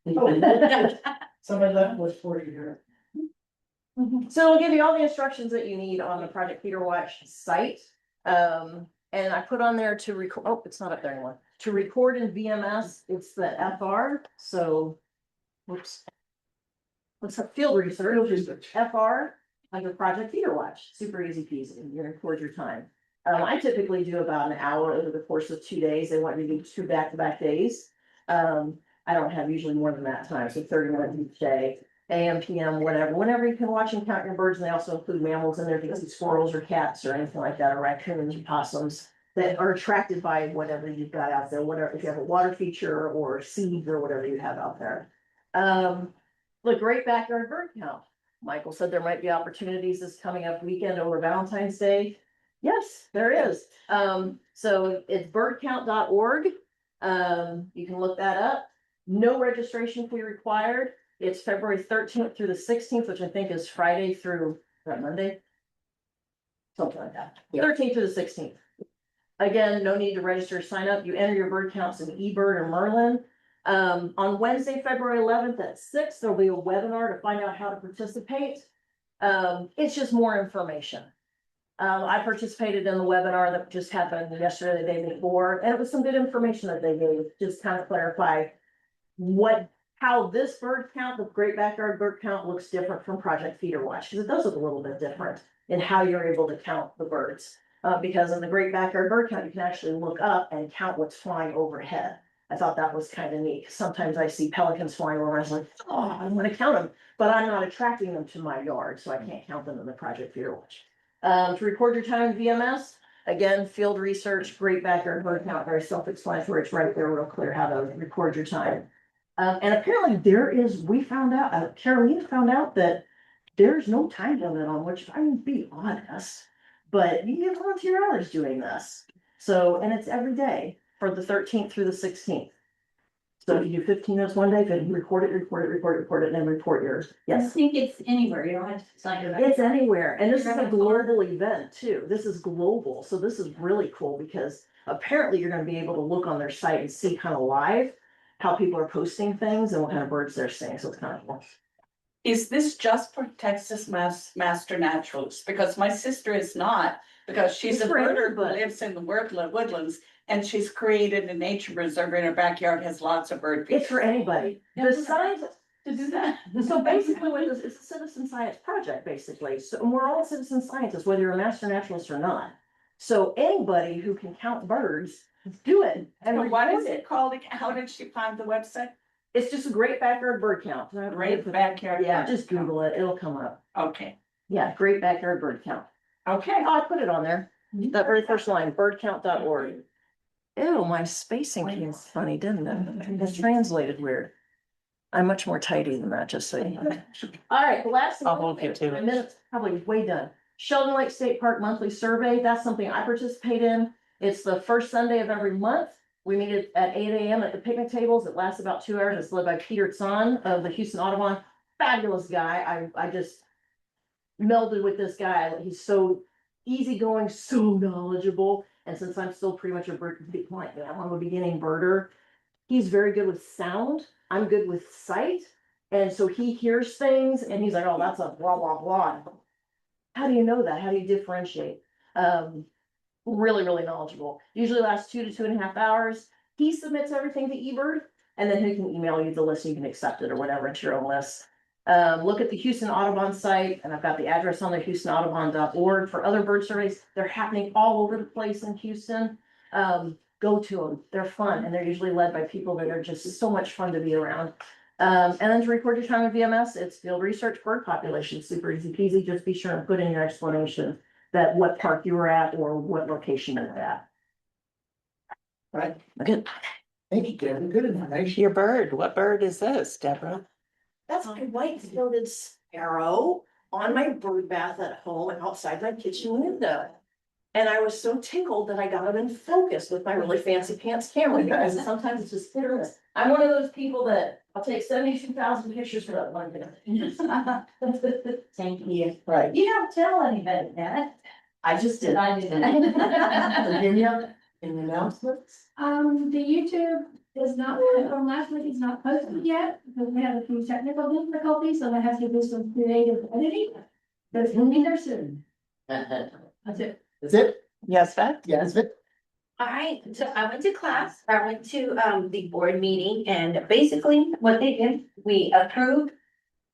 Somebody left was for you here. So it'll give you all the instructions that you need on the Project Peter Watch site. And I put on there to record, oh, it's not up there anymore, to record in VMS, it's the FR, so, whoops. What's up, field research, FR, under Project Peter Watch, super easy peasy, you record your time. I typically do about an hour over the course of 2 days, they want me to do 2 back-to-back days. I don't have usually more than that time, so 30 minutes each day. AM, PM, whatever, whenever you can watch and count your birds, and they also include mammals in there, if you see squirrels or cats or anything like that, or raccoons or possums that are attracted by whatever you've got out there, whatever, if you have a water feature or seeds or whatever you have out there. The great backyard bird count. Michael said there might be opportunities this coming up weekend over Valentine's Day. Yes, there is. So it's birdcount.org. You can look that up. No registration fee required. It's February 13th through the 16th, which I think is Friday through that Monday. Something like that. 13th through the 16th. Again, no need to register, sign up. You enter your bird counts in eBird or Merlin. On Wednesday, February 11th at 6, there'll be a webinar to find out how to participate. It's just more information. I participated in the webinar that just happened yesterday, the day before, and it was some good information that they gave, just kind of clarify how this bird count, the Great Backyard Bird Count, looks different from Project Feeder Watch, because it does look a little bit different in how you're able to count the birds. Because in the Great Backyard Bird Count, you can actually look up and count what's flying overhead. I thought that was kind of neat. Sometimes I see pelicans flying over, I was like, oh, I want to count them, but I'm not attracting them to my yard, so I can't count them in the Project Feeder Watch. To record your time in VMS, again, field research, Great Backyard Bird Count, very self-explanatory. It's right there, real clear how to record your time. And apparently Carolina found out that there's no time limit on which, I would be honest, but you get volunteer hours doing this. So, and it's every day for the 13th through the 16th. So if you do 15 minutes one day, then record it, and then report yours. I Yes. think it's anywhere, you don't have to sign it. It's anywhere, and this is a global event too. This is global, so this is really cool because apparently you're gonna be able to look on their site and see kind of live how people are posting things and what kind of birds they're seeing, so it's kind of cool. Is this just for Texas Master Naturalists? Because my sister is not, because she's It's a for birder who everybody. lives in the Woodlands, and she's created a nature reserve in her backyard, has lots of bird feeders. It's for anybody. The science, To do that. so basically what this is, a citizen science project, basically. So and we're all citizen scientists, whether you're a master naturalist or not. So anybody who can count birds, do it. And And what is record it called? How did she find the website? It's just a Great Backyard Bird Count. Great Backyard. Yeah, just Google it. It'll come up. Okay, Yeah, Great Backyard Bird Count. okay. Oh, I put it on there. That very first line, birdcount.org. Ew, my spacing came funny, didn't it? It's translated weird. I'm much more tidy than that, just so you know. All right, the last thing. I'll hold you to it. 5 minutes, probably way done. Sheldon Lake State Park Monthly Survey, that's something I participate in. It's the first Sunday of every month. We meet at 8 AM at the picnic tables. It lasts about 2 hours. It's led by Peter Tson of the Houston Audubon. Fabulous guy. I just melded with this guy. He's so easygoing, so knowledgeable. And since I'm still pretty much I'm a beginning birder, he's very good with sound. I'm good with sight. And so he hears things and he's like, oh, that's a blah, blah, blah. How do you know that? How do you differentiate? Really, really knowledgeable. Usually lasts 2 to 2.5 hours. He submits everything to eBird and then he can email you the list and you can accept it or whatever into your own list. Look at the Houston Audubon site, and I've got the address on there, HoustonAudubon.org for other bird surveys. They're happening all over the place in Houston. Go to them. They're fun, and they're usually led by people that are just so much fun to be around. And then to record your time with VMS, it's field research bird population, super easy peasy. Just be sure and put in your explanation that what park you were at or what location you were at. Right. Good. Thank you, Kevin. Good information. Your bird, what bird is this, Deborah? That's my white-throated sparrow on my bird bath at home and outside my kitchen window. And I was so tickled that I got it in focus with my really fancy pants camera because sometimes it's just hit or miss. I'm one of those people that I'll take 72,000 pictures for that one minute. Thank you. Right. You don't tell anybody that. I just did. I didn't. Virginia, any announcements? The YouTube is not, from last week, it's not posted yet, because we have a few technical difficulties, so I have to do some creative editing. But it's gonna be there soon. That's it. That's it? Yes, Beth? Yeah, that's it. All right, so I went to class, I went to the board meeting, and basically what they did, we approved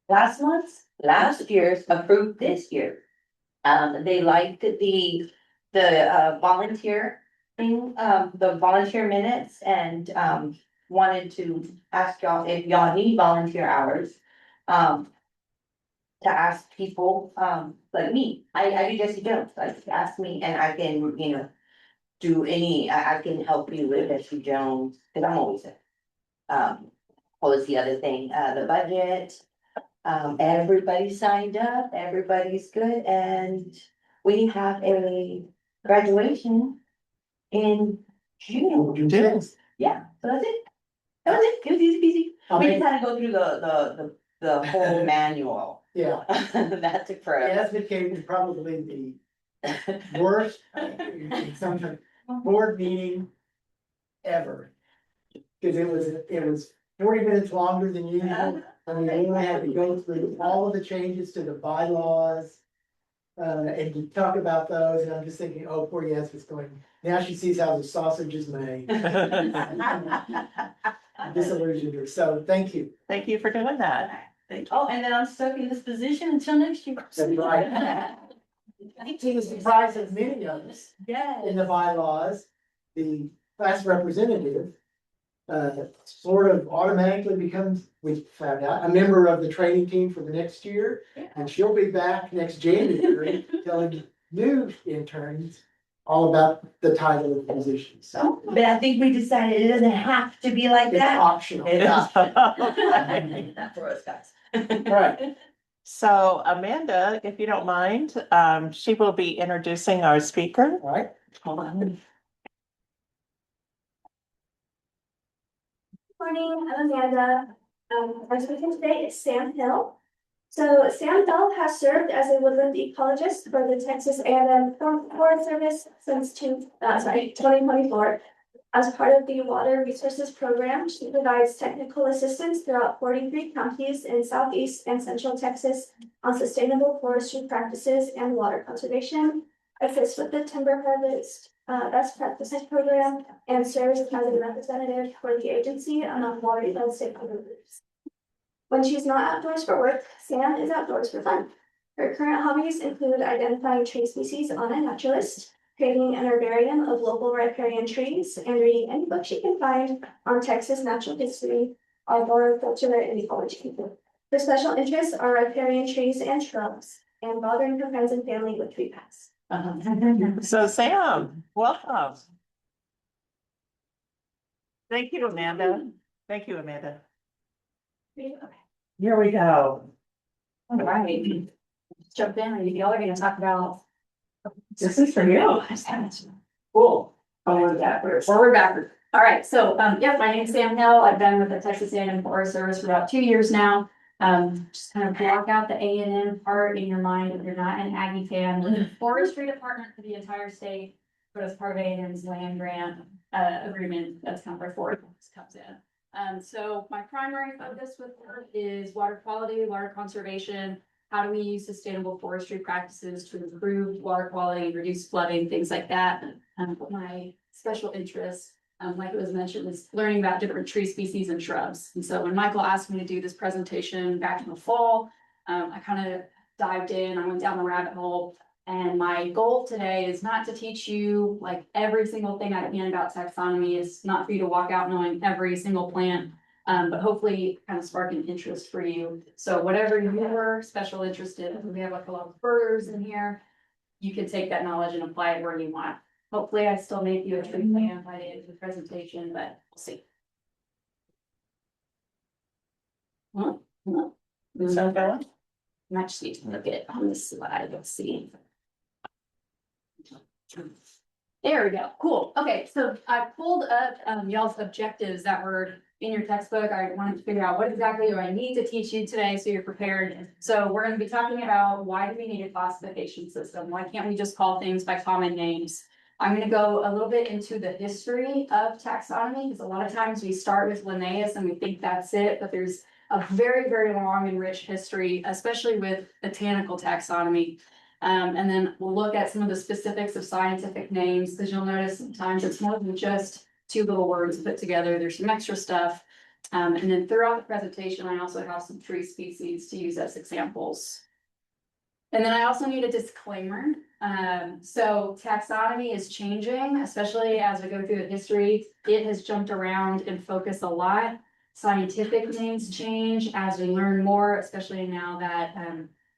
last year's approved this year. They liked the volunteer thing, the volunteer minutes, and wanted to ask y'all if y'all need volunteer hours. To ask people, like me, I do Jesse Jones, like ask me and I can, do any, I can help you with Jesse Jones, cause I'm always there. What was the other thing, the budget, everybody signed up, everybody's good, and we have a graduation in June. June. Yeah, so that's it. That was it, it was easy peasy. I'll We make- just had to go through the whole manual. Yeah, That took forever. as became probably the worst, sometimes board meeting ever. Cause it was 40 minutes longer than usual, and we only had to go through all of the changes to the bylaws. And to talk about those, and I'm just thinking, oh, poor Yes is going, now she sees how the sausage is made. Disillusioned her, so thank you. Thank you for doing that. Oh, and then I'm stuck in this position until next year. That's right. To the surprise of many of us, Yes. in the bylaws, the class representative sort of automatically becomes, we found out, a member of the training team for the next year. And she'll be back next January telling new interns all about the title of the position. So But I think we decided it doesn't have to be like it's that. optional. Not for us guys. Right. So Amanda, if you don't mind, she will be introducing our speaker. All right. Hold on. Morning, I'm Amanda. Our speaker today is Sam Hill. So Sam Hill has served as a woodland ecologist for the Texas A&M Forest Service since 2024. As part of the Water Resources Program, she provides technical assistance throughout 43 counties in southeast and central Texas on sustainable forestry practices and water conservation, assists with the timber harvest best practices program, and serves as a representative for the agency among waterfront stakeholders. When she's not outdoors for work, Sam is outdoors for fun. Her current hobbies include identifying tree species on a naturalist, creating an herbarium of local riparian trees, and reading any book she can find on Texas natural history, arboriculture, and ecology. Her special interests are riparian trees and shrubs, and bothering her friends and family with tree paths. So Sam, welcome. Thank you, Amanda. Thank you, Amanda. Here we go. All right, let's jump in, y'all are gonna talk about. This is for you. Cool. Forward backward. All right, so, yeah, my name's Sam Hill. I've been with the Texas A&M Forest Service for about 2 years now. Just kind of block out the A&M part in your mind if you're not an Aggie fan. We're the forestry department for the entire state, but as part of A&M's land grant, agreement, that's kind of where forest comes in. So my primary focus with work is water quality, water conservation. How do we use sustainable forestry practices to improve water quality, reduce flooding, things like that? My special interest, like it was mentioned, is learning about different tree species and shrubs. And so when Michael asked me to do this presentation back in the fall, I kind of dived in, I went down the rabbit hole. And my goal today is not to teach you like every single thing I can about taxonomy. It's not for you to walk out knowing every single plant, but hopefully kind of spark an interest for you. So whatever your special interest in, we have like a lot of birds in here. You can take that knowledge and apply it where you want. Hopefully I still make you a tree plan by the end of the presentation, but we'll see. So going. I just need to look at it on this slide, let's see. There we go, cool. Okay, so I pulled up y'all's objectives that were in your textbook. I wanted to figure out what exactly do I need to teach you today so you're prepared. So we're going to be talking about why do we need a classification system? Why can't we just call things by common names? I'm gonna go a little bit into the history of taxonomy, because a lot of times we start with Linnaeus and we think that's it, but there's a very, very long and rich history, especially with botanical taxonomy. And then we'll look at some of the specifics of scientific names, because you'll notice sometimes it's more than just two little words put together. There's some extra stuff. And then throughout the presentation, I also have some tree species to use as examples. And then I also need a disclaimer. So taxonomy is changing, especially as we go through the history. It has jumped around in focus a lot. Scientific names change as we learn more, especially now that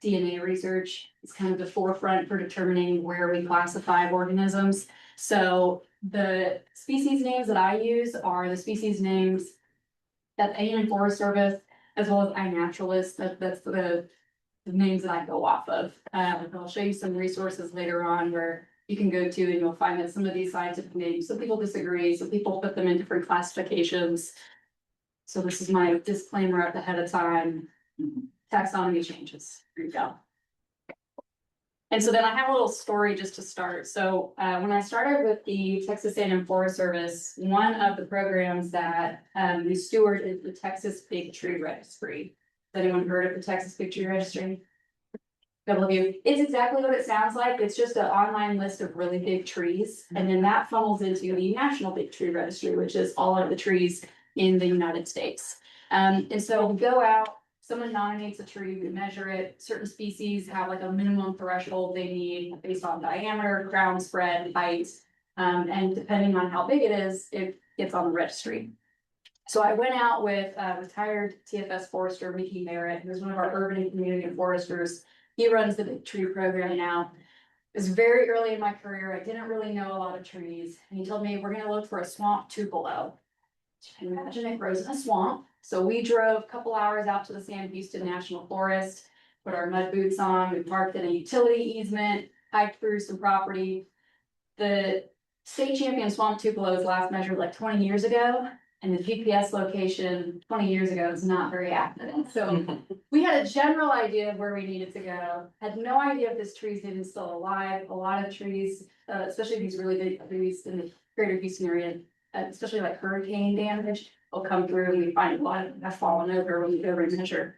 DNA research is kind of the forefront for determining where we classify organisms. So the species names that I use are the species names that the A&M Forest Service, as well as iNaturalist, that's the names that I go off of. I'll show you some resources later on where you can go to and you'll find that some of these scientific names, some people disagree, some people put them in different classifications. So this is my disclaimer at the head of time. Taxonomy changes. There you go. And so then I have a little story just to start. So when I started with the Texas A&M Forest Service, one of the programs that we steward is the Texas Big Tree Registry. Has anyone heard of the Texas Big Tree Registry? A couple of you. It's exactly what it sounds like. It's just an online list of really big trees. And then that funnels into the National Big Tree Registry, which is all of the trees in the United States. And so we go out. Someone nominates a tree, we measure it. Certain species have like a minimum threshold they need based on diameter, crown spread, height. And depending on how big it is, it gets on the registry. So I went out with retired TFS forester, Mickey Merritt, who's one of our urban and community foresters. He runs the Big Tree program now. It was very early in my career. I didn't really know a lot of trees. And he told me, we're gonna look for a swamp tupelo. You can imagine it grows in a swamp. So we drove a couple hours out to the Sam Houston National Forest, put our mud boots on, we parked in a utility easement, hiked through some property. The state champion swamp tupelo was last measured like 20 years ago, and the GPS location 20 years ago is not very accurate. So we had a general idea of where we needed to go, had no idea if this tree's even still alive. A lot of trees, especially these really big trees in the greater Houston area, especially like hurricane damage, will come through and we find a lot of them have fallen over when we go measure.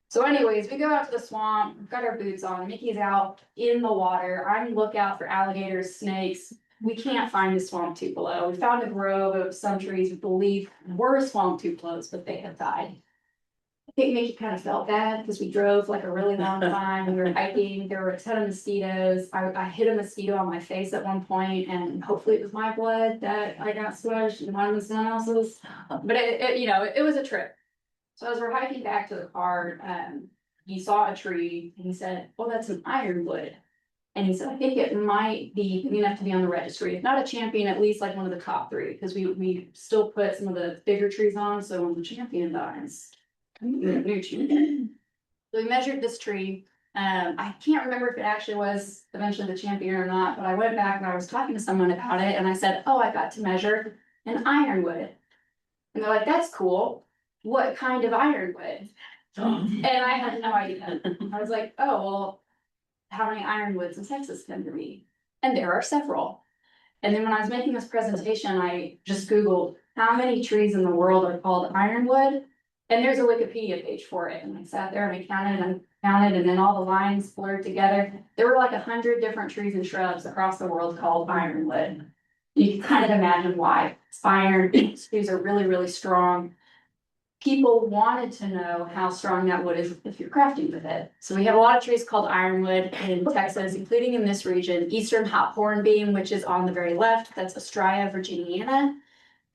So anyways, we go out to the swamp, we've got our boots on, Mickey's out in the water, I'm on lookout for alligators, snakes. We can't find the swamp tupelo. We found a grove of some trees we believe were swamp tupelos, but they had died. I think Mickey kind of felt bad because we drove like a really long time. We were hiking. There were a ton of mosquitoes. I hit a mosquito on my face at one point, and hopefully it was my blood that I got squished and mine was someone else's. But it was a trip. So as we're hiking back to the car, he saw a tree and he said, "Oh, that's an ironwood." And he said, "I think it might be big enough to be on the registry. If not a champion, at least like one of the top three, because we still put some of the bigger trees on. So when the champion dies." So we measured this tree. I can't remember if it actually was eventually the champion or not, but I went back and I was talking to someone about it and I said, "Oh, I got to measure an ironwood." And they're like, "That's cool. What kind of ironwood?" And I had no idea. I was like, "Oh, well, how many ironwoods in Texas can there be?" And there are several. And then when I was making this presentation, I just Googled how many trees in the world are called ironwood. And there's a Wikipedia page for it. And I sat there and I counted, and then all the lines blurred together. There were like 100 different trees and shrubs across the world called ironwood. You can kind of imagine why. It's iron, these trees are really, really strong. People wanted to know how strong that wood is if you're crafting with it. So we have a lot of trees called ironwood in Texas, including in this region. Eastern hop hornbeam, which is on the very left, that's Astraea virginiana.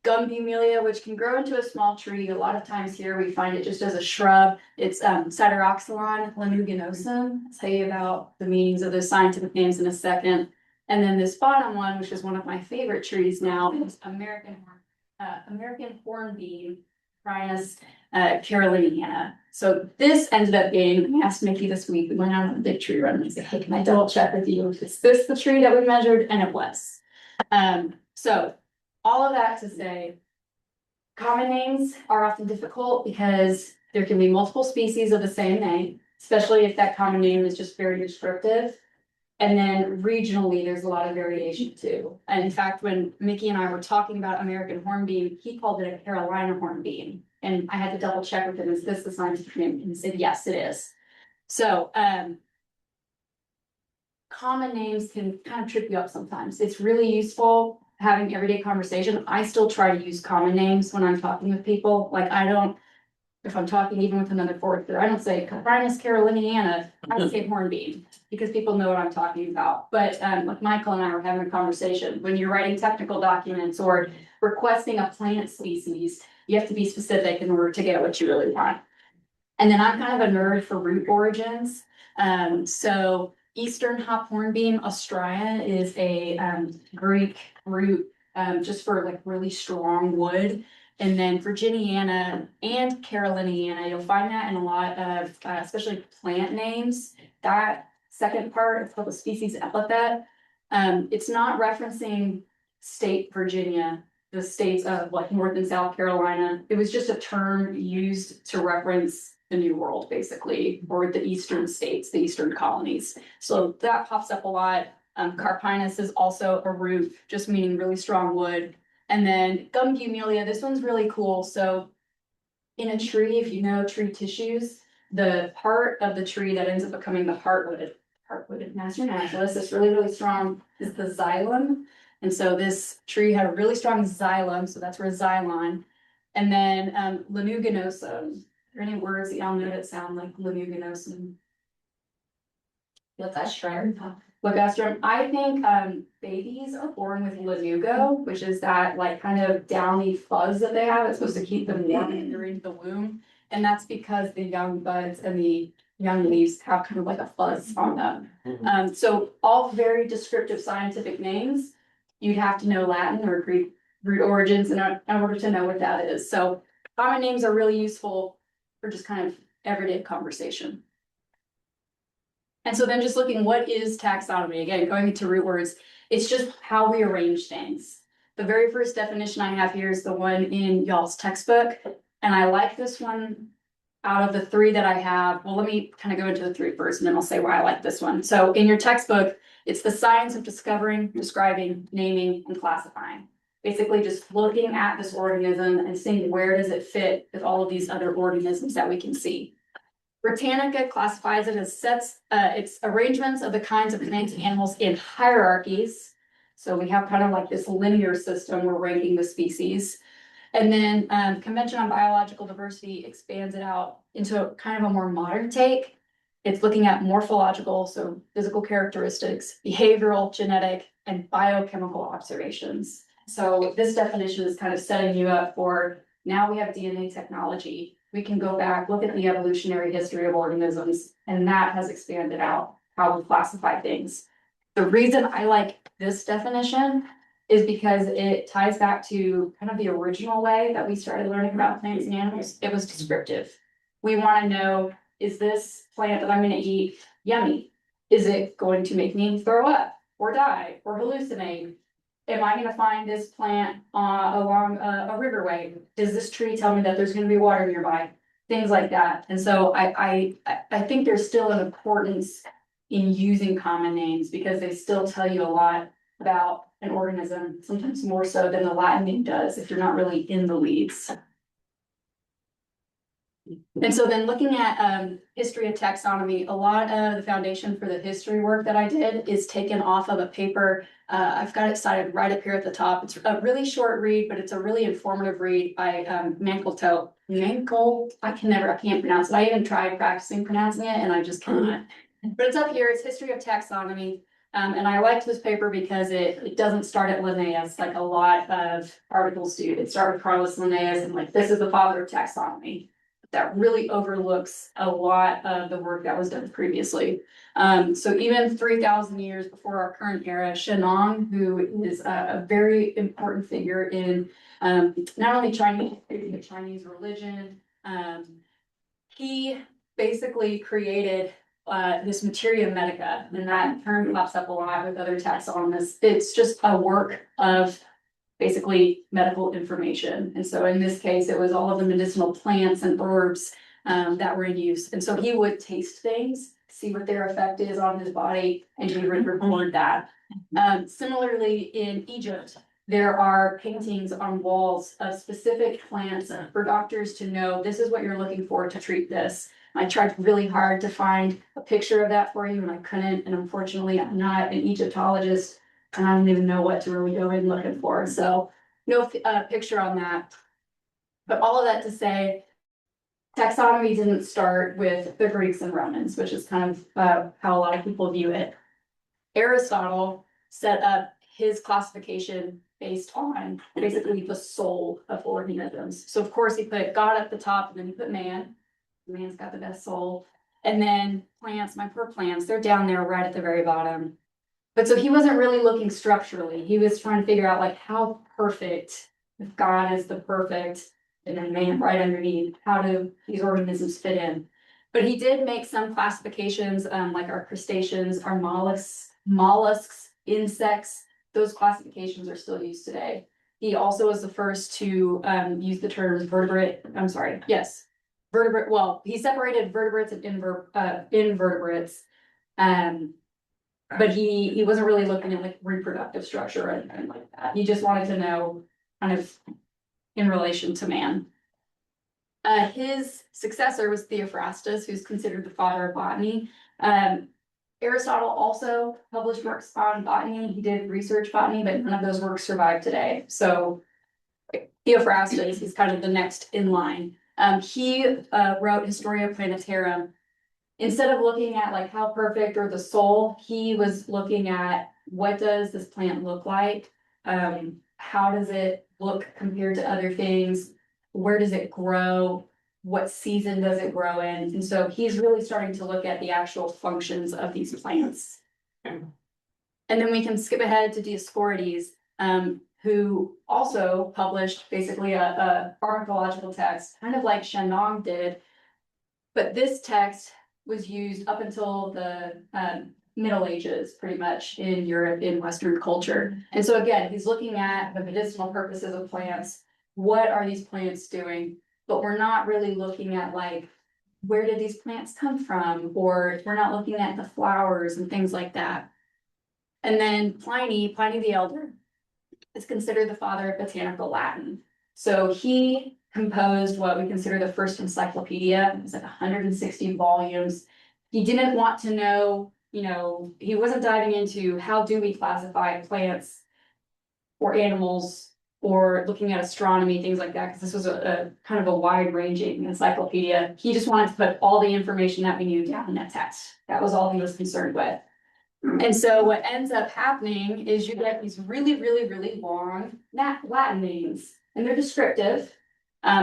Gum bumelia, which can grow into a small tree. A lot of times here we find it just as a shrub. It's Sideroxylon lanuginosum. I'll tell you about the meanings of those scientific names in a second. And then this bottom one, which is one of my favorite trees now, is American hornbeam, Prunus caroliniana. So this ended up being, I asked Mickey this week, we went out on a big tree run and I said, "Hey, can I double check with you? Is this the tree that we measured?" And it was. So all of that to say, common names are often difficult because there can be multiple species of the same name, especially if that common name is just very descriptive. And then regionally, there's a lot of variation too. And in fact, when Mickey and I were talking about American hornbeam, he called it a Carolina hornbeam. And I had to double check with him, is this the scientific name? And he said, yes, it is. So, common names can kind of trip you up sometimes. It's really useful having everyday conversation. I still try to use common names when I'm talking with people. Like I don't, if I'm talking even with another foreigner, I don't say Coprinus caroliniana, I say hornbeam, because people know what I'm talking about. But like Michael and I were having a conversation, when you're writing technical documents or requesting a plant species, you have to be specific in order to get what you really want. And then I'm kind of a nerd for root origins. So Eastern hop hornbeam Australia is a Greek root just for like really strong wood. And then Virginiana and Caroliniana, you'll find that in a lot of, especially plant names. That second part, it's called the species epithet. It's not referencing state Virginia, the states of like North and South Carolina. It was just a term used to reference the New World, basically, or the eastern states, the eastern colonies. So that pops up a lot. Carpinus is also a root, just meaning really strong wood. And then gum gumelia, this one's really cool. So in a tree, if you know tree tissues, the part of the tree that ends up becoming the heartwood master naturalist, it's really, really strong, is the xylem. And so this tree had a really strong xylem, so that's where xylon. And then lanuginosum. Are there any words that y'all know that sound like lanuginosum? Ligustrum. Ligustrum. I think babies are born with lanugo, which is that like kind of downy fuzz that they have. It's supposed to keep them warm during the womb. And that's because the young buds and the young leaves have kind of like a fuzz on them. So all very descriptive scientific names, you'd have to know Latin or Greek root origins in order to know what that is. So common names are really useful for just kind of everyday conversation. And so then just looking, what is taxonomy? Again, going into root words, it's just how we arrange things. The very first definition I have here is the one in y'all's textbook. And I like this one out of the three that I have. Well, let me kind of go into the three first, and then I'll say why I like this one. So in your textbook, it's the science of discovering, describing, naming, and classifying. Basically just looking at this organism and seeing where does it fit with all of these other organisms that we can see. Britannica classifies it as its arrangements of the kinds of plants and animals in hierarchies. So we have kind of like this linear system we're ranking the species. And then Convention on Biological Diversity expands it out into kind of a more modern take. It's looking at morphological, so physical characteristics, behavioral, genetic, and biochemical observations. So this definition is kind of setting you up for, now we have DNA technology. We can go back, look at the evolutionary history of organisms, and that has expanded out how we classify things. The reason I like this definition is because it ties back to kind of the original way that we started learning about plants and animals. It was descriptive. We want to know, is this plant that I'm going to eat yummy? Is it going to make me throw up or die or hallucinate? Am I going to find this plant along a riverway? Does this tree tell me that there's going to be water nearby? Things like that. And so I think there's still an importance in using common names because they still tell you a lot about an organism, sometimes more so than the Latin name does if you're not really in the weeds. And so then looking at history of taxonomy, a lot of the foundation for the history work that I did is taken off of a paper. I've got it cited right up here at the top. It's a really short read, but it's a really informative read by Mankel. I can't pronounce it. I even tried practicing pronouncing it and I just cannot. But it's up here, it's History of Taxonomy. And I liked this paper because it doesn't start at Linnaeus like a lot of articles do. It started with Carlos Linnaeus and like, this is the father of taxonomy. That really overlooks a lot of the work that was done previously. So even 3,000 years before our current era, Shennong, who is a very important figure in not only Chinese, but Chinese religion, he basically created this materia medica, and that term pops up a lot with other taxonomists. It's just a work of basically medical information. And so in this case, it was all of the medicinal plants and herbs that were in use. And so he would taste things, see what their effect is on his body, and he would record that. Similarly, in Egypt, there are paintings on walls of specific plants for doctors to know this is what you're looking for to treat this. I tried really hard to find a picture of that for you and I couldn't, and unfortunately, I'm not an Egyptologist. And I don't even know what to really go in looking for, so no picture on that. But all of that to say, taxonomy didn't start with the Greeks and Romans, which is kind of how a lot of people view it. Aristotle set up his classification based on basically the soul of organisms. So of course he put God at the top and then he put man. Man's got the best soul. And then plants, my poor plants, they're down there right at the very bottom. But so he wasn't really looking structurally. He was trying to figure out like how perfect, if God is the perfect, and then man right underneath, how do these organisms fit in? But he did make some classifications, like our crustaceans, our mollusks, insects. Those classifications are still used today. He also was the first to use the term vertebrate. I'm sorry, yes, vertebrate. Well, he separated vertebrates and invertebrates. But he wasn't really looking at like reproductive structure or anything like that. He just wanted to know kind of in relation to man. His successor was Theophrastus, who's considered the father of botany. Aristotle also published works on botany. He did research botany, but none of those works survive today. So Theophrastus is kind of the next in line. He wrote Historia Planetarum. Instead of looking at like how perfect or the soul, he was looking at what does this plant look like? How does it look compared to other things? Where does it grow? What season does it grow in? And so he's really starting to look at the actual functions of these plants. And then we can skip ahead to Dioscorides, who also published basically a pharmacological text, kind of like Shenong did. But this text was used up until the Middle Ages, pretty much in Europe, in Western culture. And so again, he's looking at the medicinal purposes of plants. What are these plants doing? But we're not really looking at like, where did these plants come from? Or we're not looking at the flowers and things like that. And then Pliny the Elder is considered the father of botanical Latin. So he composed what we consider the first encyclopedia. It's like 160 volumes. He didn't want to know, he wasn't diving into how do we classify plants or animals or looking at astronomy, things like that, because this was a kind of a wide-ranging encyclopedia. He just wanted to put all the information that we knew down in that text. That was all he was concerned with. And so what ends up happening is you get these really, really, really long Latin names, and they're descriptive.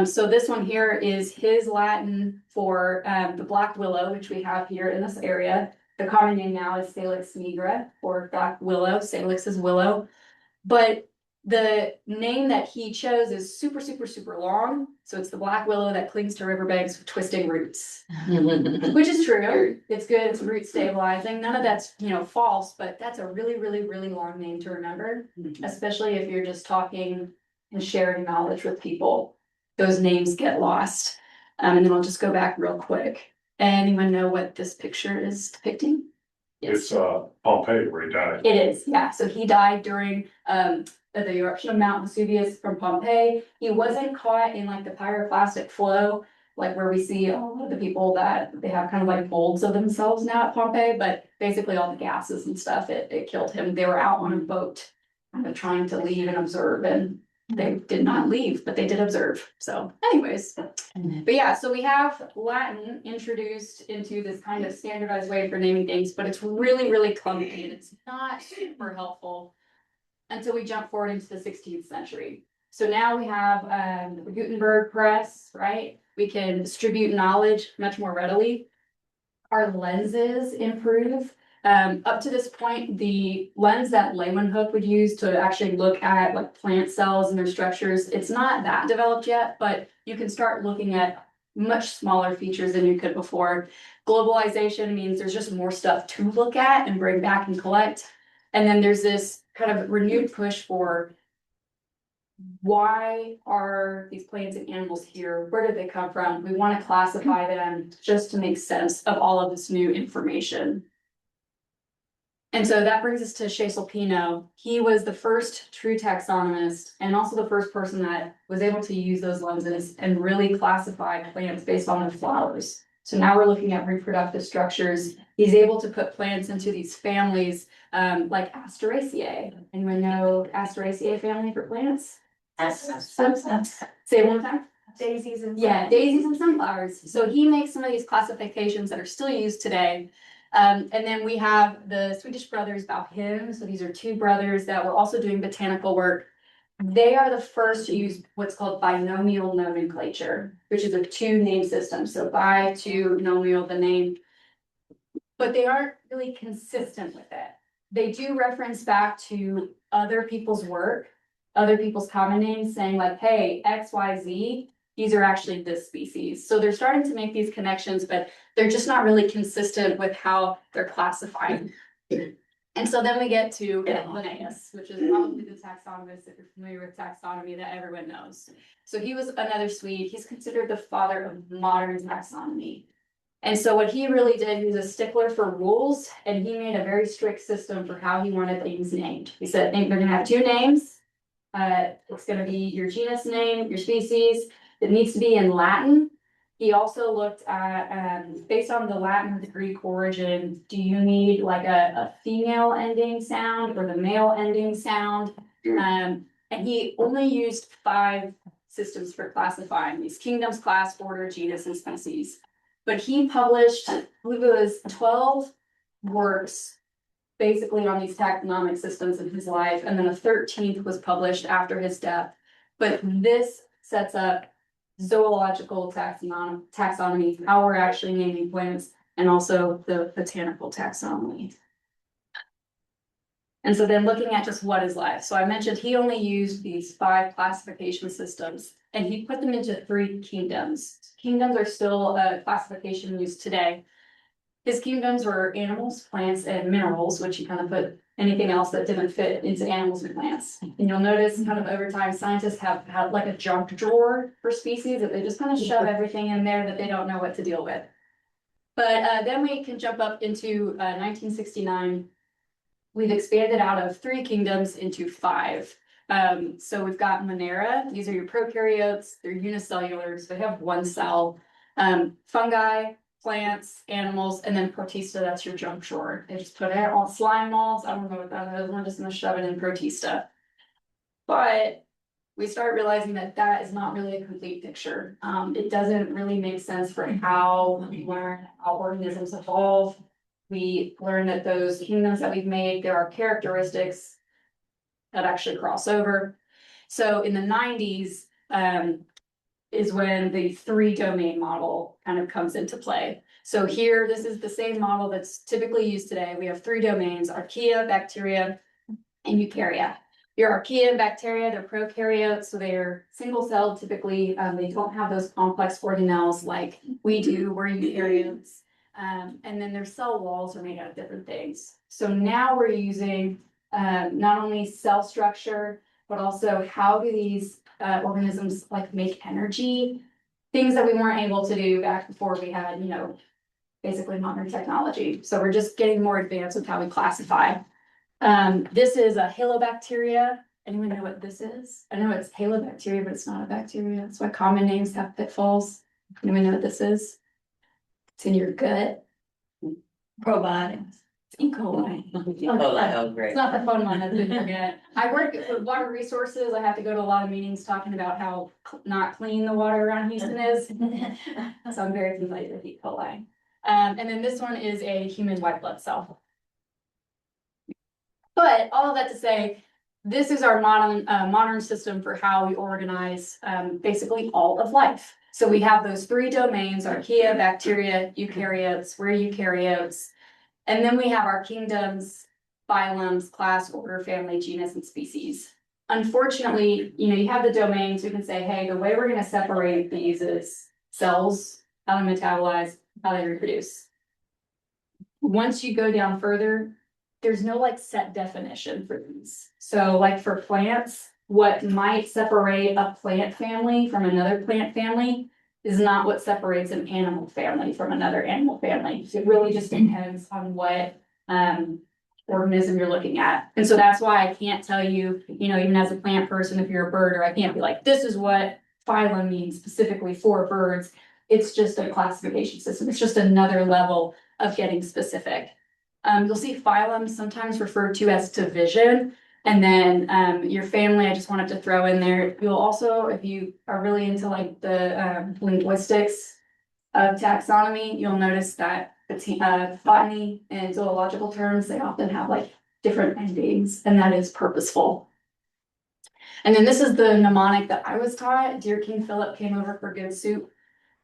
So this one here is his Latin for the black willow, which we have here in this area. The common name now is Salix nigra, or black willow. Salix is willow. But the name that he chose is super, super, super long. So it's the black willow that clings to riverbanks with twisting roots, which is true. It's good. It's root stabilizing. None of that's, false, but that's a really, really, really long name to remember, especially if you're just talking and sharing knowledge with people. Those names get lost. And then I'll just go back real quick. Anyone know what this picture is depicting? It's Pompeii where he died. It is, yeah. So he died during the eruption of Mount Vesuvius from Pompeii. He wasn't caught in like the pyroclastic flow, like where we see a lot of the people that they have kind of like molds of themselves now at Pompeii, but basically all the gases and stuff, it killed him. They were out on a boat kind of trying to leave and observe, and they did not leave, but they did observe. So anyways, but yeah, so we have Latin introduced into this kind of standardized way for naming things, but it's really, really clunky. It's not super helpful until we jump forward into the 16th century. So now we have the Gutenberg press, right? We can distribute knowledge much more readily. Our lenses improve. Up to this point, the lens that Leeuwenhoek would use to actually look at like plant cells and their structures, it's not that developed yet, but you can start looking at much smaller features than you could before. Globalization means there's just more stuff to look at and bring back and collect. And then there's this kind of renewed push for why are these plants and animals here? Where did they come from? We want to classify them just to make sense of all of this new information. And so that brings us to Cecil Pino. He was the first true taxonomist and also the first person that was able to use those lenses and really classify plants based on their flowers. So now we're looking at reproductive structures. He's able to put plants into these families like Asteraceae. Anyone know Asteraceae family for plants? Say it one more time. Daisies and. Yeah, daisies and sunflowers. So he makes some of these classifications that are still used today. And then we have the Swedish brothers Bauhin. So these are two brothers that were also doing botanical work. They are the first to use what's called binomial nomenclature, which is a two name system. So bi, two, nomial, the name. But they aren't really consistent with it. They do reference back to other people's work, other people's common names saying like, hey, X, Y, Z, these are actually this species. So they're starting to make these connections, but they're just not really consistent with how they're classified. And so then we get to Linnaeus, which is probably the taxonomist, if you're familiar with taxonomy, that everyone knows. So he was another Swede. He's considered the father of modern taxonomy. And so what he really did, he was a stickler for rules, and he made a very strict system for how he wanted things named. He said, they're gonna have two names. It's gonna be your genus name, your species. It needs to be in Latin. He also looked at, based on the Latin or the Greek origin, do you need like a female ending sound or the male ending sound? And he only used 5 systems for classifying these: kingdoms, class, order, genus, and species. But he published, I believe it was 12 works basically on these taxonomic systems in his life, and then a 13th was published after his death. But this sets up zoological taxonomy, how we're actually naming plants, and also the botanical taxonomy. And so then looking at just what is life. So I mentioned he only used these 5 classification systems, and he put them into 3 kingdoms. Kingdoms are still a classification used today. His kingdoms were animals, plants, and minerals, which he kind of put anything else that didn't fit into animals and plants. And you'll notice kind of over time, scientists have had like a junk drawer for species that they just kind of shove everything in there that they don't know what to deal with. But then we can jump up into 1969. We've expanded out of 3 kingdoms into 5. So we've got Monera. These are your prokaryotes. They're unicellular, so they have 1 cell. Fungi, plants, animals, and then Protista, that's your junk drawer. They just put it on slime molds. I don't know what that is. We're just gonna shove it in Protista. But we start realizing that that is not really a complete picture. It doesn't really make sense for how we learn how organisms evolve. We learn that those kingdoms that we've made, there are characteristics that actually cross over. So in the 90s, is when the 3 domain model kind of comes into play. So here, this is the same model that's typically used today. We have 3 domains: archaea, bacteria, and eukarya. Your archaea and bacteria, they're prokaryotes, so they're single-celled typically. They don't have those complex organelles like we do, we're eukaryotes. And then their cell walls are made out of different things. So now we're using not only cell structure, but also how do these organisms like make energy, things that we weren't able to do back before we had, basically modern technology. So we're just getting more advanced with how we classify. This is a halobacteria. Anyone know what this is? I know it's halobacteria, but it's not a bacteria. That's why common names have pitfalls. Anyone know what this is? It's in your gut. Probiotics. It's E. coli. Oh, great. It's not the fun one, that's been forget. I work with water resources. I have to go to a lot of meetings talking about how not clean the water around Houston is. So I'm very familiar with E. coli. And then this one is a human white blood cell. But all of that to say, this is our modern system for how we organize basically all of life. So we have those 3 domains: archaea, bacteria, eukaryotes. We're eukaryotes. And then we have our kingdoms, phylums, class, order, family, genus, and species. Unfortunately, you have the domains. We can say, hey, the way we're going to separate these is cells, how they metabolize, how they reproduce. Once you go down further, there's no like set definition for these. So like for plants, what might separate a plant family from another plant family is not what separates an animal family from another animal family. It really just depends on what organism you're looking at. And so that's why I can't tell you, you know, even as a plant person, if you're a birder, I can't be like, this is what phylum means specifically for birds. It's just a classification system. It's just another level of getting specific. You'll see phylum sometimes referred to as division. And then your family, I just wanted to throw in there. You'll also, if you are really into like the linguistics of taxonomy, you'll notice that botany and zoological terms, they often have like different endings, and that is purposeful. And then this is the mnemonic that I was taught. Dear King Philip came over for good soup.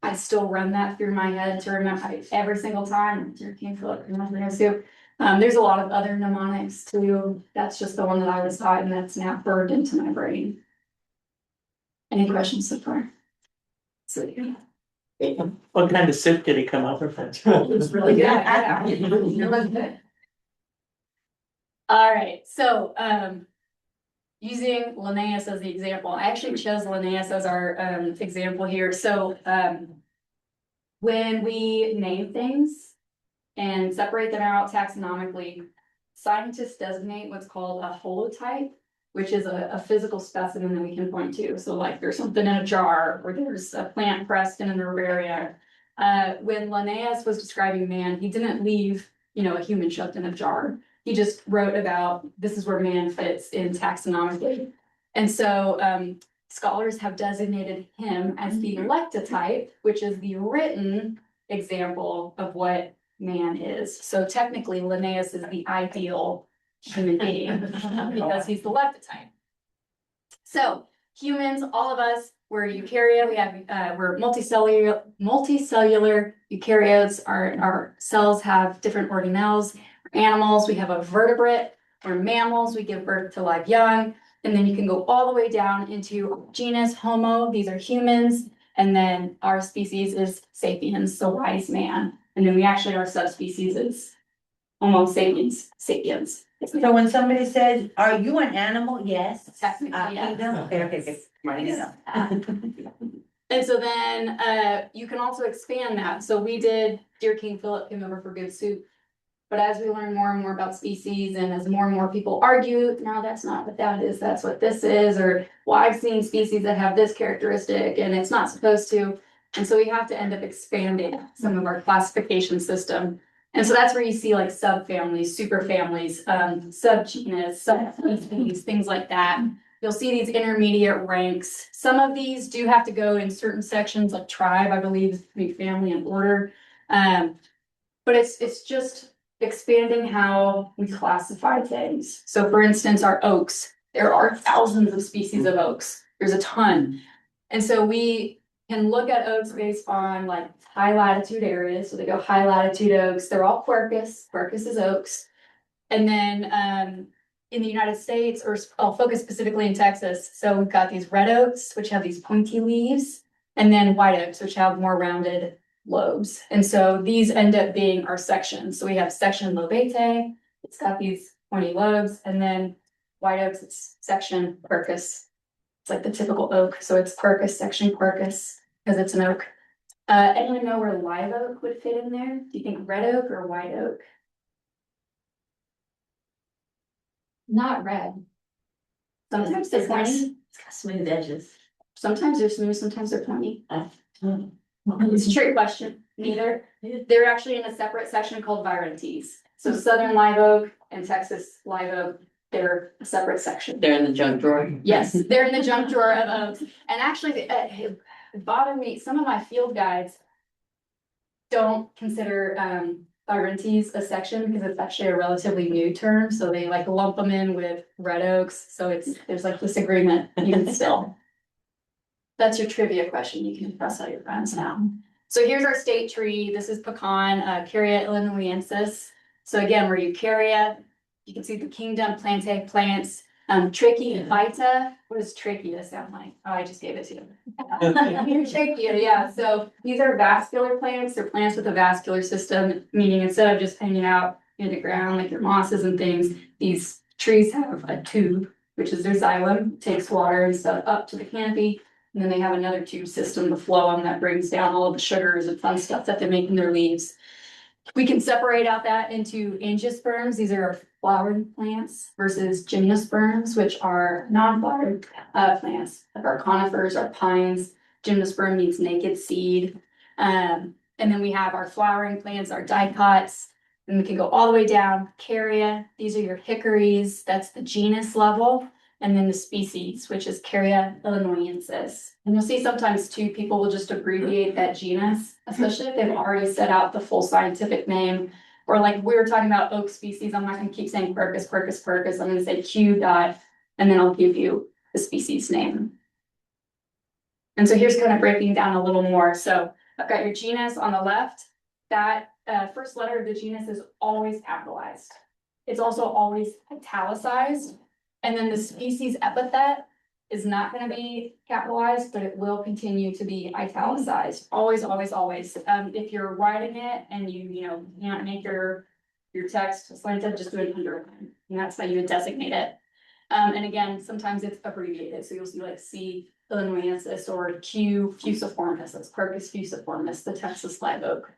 I still run that through my head to remember every single time. Dear King Philip came over for good soup. There's a lot of other mnemonics too. That's just the one that I was taught, and that's now burned into my brain. Any questions so far? So, yeah. What kind of soup did he come over for? It's really good. Yeah. It was good. All right, so using Linnaeus as the example, I actually chose Linnaeus as our example here. So when we name things and separate them out taxonomically, scientists designate what's called a holotype, which is a physical specimen that we can point to. So like there's something in a jar, or there's a plant pressed in an herbaria. When Linnaeus was describing man, he didn't leave, you know, a human shoved in a jar. He just wrote about this is where man fits in taxonomically. And so scholars have designated him as the lectotype, which is the written example of what man is. So technically Linnaeus is the ideal human being because he's the lectotype. So humans, all of us, we're eukarya. We have we're multicellular eukaryotes. Our cells have different organelles. Animals, we have a vertebrate. We're mammals, we give birth to live young. And then you can go all the way down into genus Homo. These are humans. And then our species is sapiens, so wise man. And then we actually, our subspecies is Homo sapiens. So when somebody says, are you an animal? Yes. Technically, yeah. Okay. Writing it up. And so then you can also expand that. So we did, Dear King Philip came over for good soup. But as we learn more and more about species, and as more and more people argue, no, that's not what that is, that's what this is, or well, I've seen species that have this characteristic and it's not supposed to. And so we have to end up expanding some of our classification system. And so that's where you see like subfamilies, superfamilies, subgenus, subspecies, things like that. You'll see these intermediate ranks. Some of these do have to go in certain sections, like tribe, I believe, family and order. But it's just expanding how we classify things. So for instance, our oaks, there are thousands of species of oaks. There's a ton. And so we can look at oaks based on like high latitude areas. So they go high latitude oaks. They're all Quercus. Quercus is oaks. And then in the United States, or I'll focus specifically in Texas. So we've got these red oaks, which have these pointy leaves, and then white oaks, which have more rounded lobes. And so these end up being our sections. So we have section lobate, it's got these pointy lobes, and then white oaks, it's section Quercus. It's like the typical oak. So it's Quercus, section Quercus, because it's an oak. Anyone know where live oak would fit in there? Do you think red oak or white oak? Not red. Sometimes they're pointy. It's got smooth edges. Sometimes they're smooth, sometimes they're pointy. It's a trick question. Neither. They're actually in a separate section called Virontes. So Southern live oak and Texas live oak, they're a separate section. They're in the junk drawer. Yes, they're in the junk drawer of oaks. And actually, it bothered me. Some of my field guides don't consider Virontes a section because it's actually a relatively new term. So they like lump them in with red oaks. So there's like disagreement even still. That's your trivia question. You can press out your friends now. So here's our state tree. This is pecan, Carya illinoisensis. So again, we're eukarya. You can see the kingdom, plantae, plants, Trachea. What does trachea sound like? Oh, I just gave it to you. Trachea, yeah. So these are vascular plants. They're plants with a vascular system, meaning instead of just hanging out in the ground like your mosses and things, these trees have a tube which is their xylem, takes water and stuff up to the canopy. And then they have another tube system, the phloem, that brings down all of the sugars and fun stuff that they make in their leaves. We can separate out that into angiosperms. These are our flowering plants versus gymnosperms, which are non-flowered plants, like our conifers, our pines. Gymnosperm means naked seed. And then we have our flowering plants, our dicots. And we can go all the way down, Caria. These are your hickories. That's the genus level. And then the species, which is Caria illinoisensis. And you'll see sometimes too, people will just abbreviate that genus, especially if they've already set out the full scientific name. Or like we were talking about oak species, I'm not gonna keep saying Quercus, Quercus, Quercus. I'm gonna say Q dot, and then I'll give you the species name. And so here's kind of breaking down a little more. So I've got your genus on the left. That first letter of the genus is always capitalized. It's also always italicized. And then the species epithet is not gonna be capitalized, but it will continue to be italicized. Always, always, always. If you're writing it and you know, can't make your text slanted, just do it underline. And that's how you would designate it. And again, sometimes it's abbreviated. So you'll see like C. illinoisensis or Q. fusiformis. That's Quercus fusiformis, the Texas live oak.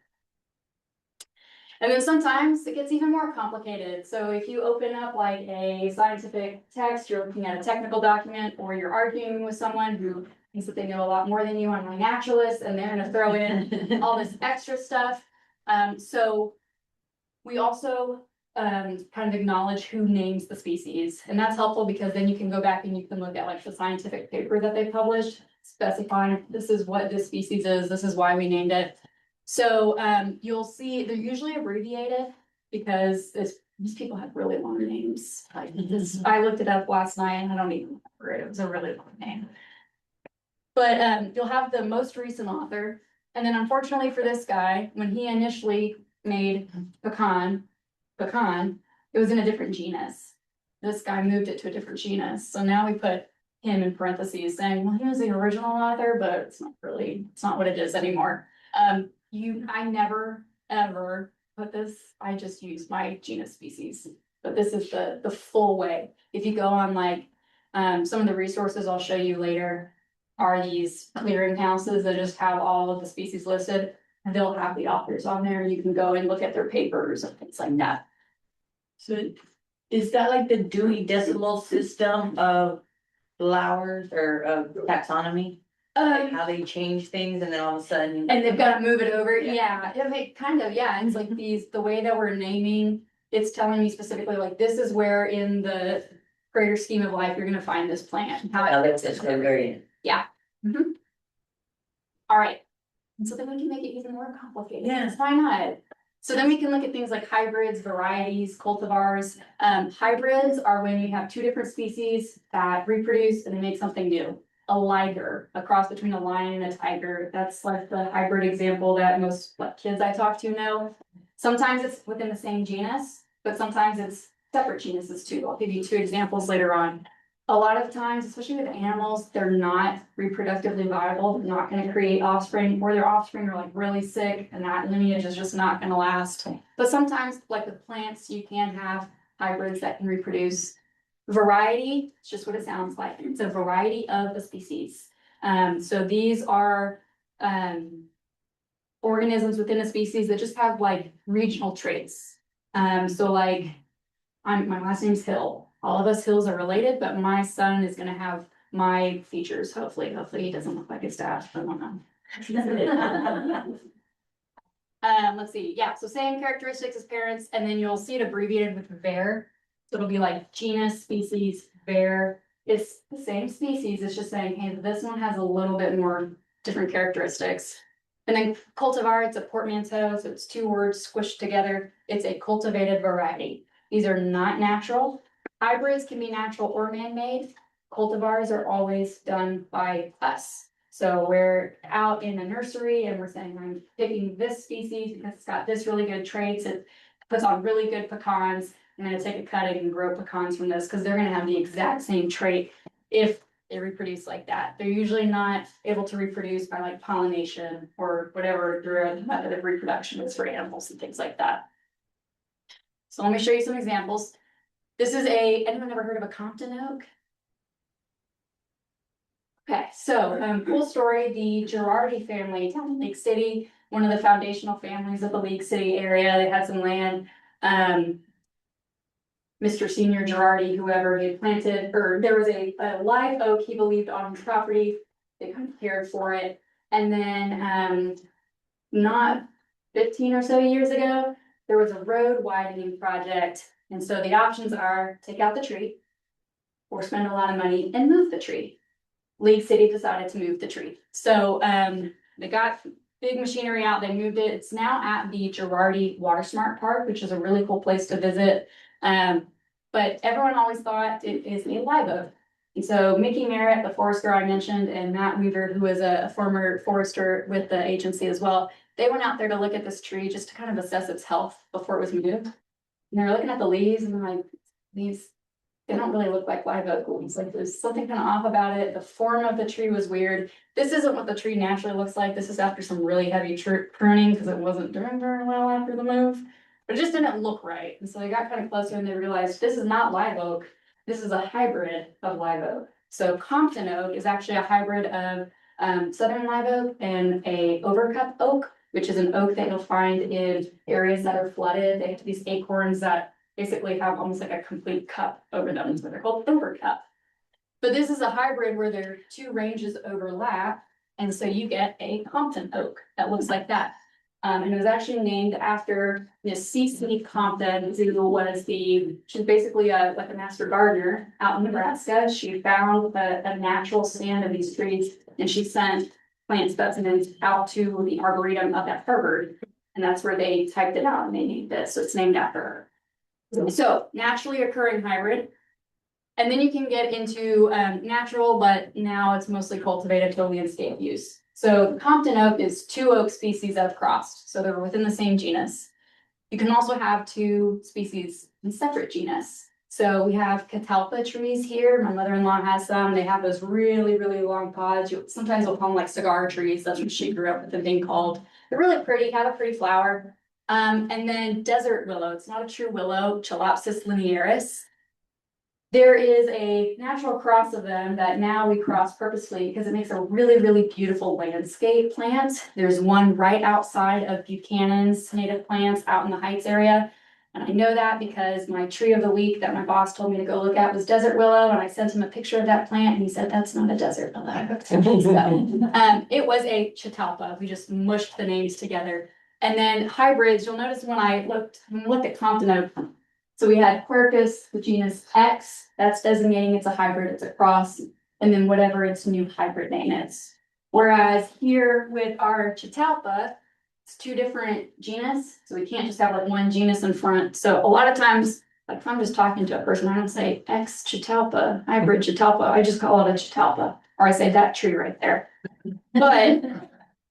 And then sometimes it gets even more complicated. So if you open up like a scientific text, you're looking at a technical document, or you're arguing with someone who thinks that they know a lot more than you, I'm a naturalist, and they're gonna throw in all this extra stuff. So we also kind of acknowledge who names the species. And that's helpful because then you can go back and you can look at like the scientific paper that they published, specifying this is what this species is, this is why we named it. So you'll see they're usually abbreviated because these people have really long names. Like this, I looked it up last night and I don't even remember it. It was a really long name. But you'll have the most recent author. And then unfortunately for this guy, when he initially made pecan, it was in a different genus. This guy moved it to a different genus. So now we put him in parentheses saying, well, he was the original author, but it's not what it is anymore. I never, ever put this, I just use my genus species, but this is the full way. If you go on like, some of the resources I'll show you later are these clearinghouses that just have all of the species listed, and they'll have the authors on there. You can go and look at their papers and things like that. So is that like the Dewey Decimal System of flowers or of taxonomy? Like how they change things and then all of a sudden. And they've got to move it over. Yeah, it kind of, yeah. It's like the way that we're naming, it's telling me specifically like this is where in the greater scheme of life you're gonna find this plant. How it fits in. Very. Yeah. Mm-hmm. All right. And so then we can make it even more complicated. Yes. Why not? So then we can look at things like hybrids, varieties, cultivars. Hybrids are when you have two different species that reproduce and they make something new. A liger, a cross between a lion and a tiger. That's like the hybrid example that most kids I talk to know. Sometimes it's within the same genus, but sometimes it's separate genuses too. I'll give you two examples later on. A lot of times, especially with animals, they're not reproductively viable. They're not going to create offspring, or their offspring are like really sick and that lineage is just not going to last. But sometimes, like with plants, you can have hybrids that can reproduce. Variety, it's just what it sounds like. It's a variety of a species. So these are organisms within a species that just have like regional traits. So like my last name's Hill. All of us Hills are related, but my son is gonna have my features, hopefully. Hopefully he doesn't look like his dad. I don't know. Let's see. Yeah, so same characteristics as parents, and then you'll see it abbreviated with VAR. So it'll be like genus, species, VAR. It's the same species. It's just saying, hey, this one has a little bit more different characteristics. And then cultivar, it's a portmanteau, so it's two words squished together. It's a cultivated variety. These are not natural. Hybrids can be natural or man-made. Cultivars are always done by us. So we're out in a nursery and we're saying, I'm picking this species because it's got this really good traits. It puts on really good pecans. I'm gonna take a cutting and grow pecans from this because they're gonna have the exact same trait if they reproduce like that. They're usually not able to reproduce by like pollination or whatever the method of reproduction is for animals and things like that. So let me show you some examples. This is anyone ever heard of a Compton oak? Okay, so, cool story, the Girardi family down in Lake City, one of the foundational families of the Lake City area, they had some land. Mr. Senior Girardi, whoever he had planted, or there was a live oak he believed on his property. They kind of cared for it. And then, not 15 or so years ago, there was a road widening project. And so the options are take out the tree or spend a lot of money and move the tree. League City decided to move the tree. So, they got big machinery out, they moved it. It's now at the Girardi Water Smart Park, which is a really cool place to visit. But everyone always thought it is a live oak. And so Mickey Merritt, the forester I mentioned, and Matt Weaver, who was a former forester with the agency as well, they went out there to look at this tree just to kind of assess its health before it was moved. And they're looking at the leaves and they're like, these, they don't really look like live oak leaves. Like there's something kind of off about it. The form of the tree was weird. This isn't what the tree naturally looks like. This is after some really heavy pruning because it wasn't doing very well after the move. But it just didn't look right. And so they got kind of closer and they realized this is not live oak. This is a hybrid of live oak. So Compton oak is actually a hybrid of southern live oak and a overcup oak, which is an oak that you'll find in areas that are flooded. They have these acorns that basically have almost like a complete cup over them. So they're called overcup. But this is a hybrid where their two ranges overlap. And so you get a Compton oak that looks like that. And it was actually named after Miss C.C. Compton, who was she's basically like a master gardener out in Nebraska. She found a natural stand of these trees and she sent plant specimens out to the Arboretum up at Harvard. And that's where they typed it out and they named it. So it's named after her. So naturally occurring hybrid. And then you can get into natural, but now it's mostly cultivated for landscape use. So Compton oak is two oak species that have crossed, so they're within the same genus. You can also have two species in separate genus. So we have catalpa trees here. My mother-in-law has some. They have those really, really long pods. Sometimes we'll call them like cigar trees. That's what she grew up with them being called. They're really pretty, have a pretty flower. And then desert willow. It's not a true willow, Chalopsis linearis. There is a natural cross of them that now we cross purposely because it makes a really, really beautiful landscape plant. There's one right outside of Buchanan's native plants out in the Heights area. And I know that because my tree of the week that my boss told me to go look at was desert willow. And I sent him a picture of that plant and he said, that's not a desert willow. So, it was a catalpa. We just mushed the names together. And then hybrids, you'll notice when I looked at Compton oak, so we had Quercus, the genus X, that's designating it's a hybrid, it's a cross, and then whatever its new hybrid name is. Whereas here with our Catalpa, it's two different genus, so we can't just have like one genus in front. So a lot of times, like if I'm just talking to a person, I don't say X Catalpa, hybrid Catalpa, I just call it a Catalpa, or I say that tree right there. But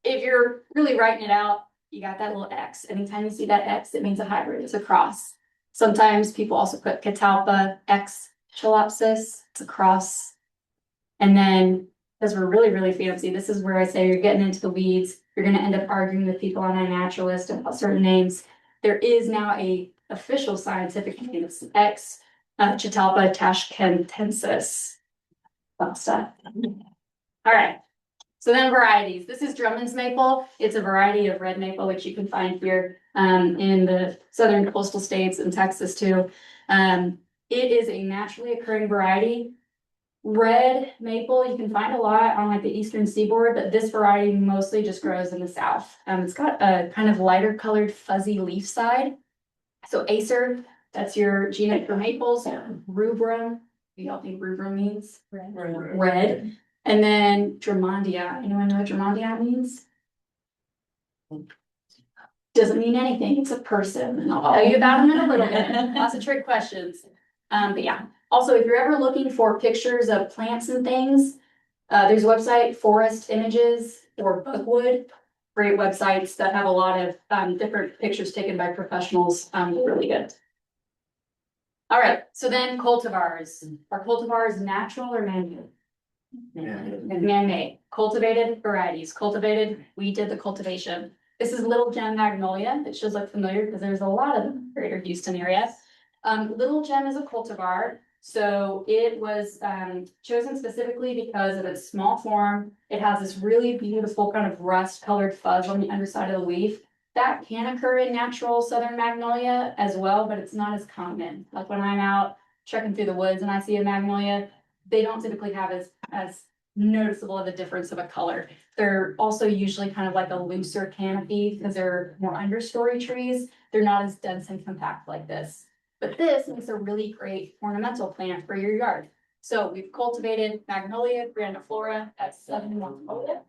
if you're really writing it out, you got that little X. Anytime you see that X, it means a hybrid, it's a cross. Sometimes people also put Catalpa X Chalopsis, it's a cross. And then, because we're really, really fancy, this is where I say you're getting into the weeds. You're going to end up arguing with people on iNaturalist about certain names. There is now a official scientific name, it's X Catalpa tashkentensis. Fun stuff. All right. So then varieties. This is Drummond's maple. It's a variety of red maple, which you can find here in the southern coastal states and Texas too. It is a naturally occurring variety. Red maple, you can find a lot on like the eastern seaboard, but this variety mostly just grows in the south. It's got a kind of lighter colored fuzzy leaf side. So Acer, that's your genus for maples. Rubrum, you don't think rubrum means? Red. And then Drummondia. Anyone know what Drummondia means? Doesn't mean anything. It's a person. And I'll tell you about them in a little bit. Lots of trick questions. But yeah. Also, if you're ever looking for pictures of plants and things, there's a website, Forest Images or Bookwood. Great websites that have a lot of different pictures taken by professionals. Really good. All right. So then cultivars. Are cultivars natural or man-made? Man-made, cultivated varieties, cultivated, we did the cultivation. This is Little Gem Magnolia. It should look familiar because there's a lot of them in the greater Houston area. Little Gem is a cultivar. So it was chosen specifically because of its small form. It has this really beautiful kind of rust colored fuzz on the underside of the leaf. That can occur in natural southern magnolia as well, but it's not as common. Like when I'm out trekking through the woods and I see a magnolia, they don't typically have as noticeable of a difference of a color. They're also usually kind of like a looser canopy because they're more understory trees. They're not as dense and compact like this. But this makes a really great ornamental plant for your yard. So we've cultivated Magnolia grandiflora, that's Southern Magnolia.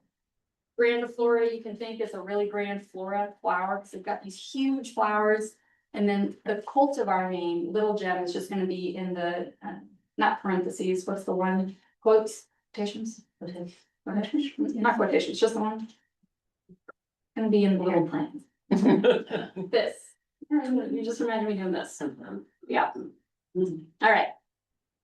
Grandiflora, you can think is a really grand flora flower, because they've got these huge flowers. And then the cultivar name, Little Gem, is just gonna be in the, not parentheses, what's the one, quotations? Not quotations, just the one. Gonna be in the little plant. This, you just imagine me doing this, yeah. All right.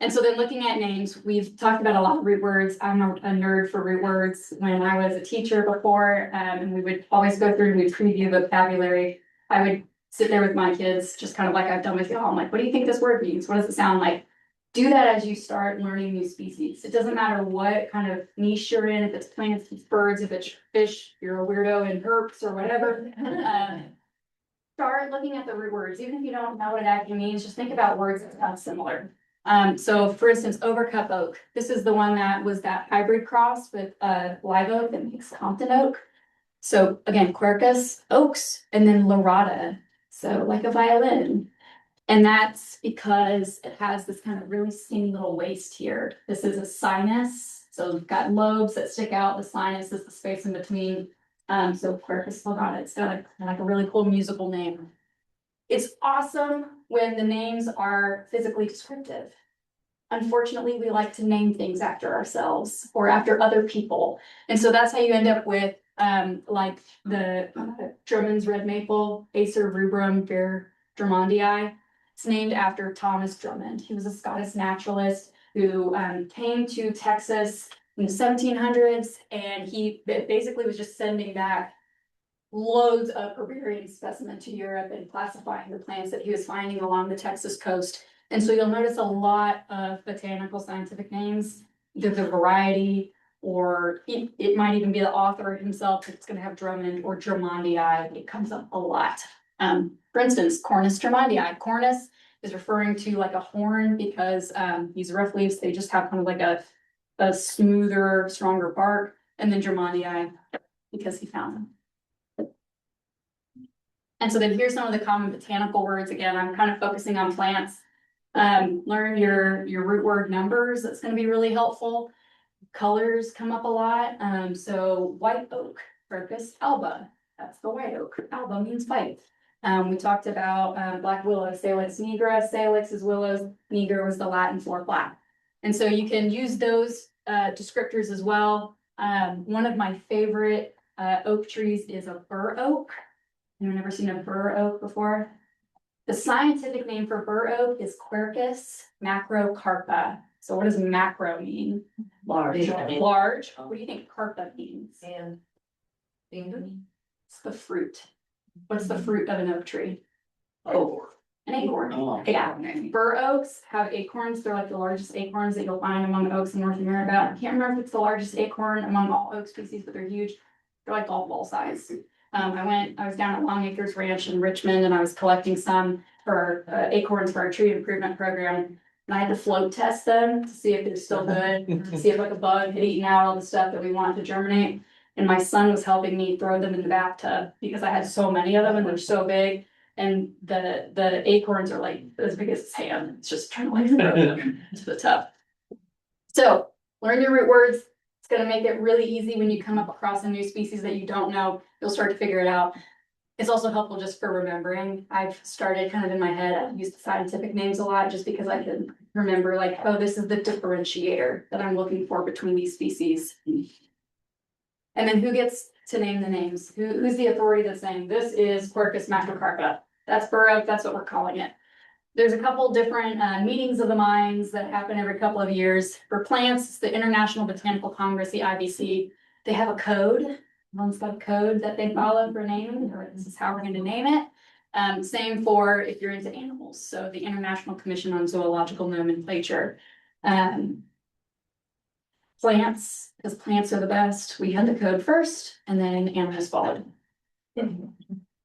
And so then looking at names, we've talked about a lot of root words. I'm a nerd for root words. When I was a teacher before, and we would always go through and we'd preview vocabulary, I would sit there with my kids, just kind of like I've done with y'all. I'm like, what do you think this word means? What does it sound like? Do that as you start learning new species. It doesn't matter what kind of niche you're in, if it's plants, if it's birds, if it's fish, you're a weirdo in herps or whatever. Start looking at the root words, even if you don't know what it actually means, just think about words that sound similar. So for instance, overcup oak, this is the one that was that hybrid cross with live oak that makes Compton oak. So again, Quercus oaks, and then Lorata, so like a violin. And that's because it has this kind of really skinny little waist here. This is a sinus, so we've got lobes that stick out. The sinus is the space in between. So Quercus Lorata, it's got like a really cool musical name. It's awesome when the names are physically descriptive. Unfortunately, we like to name things after ourselves or after other people. And so that's how you end up with like the Drummond's red maple, Acer rubrum ver Drummondii. It's named after Thomas Drummond. He was a Scottish naturalist who came to Texas in the 1700s, and he basically was just sending back loads of herbarium specimens to Europe and classifying the plants that he was finding along the Texas coast. And so you'll notice a lot of botanical scientific names, either the variety, or it might even be the author himself that's going to have Drummond or Drummondii. It comes up a lot. For instance, Cornus Drummondii. Cornus is referring to like a horn because these rough leaves, they just have kind of like a smoother, stronger bark. And then Drummondii because he found them. And so then here's some of the common botanical words. Again, I'm kind of focusing on plants. Learn your root word numbers. That's going to be really helpful. Colors come up a lot. So white oak, Quercus alba. That's the white oak. Alba means white. We talked about black willow, Salix nigra. Salix is willows. Niger was the Latin for black. And so you can use those descriptors as well. One of my favorite oak trees is a bur oak. You've never seen a bur oak before? The scientific name for bur oak is Quercus macrocarpa. So what does macro mean? Large. Large. What do you think carpa means? And. It's the fruit. What's the fruit of an oak tree? Oh. An acorn. Oh. Yeah. Bur oaks have acorns. They're like the largest acorns that you'll find among oaks in North America. I can't remember if it's the largest acorn among all oak species, but they're huge. They're like golf ball size. I was down at Long Acres Ranch in Richmond, and I was collecting some for acorns for our tree improvement program. And I had to float test them to see if they're still good, see if like a bug had eaten out all the stuff that we want to germinate. And my son was helping me throw them in the bathtub because I had so many of them and they're so big. And the acorns are like as big as his hand. It's just trying to like throw them into the tub. So learn your root words. It's going to make it really easy when you come up across a new species that you don't know. You'll start to figure it out. It's also helpful just for remembering. I've started kind of in my head. I use the scientific names a lot just because I can remember like, oh, this is the differentiator that I'm looking for between these species. And then who gets to name the names? Who's the authority that's saying this is Quercus macrocarpa? That's bur oak. That's what we're calling it. There's a couple different meetings of the minds that happen every couple of years. For plants, it's the International Botanical Congress, the IBC. They have a code. One's got a code that they follow for naming, or this is how we're going to name it. Same for if you're into animals, so the International Commission on Zoological Nomenclature. Plants, because plants are the best, we had the code first, and then animals followed. And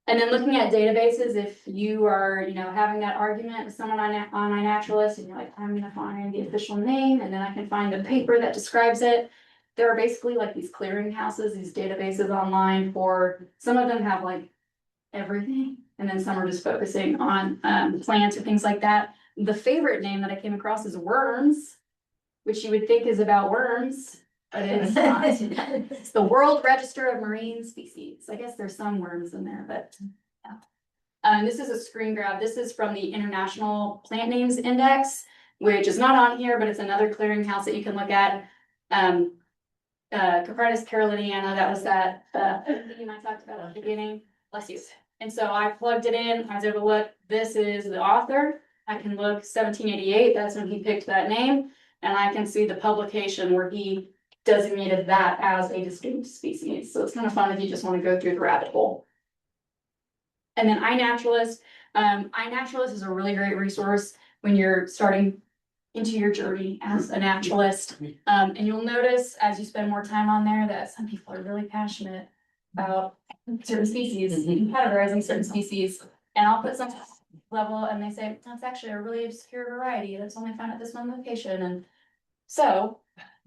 then looking at databases, if you are, having that argument with someone on iNaturalist, and you're like, I'm gonna find the official name, and then I can find a paper that describes it. There are basically like these clearinghouses, these databases online for, some of them have like everything, and then some are just focusing on plants or things like that. The favorite name that I came across is worms, which you would think is about worms, but it's not. It's the World Register of Marine Species. I guess there's some worms in there, but yeah. This is a screen grab. This is from the International Plant Names Index, which is not on here, but it's another clearinghouse that you can look at. Coprinus caroliniana, that was that theme I talked about at the beginning. Bless you. And so I plugged it in. I was able to look. This is the author. I can look 1788. That's when he picked that name. And I can see the publication where he designated that as a distinct species. So it's kind of fun if you just want to go through the rabbit hole. And then iNaturalist. iNaturalist is a really great resource when you're starting into your journey as a naturalist. And you'll notice as you spend more time on there that some people are really passionate about certain species, categorizing certain species. And I'll put some level and they say, that's actually a really obscure variety that's only found at this one location. And so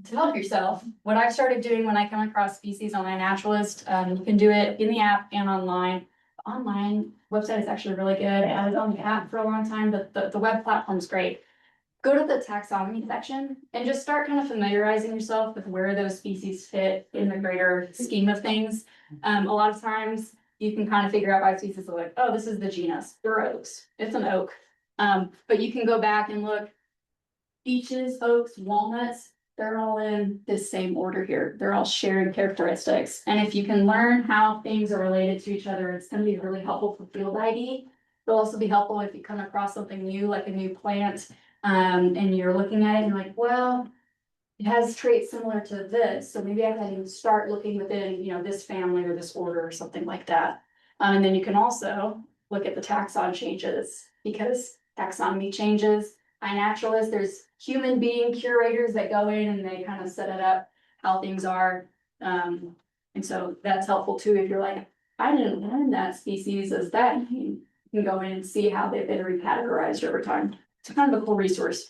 to help yourself, what I've started doing when I come across species on iNaturalist, you can do it in the app and online. The online website is actually really good. I was on the app for a long time, but the web platform's great. Go to the taxonomy section and just start kind of familiarizing yourself with where those species fit in the greater scheme of things. A lot of times you can kind of figure out by species like, oh, this is the genus, they're oaks, it's an oak. But you can go back and look, beeches, oaks, walnuts, they're all in this same order here. They're all sharing characteristics. And if you can learn how things are related to each other, it's going to be really helpful for field ID. It'll also be helpful if you come across something new, like a new plant, and you're looking at it and you're like, well, it has traits similar to this, so maybe I can start looking within, this family or this order or something like that. And then you can also look at the taxon changes, because taxonomy changes. iNaturalist, there's human being curators that go in and they kind of set it up how things are. And so that's helpful too. If you're like, I didn't learn that species as that name, you can go in and see how they've been recategorized over time. It's kind of a cool resource.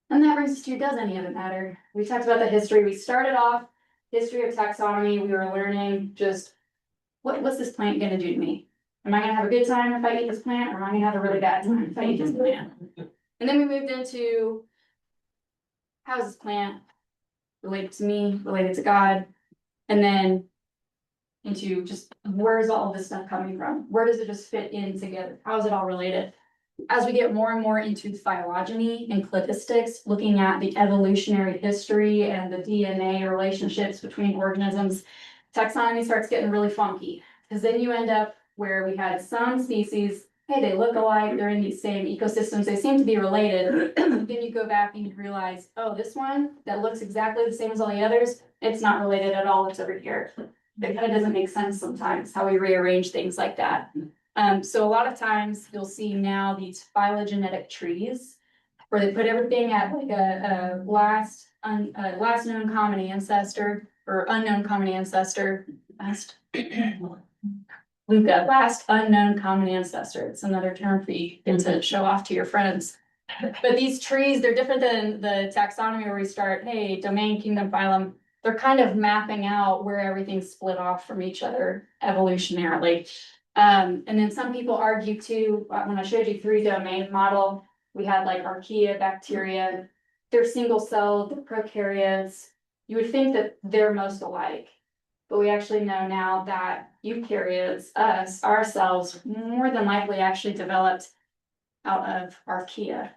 And that brings us to, does any of it matter? We talked about the history. We started off history of taxonomy. We were learning just what's this plant going to do to me? Am I going to have a good time if I eat this plant, or am I going to have a really bad time if I eat this plant? And then we moved into, how is this plant related to me, related to God? And then into just, where is all of this stuff coming from? Where does it just fit in together? How is it all related? As we get more and more into phylogeny and cladistics, looking at the evolutionary history and the DNA relationships between organisms, taxonomy starts getting really funky, because then you end up where we had some species, hey, they look alike, they're in these same ecosystems, they seem to be related. Then you go back and you realize, oh, this one that looks exactly the same as all the others, it's not related at all, it's over here. It kind of doesn't make sense sometimes how we rearrange things like that. So a lot of times you'll see now these phylogenetic trees where they put everything at like a last known common ancestor, or unknown common ancestor. Last unknown common ancestor. It's another term for you to show off to your friends. But these trees, they're different than the taxonomy where we start, hey, domain, kingdom, phylum. They're kind of mapping out where everything's split off from each other evolutionarily. And then some people argue too, when I showed you 3-domain model, we had like archaea, bacteria, they're single-celled, they're prokaryotes. You would think that they're most alike, but we actually know now that eukaryotes, ourselves, more than likely actually developed out of archaea.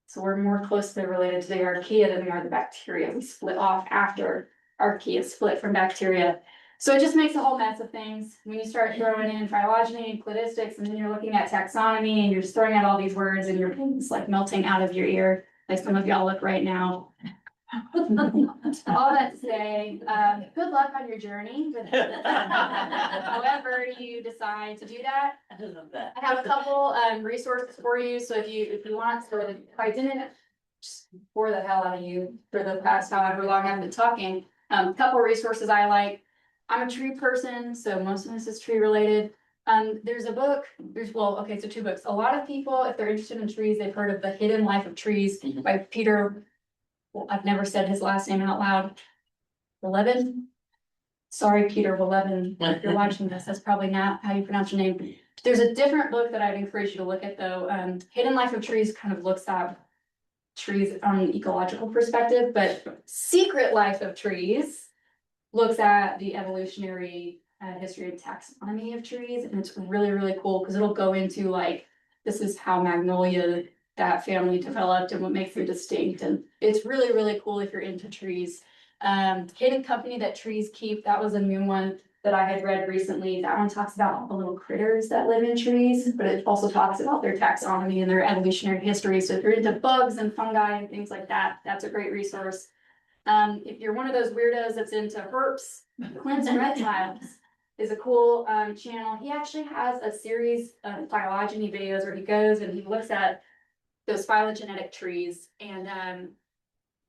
So we're more closely related to the archaea than we are the bacteria. We split off after archaea split from bacteria. So it just makes a whole mess of things when you start throwing in phylogeny and cladistics, and then you're looking at taxonomy and you're just throwing out all these words and your things like melting out of your ear, like some of y'all look right now. All that to say, good luck on your journey. However you decide to do that. I love that. I have a couple resources for you, so if you want to, if I didn't just bore the hell out of you for the past however long I've been talking, couple resources I like. I'm a tree person, so most of this is tree related. There's a book, so 2 books. A lot of people, if they're interested in trees, they've heard of The Hidden Life of Trees by Peter. Well, I've never said his last name out loud. Willevin? Sorry, Peter Willevin, if you're watching this, that's probably not how you pronounce your name. There's a different book that I'd encourage you to look at though. Hidden Life of Trees kind of looks at trees from an ecological perspective, but Secret Life of Trees looks at the evolutionary history and taxonomy of trees, and it's really, really cool because it'll go into like, this is how magnolia, that family developed and what makes them distinct, and it's really, really cool if you're into trees. Hidden Company That Trees Keep, that was a new one that I had read recently. That one talks about all the little critters that live in trees, but it also talks about their taxonomy and their evolutionary history. So if you're into bugs and fungi and things like that, that's a great resource. If you're one of those weirdos that's into herps, plants and reptiles is a cool channel. He actually has a series of phylogeny videos where he goes and he looks at those phylogenetic trees, and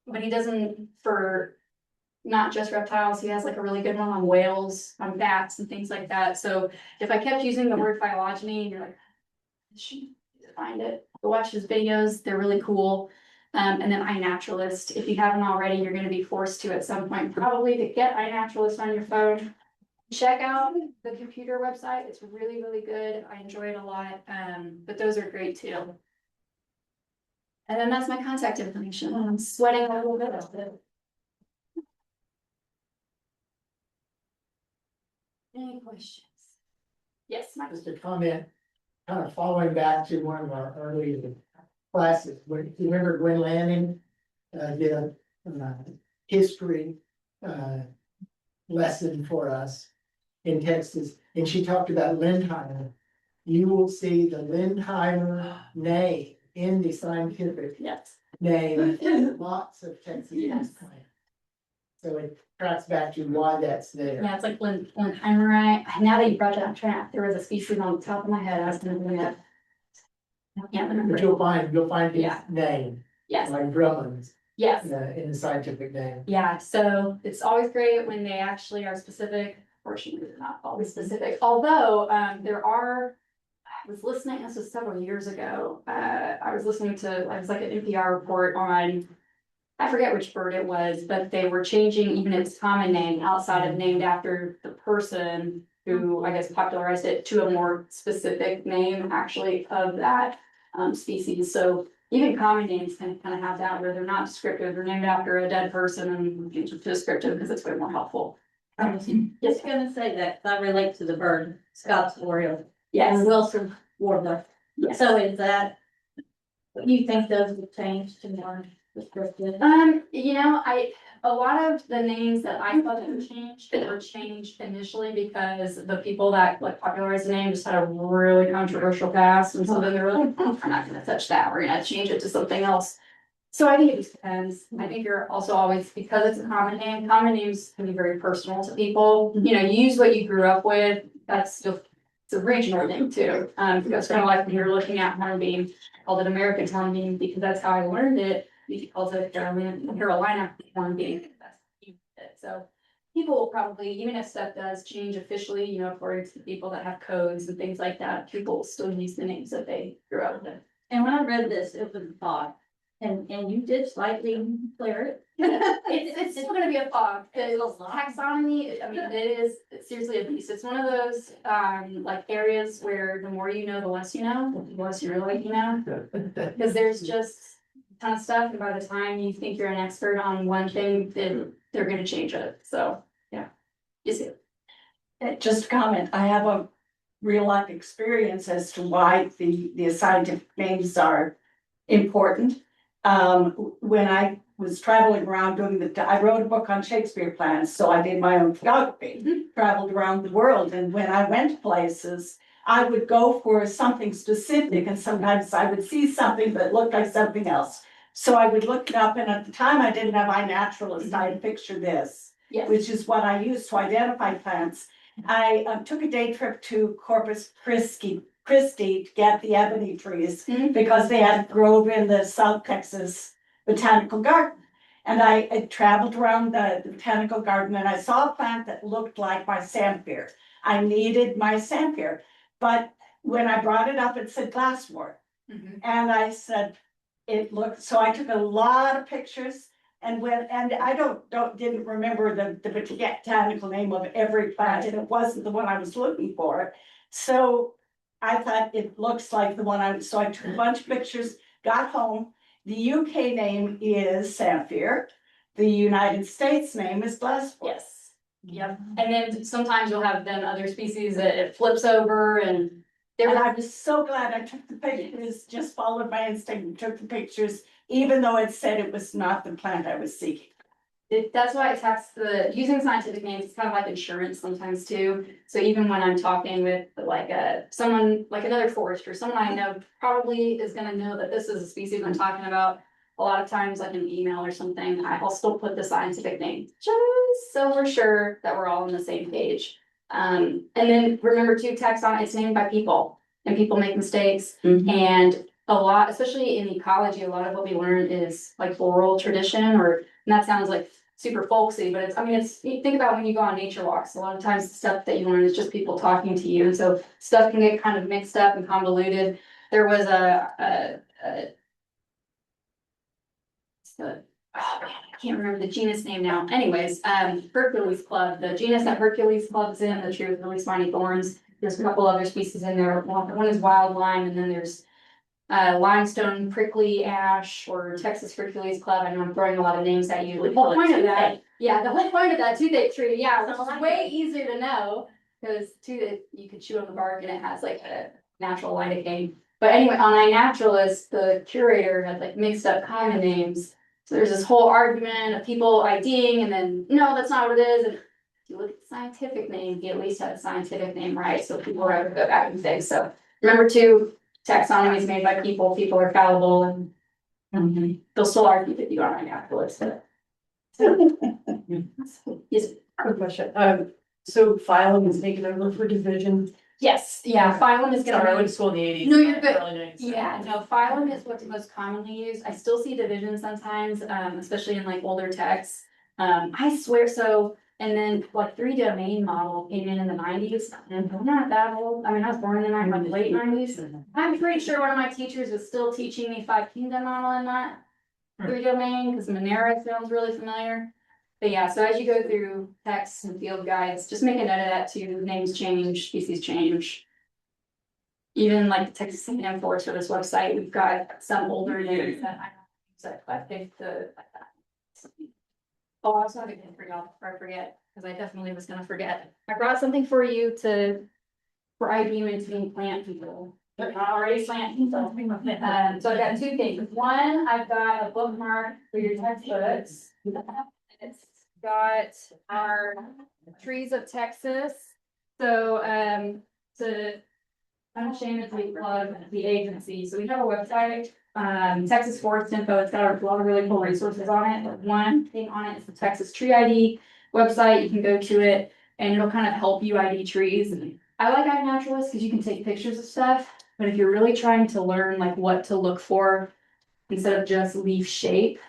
but he doesn't for not just reptiles. He has like a really good one on whales, on bats and things like that. So if I kept using the word phylogeny and you're like, she find it, go watch his videos, they're really cool. And then iNaturalist, if you haven't already, you're going to be forced to at some point probably to get iNaturalist on your phone. Check out the computer website, it's really, really good. I enjoy it a lot, but those are great too. And then that's my contact information. I'm sweating a little bit of it. Any questions? Yes, Mike. Just a comment, kind of following back to one of our earlier classes, when you remember Gwen Lanning did a history lesson for us in Texas, and she talked about Lindheimer. You will see the Lindheimer name in the scientific Yes. name in lots of Texas Yes. plants. So it tracks back to why that's there. Yeah, it's like Lindheimerite. Now that you brought it up, there was a species on the top of my head. I was gonna bring it up. I can't remember. But you'll find his Yeah. name, Yes, like Drummond's, yes. in the scientific name. Yeah, so it's always great when they actually are specific. Fortunately, they're not always specific, although there are. I was listening, this was several years ago. I was listening to, it was like an NPR report on, I forget which bird it was, but they were changing even its common name outside of named after the person who, I guess, popularized it to a more specific name actually of that species. So even common names can kind of have that where they're not descriptive, they're named after a dead person and descriptive because it's way more helpful. Just gonna say that, 'cause I relate to the bird, Scott's Oriole. And Yes, Wilson Warbler. yes. So is that, you think those would change to more descriptive? A lot of the names that I thought were changed initially because the people that like popularized the name just had a really controversial past, and so then they're like, oh, we're not gonna touch that, we're gonna change it to something else. So I think it just depends. I think you're also always, because it's a common name, common names can be very personal to people. You use what you grew up with, it's a regional thing too. It's kind of like when you're looking at hornbeam, called it American hornbeam because that's how I learned it. He calls it Carolina hornbeam. So people will probably, even if stuff does change officially, according to the people that have codes and things like that, people will still use the names that they grew up with. And when I read this, it was a thought, and you did slightly clear it. It's still gonna be a fog. The taxonomy, I mean, it is seriously a beast. It's one of those like areas where the more you know, the less you know, the less you really know. Because there's just a ton of stuff, and by the time you think you're an expert on one thing, then they're gonna change it. So yeah. You see it. Just a comment, I have a real life experience as to why the scientific names are important. When I was traveling around I wrote a book on Shakespeare plans, so I did my own geography, traveled around the world, and when I went places, I would go for something specific, and sometimes I would see something that looked like something else. So I would look it up, and at the time I didn't have iNaturalist, I had pictured this, Yeah. which is what I used to identify plants. I took a day trip to Corpus Christi to get the ebony trees Mhm. because they had a grove in the South Texas Botanical Garden. And I traveled around the botanical garden and I saw a plant that looked like my samphire. I needed my samphire, but when I brought it up, it said glasswort. Mhm. And I said, it looked, so I took a lot of pictures and I didn't remember the botanical name of every plant, and it wasn't the one I was looking for. So I thought it looks like the one so I took a bunch of pictures, got home. The UK name is samphire. The United States name is glasswort. Yes, yep, and then sometimes you'll have then other species that it flips over and. And I was so glad I took the pictures, just followed my instinct and took the pictures, even though it said it was not the plant I was seeking. That's why using scientific names, it's kind of like insurance sometimes too. So even when I'm talking with like someone, like another forester, someone I know probably is gonna know that this is a species I'm talking about. A lot of times like an email or something, I'll still put the scientific name, just so we're sure that we're all on the same page. And then remember too, taxon, it's named by people and people make mistakes. And a lot, especially in ecology, a lot of what we learn is like oral tradition and that sounds like super folksy, but you think about when you go on nature walks, a lot of times the stuff that you learn is just people talking to you. And so stuff can get kind of mixed up and convoluted. There was oh man, I can't remember the genus name now. Anyways, Hercules Club, the genus that Hercules Club's in, the tree with really spiny thorns. There's a couple other species in there. One is wild lime, and then there's limestone prickly ash or Texas Hercules Club. I know I'm throwing a lot of names at you. The whole point of that, yeah, the whole point of that toothache tree, yeah, which is way easier to know because you could chew on the bark and it has like a natural lidocaine. But anyway, on iNaturalist, the curator had like mixed up common names. So there's this whole argument of people IDing and then, no, that's not what it is. And if you look at the scientific name, he at least had a scientific name right. So people are able to go back and fix. So remember too, taxonomy is made by people, people are fallible and they'll still argue with you on iNaturalist. Yes, Quick question, so phylum is taken over for division? yes, yeah, phylum is Sorry, I gonna went be, to school in the eighties. No, you're good. Yeah, no, phylum is what's most commonly used. I still see division sometimes, especially in like older texts. I swear so, and then like 3-domain model came in the 90s. I'm not that old. I mean, I was born in the like late 90s. I'm pretty sure one of my teachers was still teaching me 5-kingdom model in that 3-domain, because Monera sounds really familiar. But yeah, so as you go through texts and field guides, just make a note of that too. Names change, species change. Even like the Texas A&M Forest Service website, we've got some older names that I think oh, I also have a gift for y'all before I forget, because I definitely was gonna forget. I brought something for you for ID you into being plant people. They're not already plant people. So I've got two things. One, I've got a bookmark for your textbooks. It's got our trees of Texas. So, I'm shamelessly plug the agency. So we have a website, Texas Forest Info. It's got a lot of really cool resources on it. But one thing on it is the Texas Tree ID website. You can go to it and it'll kind of help you ID trees. And I like iNaturalist because you can take pictures of stuff. But if you're really trying to learn like what to look for instead of just leaf shape,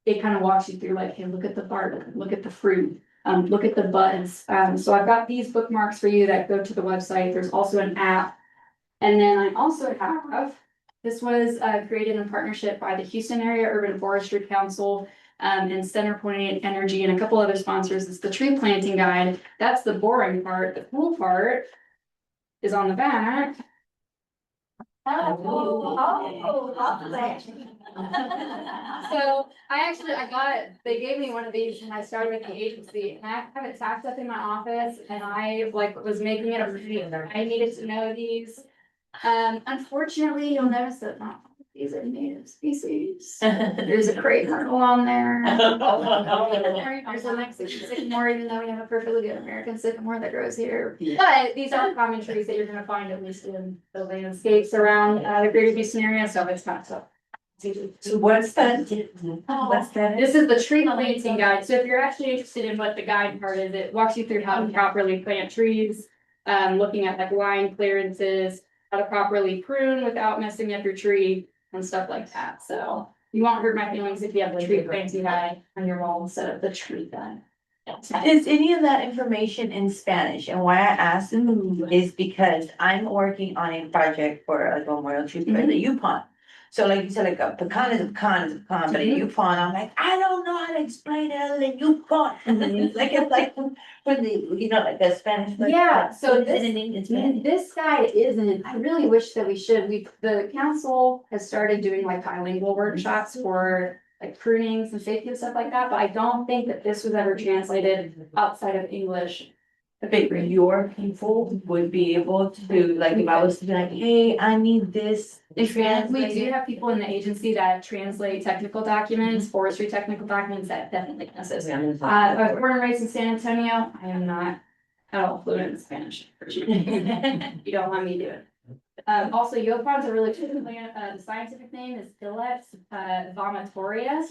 it kind of walks you through like, hey, look at the bark, look at the fruit, look at the buds. So I've got these bookmarks for you that go to the website. There's also an app. And then I also have, this was created in partnership by the Houston Area Urban Forestry Council and CenterPoint Energy and a couple other sponsors. It's the tree planting guide. That's the boring part. The cool part is on the back. So I got it. They gave me one of these when I started with the agency, and I have it tacked up in my office, and I like was making it a routine. I needed to know these. Unfortunately, you'll notice that not all of these are native species. There's a crepe myrtle on there. There's a Mexican sycamore, even though we have a perfectly good American sycamore that grows here. But these are common trees that you're gonna find at least in the landscapes around the greater Houston area, so it's kind of stuff. So what's that? What's that? This is the tree planting guide, so if you're actually interested in what the guide part is, it walks you through how to properly plant trees. Looking at like line clearances, how to properly prune without messing up your tree and stuff like that, so. You won't hurt my feelings if you have a tree planting guide on your wall instead of the tree guide. Is any of that information in Spanish? And why I ask is because I'm working on a project for a memorial tree for the Yukon. So like you said, like a pecan is a pecan is a pecan, but a Yukon, I'm like, I don't know how to explain it other than Yukon. Like it's like for the, like the Spanish. like, Yeah, so what is it in Spanish? This guide isn't, I really wish that we should, the council has started doing like bilingual workshops for like prunings and safety and stuff like that, but I don't think that this was ever translated outside of English. I think your people would be able to, like, if I was to be like, hey, I need this. We translated. do have people in the agency that translate technical documents, forestry technical documents that definitely can assist. I was born and raised in San Antonio. I am not at all fluent in Spanish. You don't want me to do it. Also, Yopron's a really cool plant. The scientific name is Ilex vomitoria.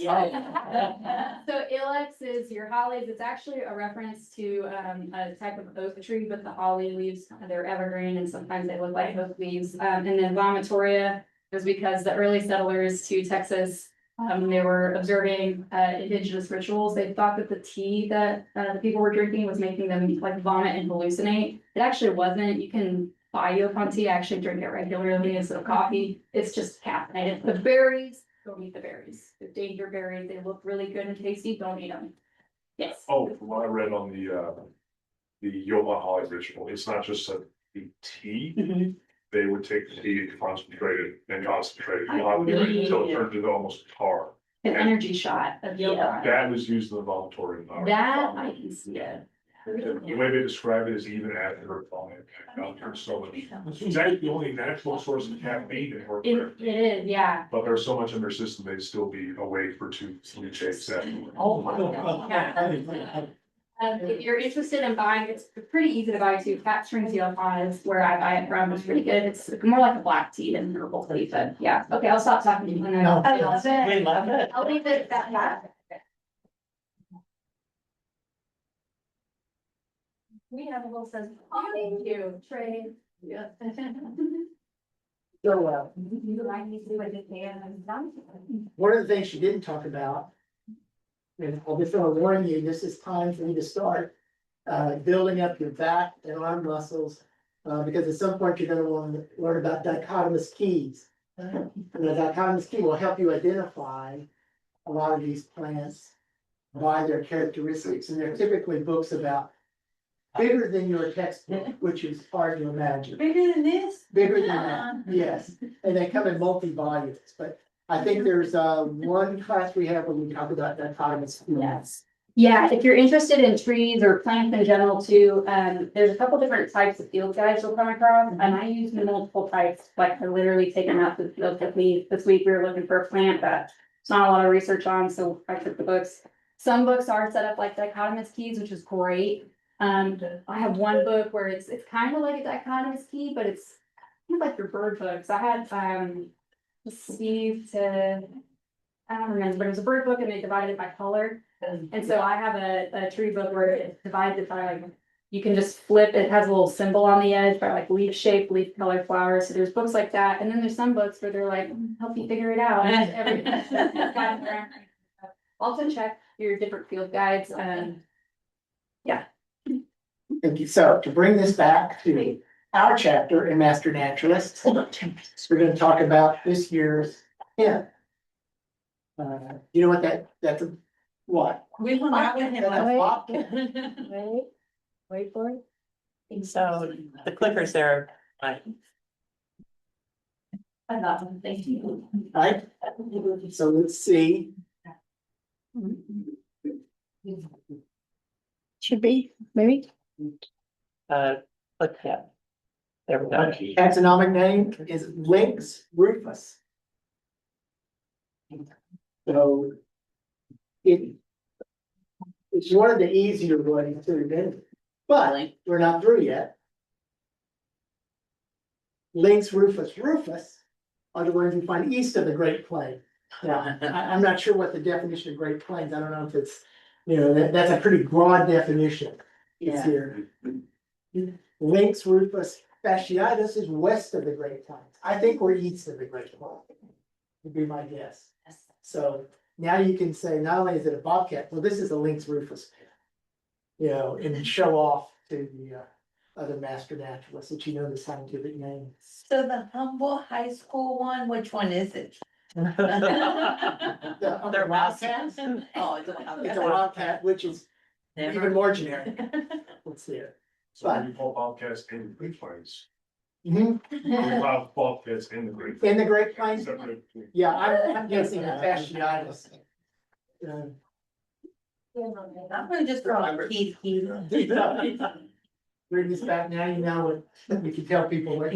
So Ilex is your hollies. It's actually a reference to a type of oak tree, but the holly leaves, they're evergreen and sometimes they look like oak leaves. And then vomitoria was because the early settlers to Texas, when they were observing indigenous rituals, they thought that the tea that the people were drinking was making them like vomit and hallucinate. It actually wasn't. You can buy Yopon tea, I actually drink it regularly instead of coffee. It's just caffeinated. The berries, don't eat the berries. They're danger berries. They look really good and tasty. Don't eat them. Yes. Oh, from what I read on the Yoma Holly ritual, it's not just the tea. They would take the tea and concentrate it until it turned into almost tar. An energy shot of Yopon. That was used in the vomitorium. That I can see it. The way they describe it is even after vomit. There's so much. It's actually the only natural source of caffeine in work. It is, yeah. But there's so much in their system, they'd still be awake for 2-3 days. Oh my God. If you're interested in buying, it's pretty easy to buy too. Cat Strings Yopon is where I buy it from. It's pretty good. It's more like a black tea than herbal tea, but yeah. Okay, I'll stop talking to you. No. I love it. We love it. I'll leave it at that. We have a little sense. Oh, thank you, Trey. Yeah. So, You like me to do it again? I'm done. one of the things she didn't talk about, and I'll just warn you, this is time for you to start building up your back and arm muscles, because at some point you're gonna want to learn about dichotomous keys. And the dichotomous key will help you identify a lot of these plants by their characteristics, and they're typically books about bigger than your textbook, which is hard to imagine. Bigger than this? Bigger than that, yes, and they come in multi-volumes, but I think there's one class we have where we talk about dichotomous. Yes. Yeah, if you're interested in trees or plants in general too, there's a couple different types of field guides you'll come across, and I use multiple types, like I literally taken out the field with me. This week we were looking for a plant that there's not a lot of research on, so I took the books. Some books are set up like dichotomous keys, which is great. I have one book where it's kind of like a dichotomous key, but it's kind of like your bird books. I had Steve to, I don't remember, but it was a bird book and they divided it by color. And so I have a tree book where it divides it by like, you can just flip, it has a little symbol on the edge by like leaf shape, leaf color, flowers. So there's books like that. And then there's some books where they're like, help you figure it out. Also check your different field guides. Yeah. Thank you. So to bring this back to our chapter in Master Naturalists, we're gonna talk about this year's hint. You know what that's a, what? We hung out with him. That's a bobcat. Wait for it. So the clickers there, like, I love him, thank you. Right? So let's see. Should be, maybe. click, yeah. There we go. Taxonomic name is Lynx rufus. So it's one of the easier ones to remember, but we're not through yet. Lynx rufus are the ones you find east of the Great Plains. Yeah, I'm not sure what the definition of Great Plains, I don't know if it's, that's a pretty broad definition. It's here. Lynx rufus fasciitis is west of the Great Plains. I think we're east of the Great Plains. Would be my guess. So now you can say, not only is it a bobcat, well, this is a lynx rufus. And show off to the other master naturalists that the scientific name. So the Humboldt High School one, which one is it? They're wildcats? Oh, it's It's a wildcat, which is even more generic. Let's see it. So we call bobcats in the Great Plains. Mhm. We have bobcats in the Great. In the Great Plains, Separate. yeah, I'm guessing fasciitis. I'm gonna just throw my teeth. Bring this back now, what we can tell people what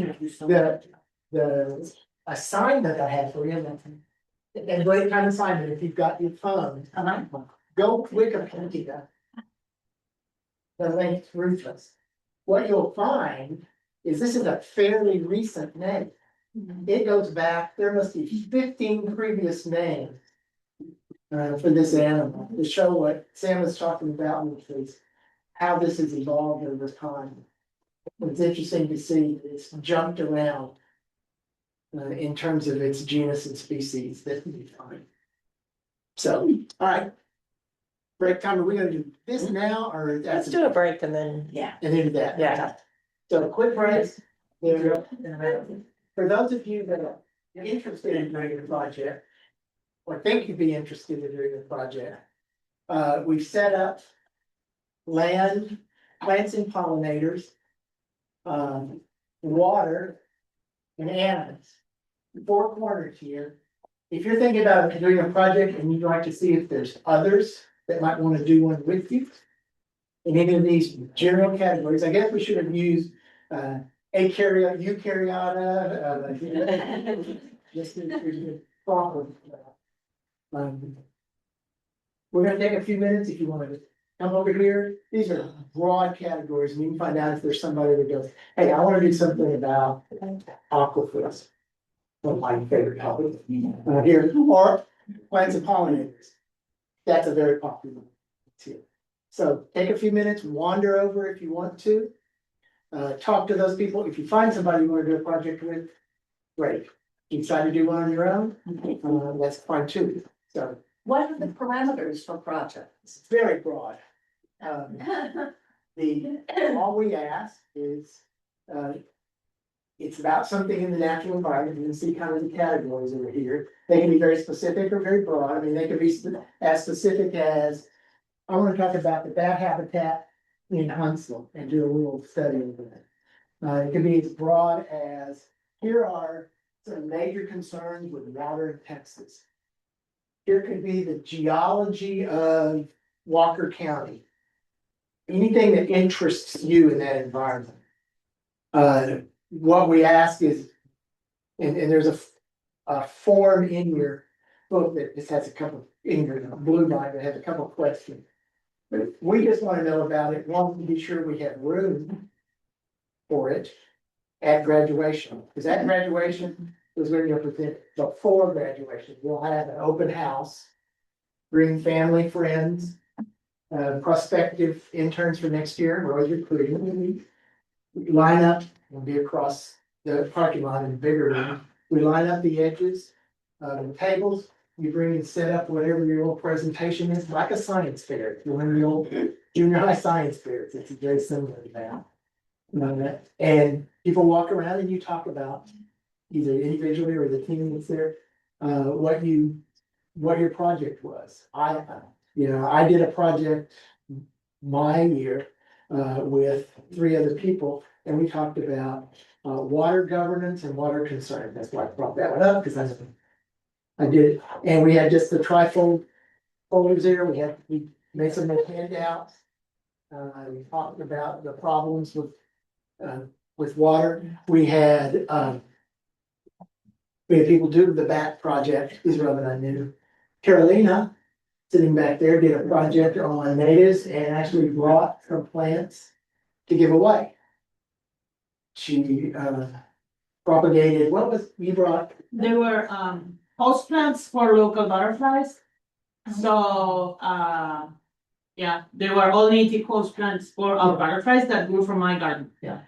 the assignment I had for you. And great kind of assignment, if you've got your phone, go Wikipedia. The link ruthless. What you'll find is this is a fairly recent name. It goes back, there must be 15 previous names. For this animal, to show what Sam was talking about, which is how this has evolved over time. It's interesting to see it's jumped around. In terms of its genus and species that we find. So, all right. Break time, are we gonna do this now or? Let's do a break and then, Yeah. And then do that. Yeah. So quick break. There. For those of you that are interested in doing the project. Or think you'd be interested in doing the project. We've set up. Land, plants and pollinators. Water. And animals. 4 corners here. If you're thinking about doing a project and you'd like to see if there's others that might want to do one with you. In any of these general categories, I guess we should have used eukaryote, just to problem. We're gonna take a few minutes if you want to come over here. These are broad categories and you can find out if there's somebody that goes, hey, I want to do something about aquifers. One of my favorite topics here, or plants and pollinators. That's a very popular one too. So take a few minutes, wander over if you want to. Talk to those people. If you find somebody you want to do a project with, great. You decide to do one on your own, that's fine too. So What are the parameters for projects? it's very broad. All we ask is, it's about something in the natural environment. You can see kind of the categories over here. They can be very specific or very broad. I mean, they can be as specific as, I want to talk about the bat habitat in Huntsville and do a little study of that. It can be as broad as, here are some major concerns with water in Texas. Here could be the geology of Walker County. Anything that interests you in that environment. What we ask is, and there's a form in your book that just has a couple, in your blue line that has a couple of questions. But we just want to know about it, one, to be sure we have room for it at graduation, because at graduation is when you'll present, before graduation, you'll have an open house. Bring family, friends, prospective interns for next year, we're always recruiting. Line up, we'll be across the parking lot in a bigger room. We line up the edges, the tables, you bring and set up whatever your little presentation is, like a science fair. One of the old junior high science fairs, it's very similar to that. And people walk around and you talk about either individually or the team that's there, what your project was. I did a project my year with 3 other people, and we talked about water governance and water concern. That's why I brought that one up, because I did it, and we had just the trifold folders there. We made some handouts. We talked about the problems with water. We had people do the BAT project, Israel that I knew. Carolina, sitting back there, did a project on natives and actually brought some plants to give away. She propagated, what was, you brought? They were, house plants for local butterflies. So, yeah, they were all native host plants for our butterflies that grew from my garden. Yeah.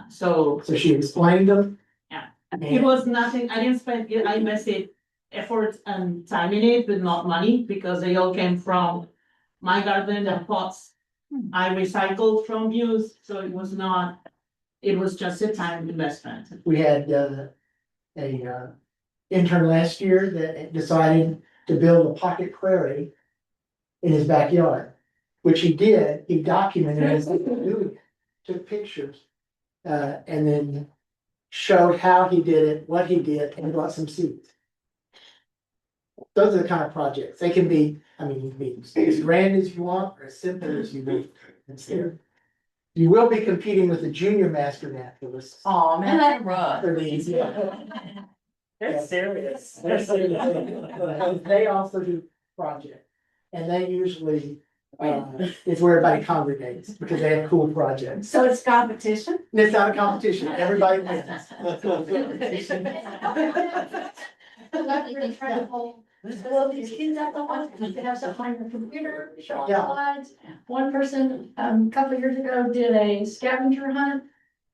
So So she explained them. Yeah. And- it was nothing, I didn't spend, I invested effort and time in it, but not money, because they all came from my garden and pots. I recycled from use, so it was not, it was just a time investment. We had, intern last year that decided to build a pocket prairie in his backyard, which he did. He documented as he was doing it, took pictures, and then showed how he did it, what he did, and brought some seeds. Those are the kind of projects. They can be, I mean, you can be as grand as you want or as simple as you want. It's there. You will be competing with the junior master naturalists. Aw, man, run. For these, They're serious. They also do projects, and they usually, is where everybody congregates, because they have cool projects. So it's competition? And it's not a competition, everybody wins. Well, these kids at the one, you could have something on your computer, show off Yeah. slides. One person, a couple of years ago, did a scavenger hunt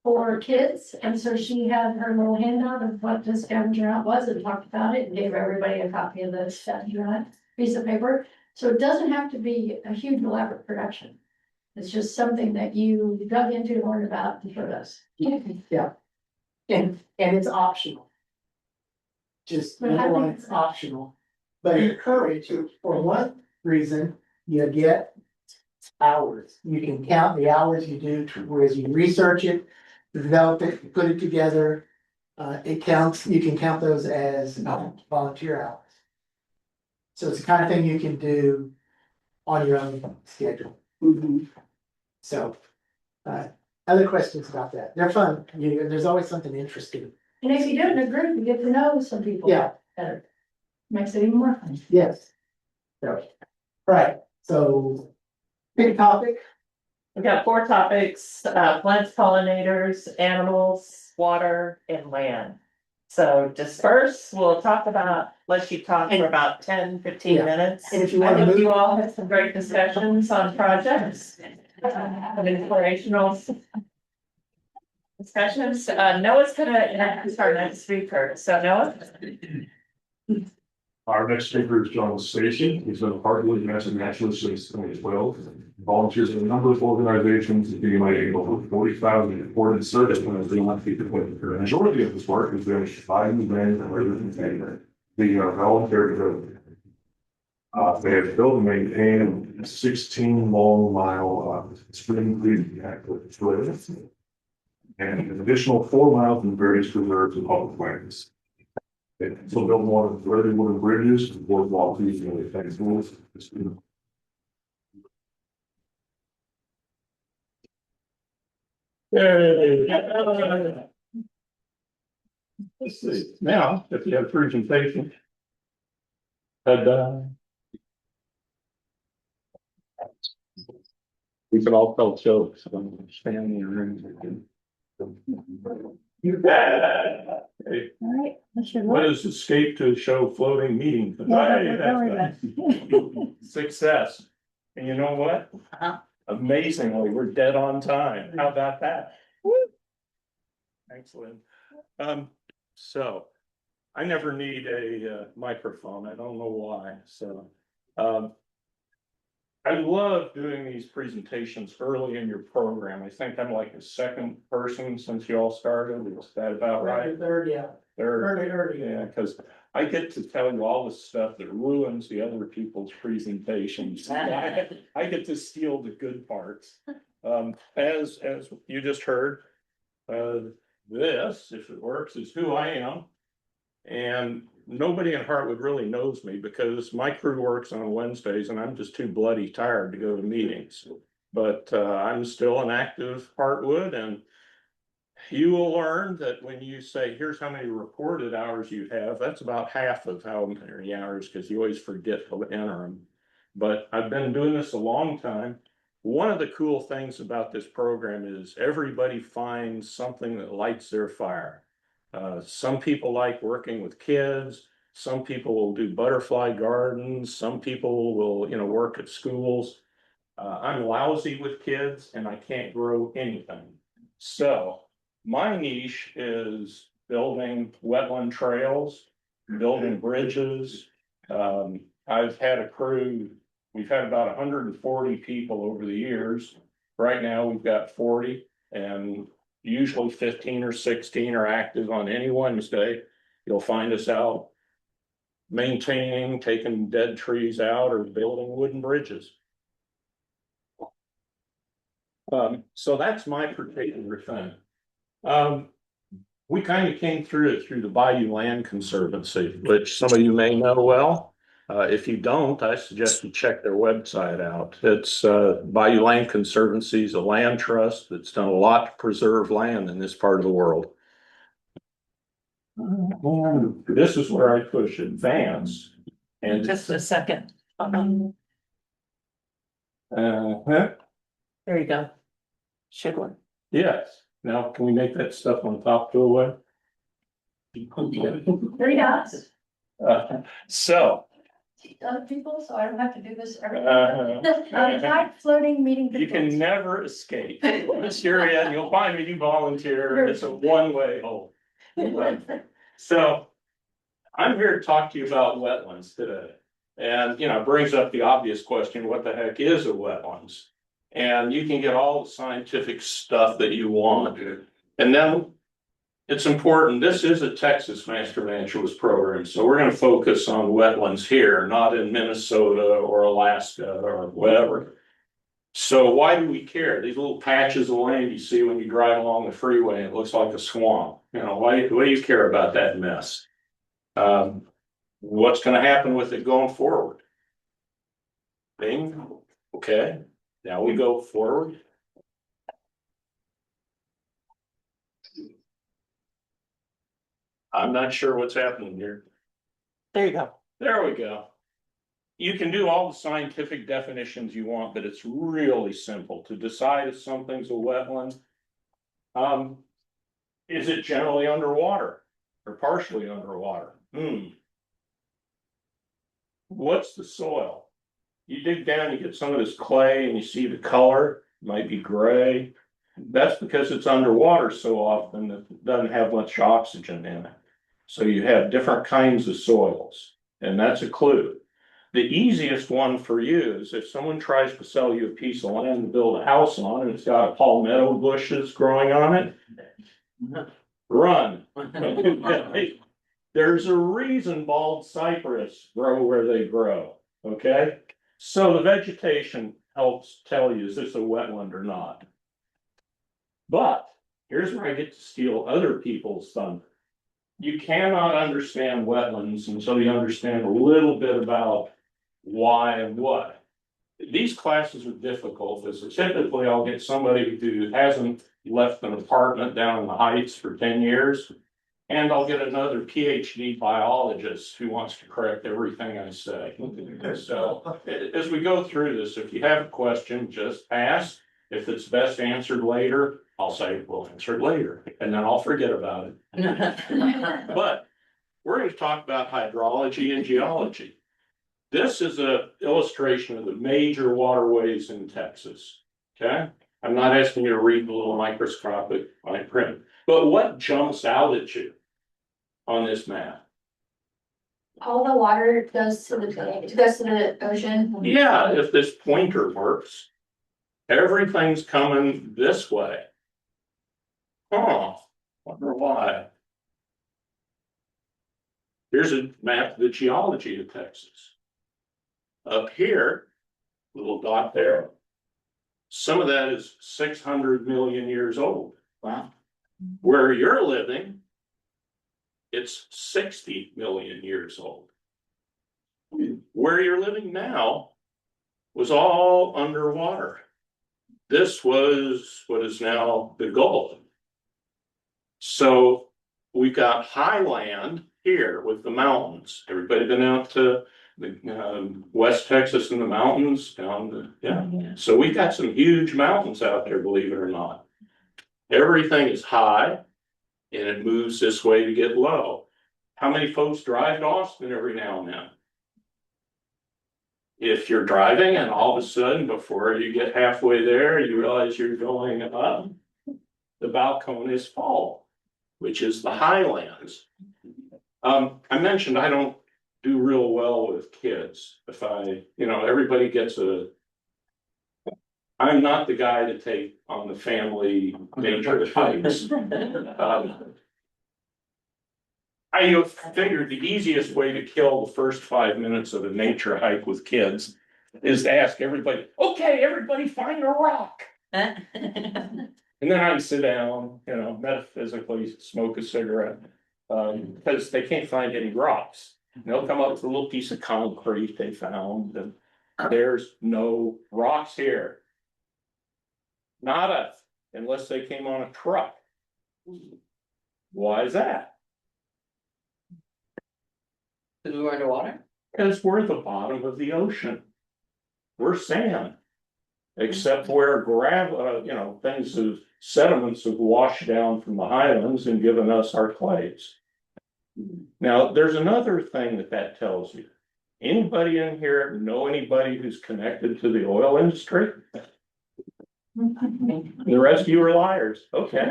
for kids, and so she had her little handout of what the scavenger hunt was and talked about it and gave everybody a copy of the scavenger hunt piece of paper. So it doesn't have to be a huge elaborate production. It's just something that you dug into, learned about, and showed us. And it's optional. Just, But I number one, think- it's optional, but encourage, for one reason, you get hours. You can count the hours you do, whereas you research it, develop it, put it together. It counts, you can count those as volunteer hours. So it's the kind of thing you can do on your own schedule. So, other questions about that? They're fun. There's always something interesting. And if you do it in a group, you get to know some people. Yeah. Better. Makes it even more fun. Yes. So, right, so pick a topic. We got 4 topics, plants, pollinators, animals, water, and land. So disperse, we'll talk about, let you talk for about 10-15 Yeah. minutes. And if you I wanna hope you move- all had some great discussions on projects. Some inspirational discussions. Noah's gonna introduce our next speaker. So Noah? Our next speaker is John Stacy. He's been a Heartwood Master Naturalist since 2012. Volunteers in a number of organizations, accumulating over 40,000 reported service plans they want to keep it with. The majority of this work is doing providing grants and the voluntary group. They have built and maintained 16 long mile spring creek trails and an additional 4 miles in various reserves and public lands. They also built one of the early wooden bridges, boardwalks, using the fences. Let's see, now, if you have presentation. We could all tell jokes when standing in rooms. Hey, Alright, that's your what vote. is escape to show floating meeting? Yeah, Hey, don't worry that's success. And you know what? Amazingly, we're dead on time. How about that? Excellent. So I never need a microphone. I don't know why. So I love doing these presentations early in your program. I think I'm like the second person since you all started. Is that about right? Third, yeah. Third. Early. Yeah, because I get to tell you all the stuff that ruins the other people's presentations. I get to steal the good parts. As you just heard, this, if it works, is who I am. And nobody in Heartwood really knows me because my crew works on Wednesdays and I'm just too bloody tired to go to meetings. But I'm still an active Heartwood, and you will learn that when you say, here's how many reported hours you have, that's about half of how many hours, because you always forget to enter them. But I've been doing this a long time. One of the cool things about this program is everybody finds something that lights their fire. Some people like working with kids. Some people will do butterfly gardens, some people will, work at schools. I'm lousy with kids and I can't grow anything. So my niche is building wetland trails, building bridges. I've had a crew, we've had about 140 people over the years. Right now, we've got 40 and usually 15 or 16 are active on any Wednesday. You'll find us out maintaining, taking dead trees out or building wooden bridges. So that's my particular thing. We kind of came through it through the Bayou Land Conservancy, which some of you may know well. If you don't, I suggest you check their website out. It's Bayou Land Conservancy is a land trust that's done a lot to preserve land in this part of the world. This is where I push advance. And Just a second. huh? There you go. Should one. Yes. Now, can we make that stuff on top go away? 3 dots. So. Other people, so I don't have to do this every. Uh-huh. Type floating meeting. You can never escape. Once you're in, you'll find me, you volunteer, it's a one-way hole. So, I'm here to talk to you about wetlands today. And, it brings up the obvious question, what the heck is a wetlands? And you can get all the scientific stuff that you want. And then it's important, this is a Texas Master Naturalist program, so we're gonna focus on wetlands here, not in Minnesota or Alaska or whatever. So why do we care? These little patches of land you see when you drive along the freeway, it looks like a swamp. Why do you care about that mess? What's gonna happen with it going forward? Bing, okay, now we go forward. I'm not sure what's happening here. There you go. There we go. You can do all the scientific definitions you want, but it's really simple to decide if something's a wetland. Is it generally underwater or partially underwater? What's the soil? You dig down, you get some of this clay and you see the color, it might be gray. That's because it's underwater so often that it doesn't have much oxygen in it. So you have different kinds of soils, and that's a clue. The easiest one for you is if someone tries to sell you a piece of land to build a house on and it's got palmetto bushes growing on it, run. There's a reason bald cypress grow where they grow, okay? So the vegetation helps tell you, is this a wetland or not? But here's where I get to steal other people's thunder. You cannot understand wetlands until you understand a little bit about why and what. These classes are difficult because typically I'll get somebody who hasn't left an apartment down in the Heights for 10 years. And I'll get another PhD biologist who wants to correct everything I say. So as we go through this, if you have a question, just ask. If it's best answered later, I'll say, we'll answer it later, and then I'll forget about it. But we're going to talk about hydrology and geology. This is an illustration of the major waterways in Texas, okay? I'm not asking you to read the little microscopic fine print, but what jumps out at you on this map? All the water goes to the ocean. Yeah, if this pointer works, everything's coming this way. Huh, wonder why. Here's a map of the geology of Texas. Up here, little dot there. Some of that is 600 million years old. Wow. Where you're living, it's 60 million years old. Where you're living now was all underwater. This was what is now the Gulf. So we've got highland here with the mountains. Everybody been out to the West Texas and the mountains down yeah. So we've got some huge mountains out there, believe it or not. Everything is high and it moves this way to get low. How many folks drive to Austin every now and then? If you're driving and all of a sudden, before you get halfway there, you realize you're going up, the Balcones Fall, which is the highlands. I mentioned I don't do real well with kids. If everybody gets I'm not the guy to take on the family nature hikes. I figured the easiest way to kill the first 5 minutes of a nature hike with kids is to ask everybody, okay, everybody find a rock. And then I sit down, metaphysically smoke a cigarette, because they can't find any rocks. They'll come up with a little piece of concrete they found, and there's no rocks here. Nada, unless they came on a truck. Why is that? Because we were underwater? Because we're at the bottom of the ocean. We're sand. Except where sediments have washed down from the highlands and given us our clays. Now, there's another thing that tells you. Anybody in here know anybody who's connected to the oil industry? The rest of you are liars. Okay.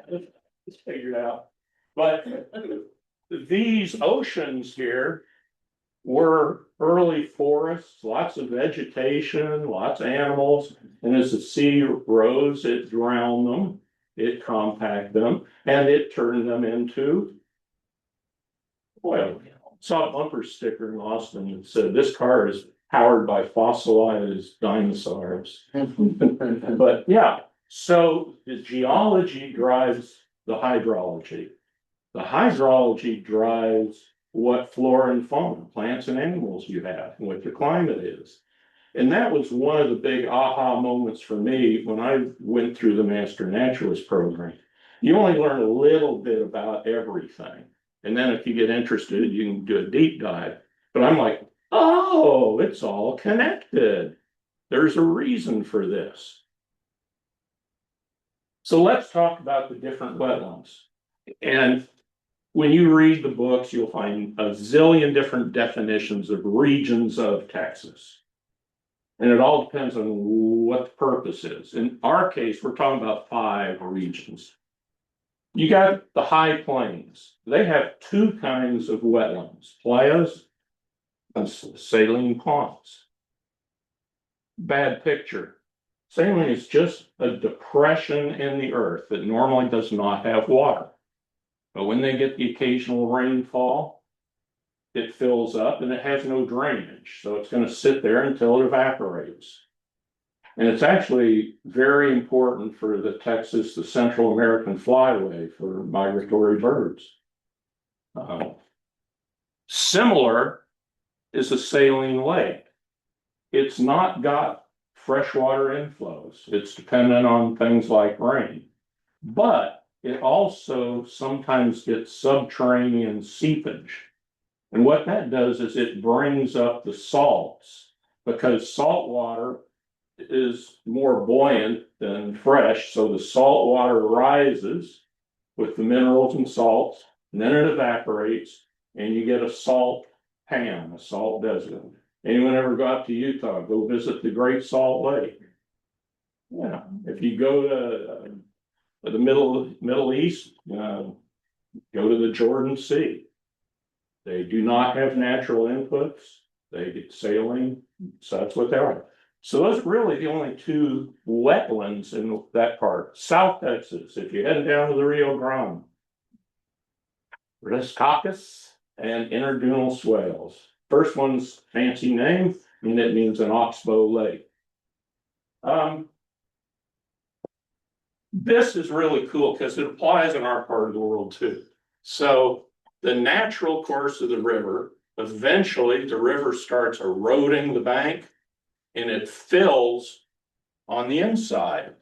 Let's figure it out. But these oceans here were early forests, lots of vegetation, lots of animals. And as the sea rose, it drowned them, it compacted them, and it turned them into oil. Saw a bumper sticker in Austin that said, "This car is powered by fossilized dinosaurs." But yeah, so the geology drives the hydrology. The hydrology drives what flora and fauna, plants and animals you have, and what the climate is. And that was one of the big aha moments for me when I went through the Master Naturalist program. You only learn a little bit about everything. And then if you get interested, you can do a deep dive. But I'm like, oh, it's all connected. There's a reason for this. So let's talk about the different wetlands. And when you read the books, you'll find a zillion different definitions of regions of Texas. And it all depends on what the purpose is. In our case, we're talking about 5 regions. You got the high plains. They have 2 kinds of wetlands, playas and saline ponds. Bad picture. Saline is just a depression in the earth that normally does not have water. But when they get the occasional rainfall, it fills up and it has no drainage. So it's going to sit there until it evaporates. And it's actually very important for the Central American flyway for migratory birds. Similar is a saline lake. It's not got freshwater inflows. It's dependent on things like rain. But it also sometimes gets subterranean seepage. And what that does is it brings up the salts, because salt water is more buoyant than fresh. So the salt water rises with the minerals and salts, and then it evaporates, and you get a salt pan, a salt desert. Anyone ever go out to Utah, go visit the Great Salt Lake. Yeah, if you go to the Middle East, go to the Jordan Sea. They do not have natural inputs. They get saline, so that's what they are. So those are really the only 2 wetlands in that part. South Texas, if you're heading down to the Rio Grande, Rescocus and interdunal swales. First one's fancy name, and it means an oxbow lake. This is really cool because it applies in our part of the world too. So the natural course of the river, eventually the river starts eroding the bank and it fills on the inside.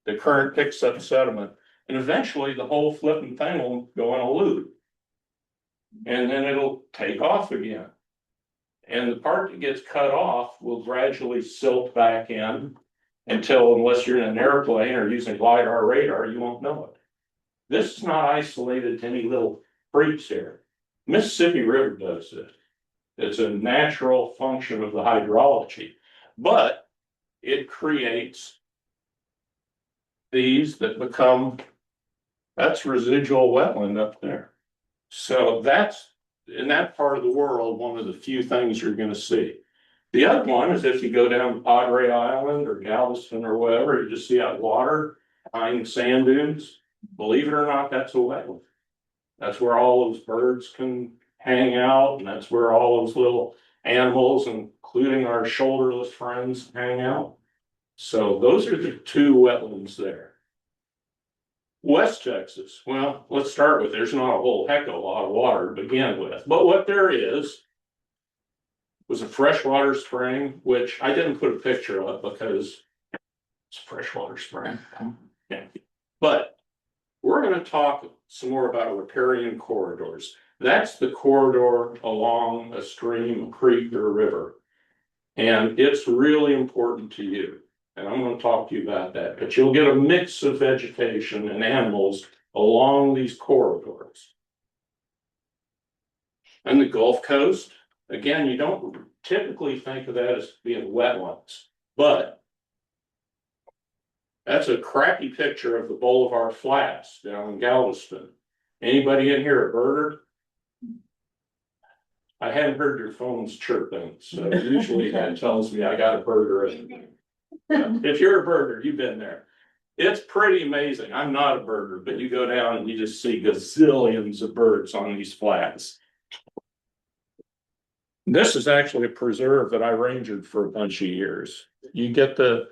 The current picks up sediment, and eventually the whole flipping thing will go in a loop. And then it'll take off again. And the part that gets cut off will gradually silt back in until, unless you're in an airplane or using LiDAR radar, you won't know it. This is not isolated to any little freaks here. Mississippi River does this. It's a natural function of the hydrology, but it creates these that become, that's residual wetland up there. So that's, in that part of the world, one of the few things you're gonna see. The other one is if you go down to Padre Island or Galveston or whatever, you just see out water, behind sand dunes. Believe it or not, that's a wetland. That's where all those birds can hang out, and that's where all those little animals, including our shoulderless friends, hang out. So those are the two wetlands there. West Texas, well, let's start with, there's not a whole heck of a lot of water to begin with, but what there is was a freshwater spring, which I didn't put a picture of because it's a freshwater spring. Yeah. But we're gonna talk some more about riparian corridors. That's the corridor along a stream, a creek, or a river. And it's really important to you. And I'm gonna talk to you about that, but you'll get a mix of vegetation and animals along these corridors. And the Gulf Coast, again, you don't typically think of that as being wetlands, but that's a crappy picture of the Boulevard Flats down in Galveston. Anybody in here a birder? I hadn't heard your phones chirping, so usually that tells me I got a birder in. If you're a birder, you've been there. It's pretty amazing. I'm not a birder, but you go down and you just see gazillions of birds on these flats. This is actually a preserve that I rangered for a bunch of years. You get the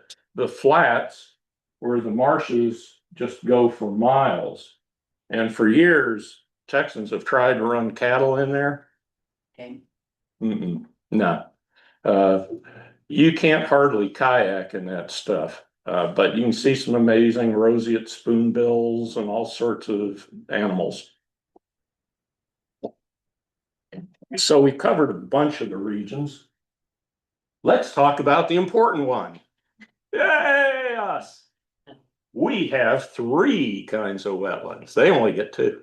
flats where the marshes just go for miles. And for years, Texans have tried to run cattle in there. Okay. No. You can't hardly kayak in that stuff. But you can see some amazing roseate spoonbills and all sorts of animals. So we covered a bunch of the regions. Let's talk about the important one. Yay, us. We have 3 kinds of wetlands. They only get 2.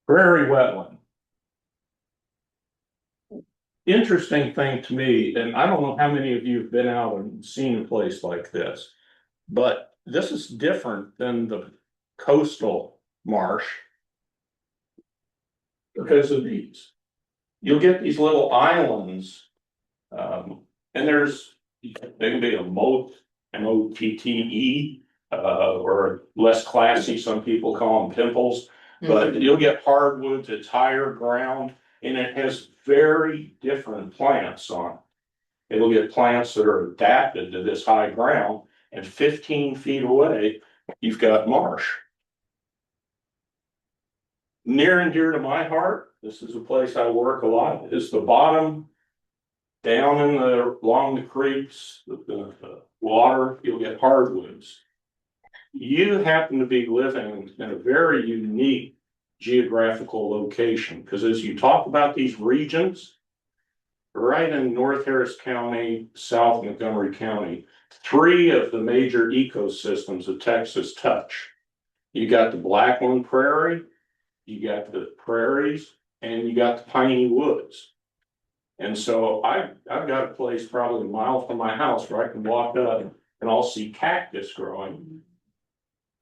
Prairie wetland. Interesting thing to me, and I don't know how many of you have been out and seen a place like this, but this is different than the coastal marsh because of these. You'll get these little islands, and there's, they can be a motte, M-O-T-T-E, or less classy, some people call them pimples, but you'll get hardwoods, it's higher ground, and it has very different plants on it. It'll get plants that are adapted to this high ground, and 15 feet away, you've got marsh. Near and dear to my heart, this is a place I work a lot, is the bottom, down in the, along the creeks, the water, you'll get hardwoods. You happen to be living in a very unique geographical location, because as you talk about these regions, right in North Harris County, South Montgomery County, 3 of the major ecosystems of Texas touch. You got the Blackland Prairie, you got the prairies, and you got the piney woods. And so I've got a place probably a mile from my house where I can walk up and I'll see cactus growing.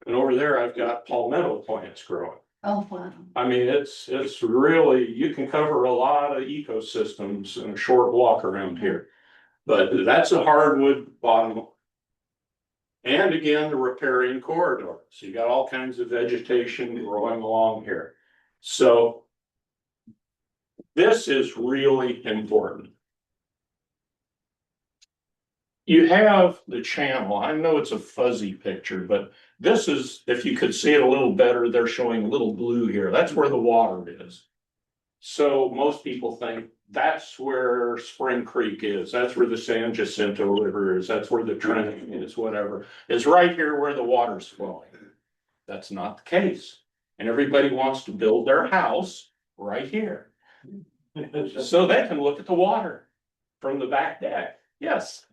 And over there, I've got palmetto plants growing. Oh, wow. I mean, it's really, you can cover a lot of ecosystems in a short walk around here. But that's a hardwood bottom. And again, the riparian corridor. So you got all kinds of vegetation growing along here. So this is really important. You have the channel. I know it's a fuzzy picture, but this is, if you could see it a little better, they're showing a little blue here. That's where the water is. So most people think that's where Spring Creek is. That's where the San Jacinto River is. That's where the Trent is, whatever. It's right here where the water's flowing. That's not the case. And everybody wants to build their house right here. So they can look at the water from the back deck. Yes.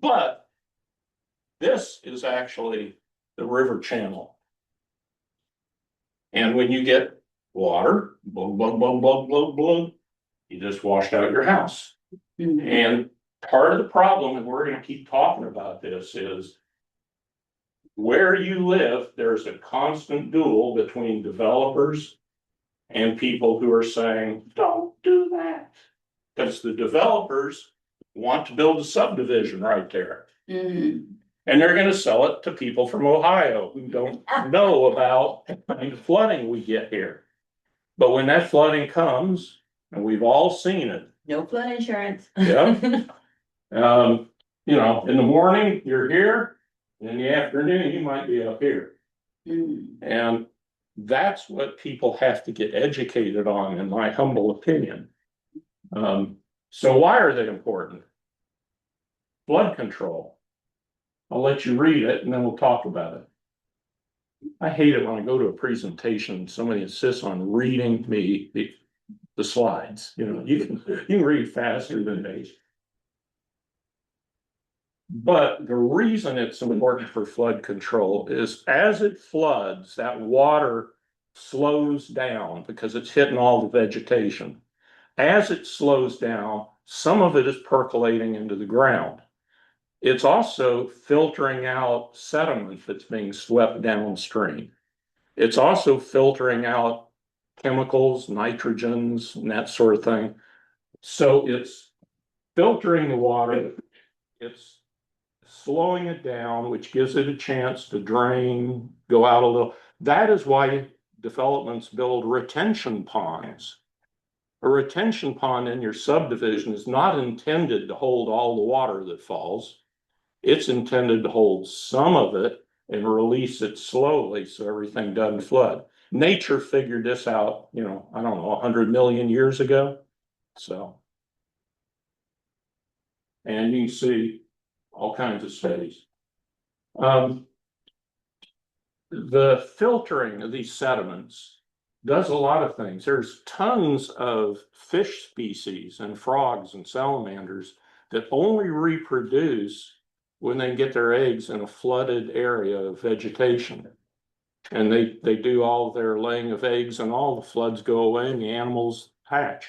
But this is actually the river channel. And when you get water, boom, boom, boom, boom, boom, boom. You just washed out your house. And part of the problem, and we're gonna keep talking about this, is where you live, there's a constant duel between developers and people who are saying, don't do that. Because the developers want to build a subdivision right there. And they're gonna sell it to people from Ohio who don't know about the kind of flooding we get here. But when that flooding comes, and we've all seen it, No flood insurance. yeah. You know, in the morning, you're here, in the afternoon, you might be up here. And that's what people have to get educated on, in my humble opinion. So why are they important? Flood control. I'll let you read it and then we'll talk about it. I hate it when I go to a presentation, somebody insists on reading me the slides, you know, you can read faster than me. But the reason it's important for flood control is as it floods, that water slows down because it's hitting all the vegetation. As it slows down, some of it is percolating into the ground. It's also filtering out sediment that's being swept downstream. It's also filtering out chemicals, nitrogens, and that sort of thing. So it's filtering the water, it's slowing it down, which gives it a chance to drain, go out a little. That is why developments build retention ponds. A retention pond in your subdivision is not intended to hold all the water that falls. It's intended to hold some of it and release it slowly so everything doesn't flood. Nature figured this out, you know, I don't know, 100 million years ago. So. And you can see all kinds of studies. The filtering of these sediments does a lot of things. There's tons of fish species and frogs and salamanders that only reproduce when they get their eggs in a flooded area of vegetation. And they do all their laying of eggs and all the floods go away and the animals hatch.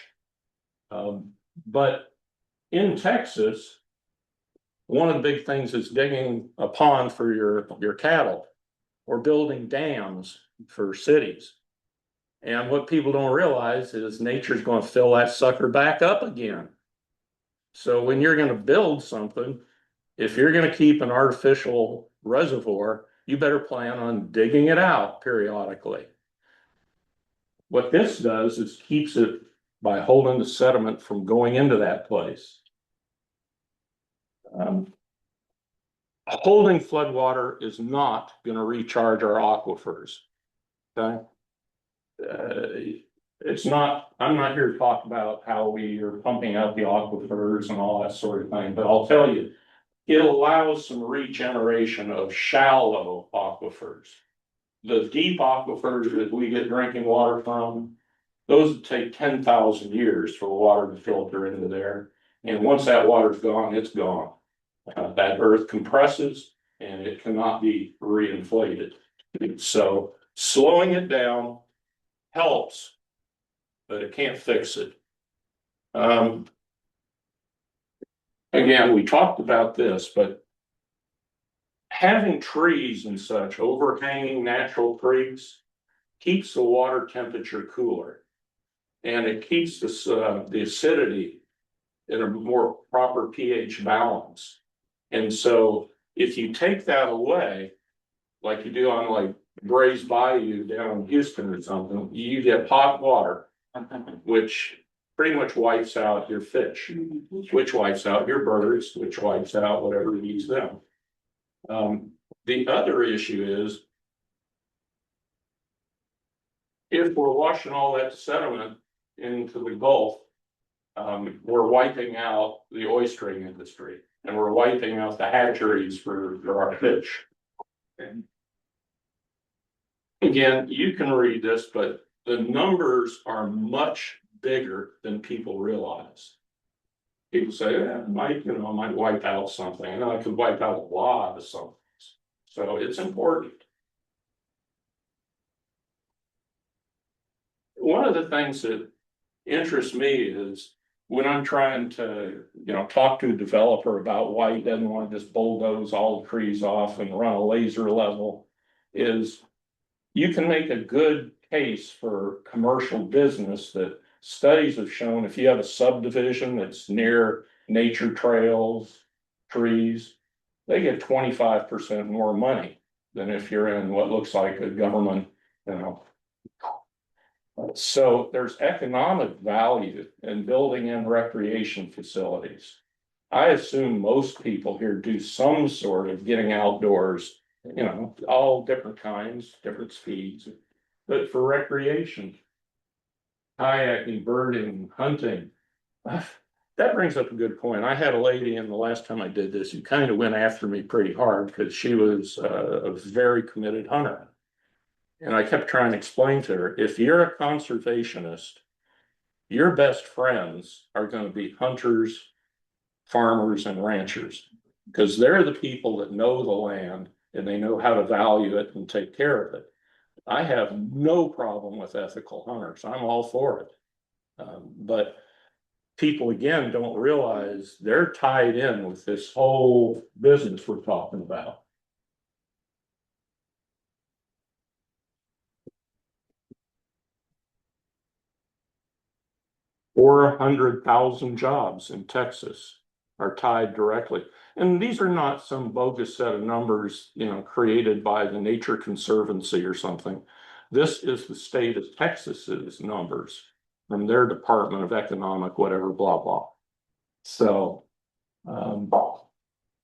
But in Texas, one of the big things is digging a pond for your cattle or building dams for cities. And what people don't realize is nature's going to fill that sucker back up again. So when you're going to build something, if you're going to keep an artificial reservoir, you better plan on digging it out periodically. What this does is keeps it by holding the sediment from going into that place. Holding floodwater is not going to recharge our aquifers. Okay. It's not, I'm not here to talk about how we are pumping out the aquifers and all that sort of thing, but I'll tell you, it allows some regeneration of shallow aquifers. The deep aquifers that we get drinking water from, those take 10,000 years for the water to filter into there. And once that water's gone, it's gone. That earth compresses and it cannot be reinflated. So slowing it down helps, but it can't fix it. Again, we talked about this, but having trees and such overhanging natural creeks keeps the water temperature cooler. And it keeps the acidity in a more proper pH balance. And so if you take that away, like you do on like Bray's Bayou down in Houston or something, you get hot water, which pretty much wipes out your fish, which wipes out your birds, which wipes out whatever eats them. The other issue is if we're washing all that sediment into the Gulf, we're wiping out the oystering industry and we're wiping out the hatcheries for our fish. Again, you can read this, but the numbers are much bigger than people realize. People say, yeah, might wipe out something. And I could wipe out a lot of something. So it's important. one of the things that interests me is when I'm trying to, talk to a developer about why he doesn't want to just bulldoze all the trees off and run a laser level, is you can make a good case for commercial business that studies have shown if you have a subdivision that's near nature trails, trees, they get 25% more money than if you're in what looks like a government, So there's economic value in building in recreation facilities. I assume most people here do some sort of getting outdoors, all different kinds, different speeds, but for recreation, kayaking, birding, hunting. That brings up a good point. I had a lady in the last time I did this who kind of went after me pretty hard because she was a very committed hunter. And I kept trying to explain to her, if you're a conservationist, your best friends are going to be hunters, farmers, and ranchers, because they're the people that know the land and they know how to value it and take care of it. I have no problem with ethical hunters. I'm all for it. But people, again, don't realize they're tied in with this whole business we're talking about. Or 100,000 jobs in Texas are tied directly. And these are not some bogus set of numbers, created by the Nature Conservancy or something. This is the state of Texas's numbers from their Department of Economic, whatever, blah, blah. So,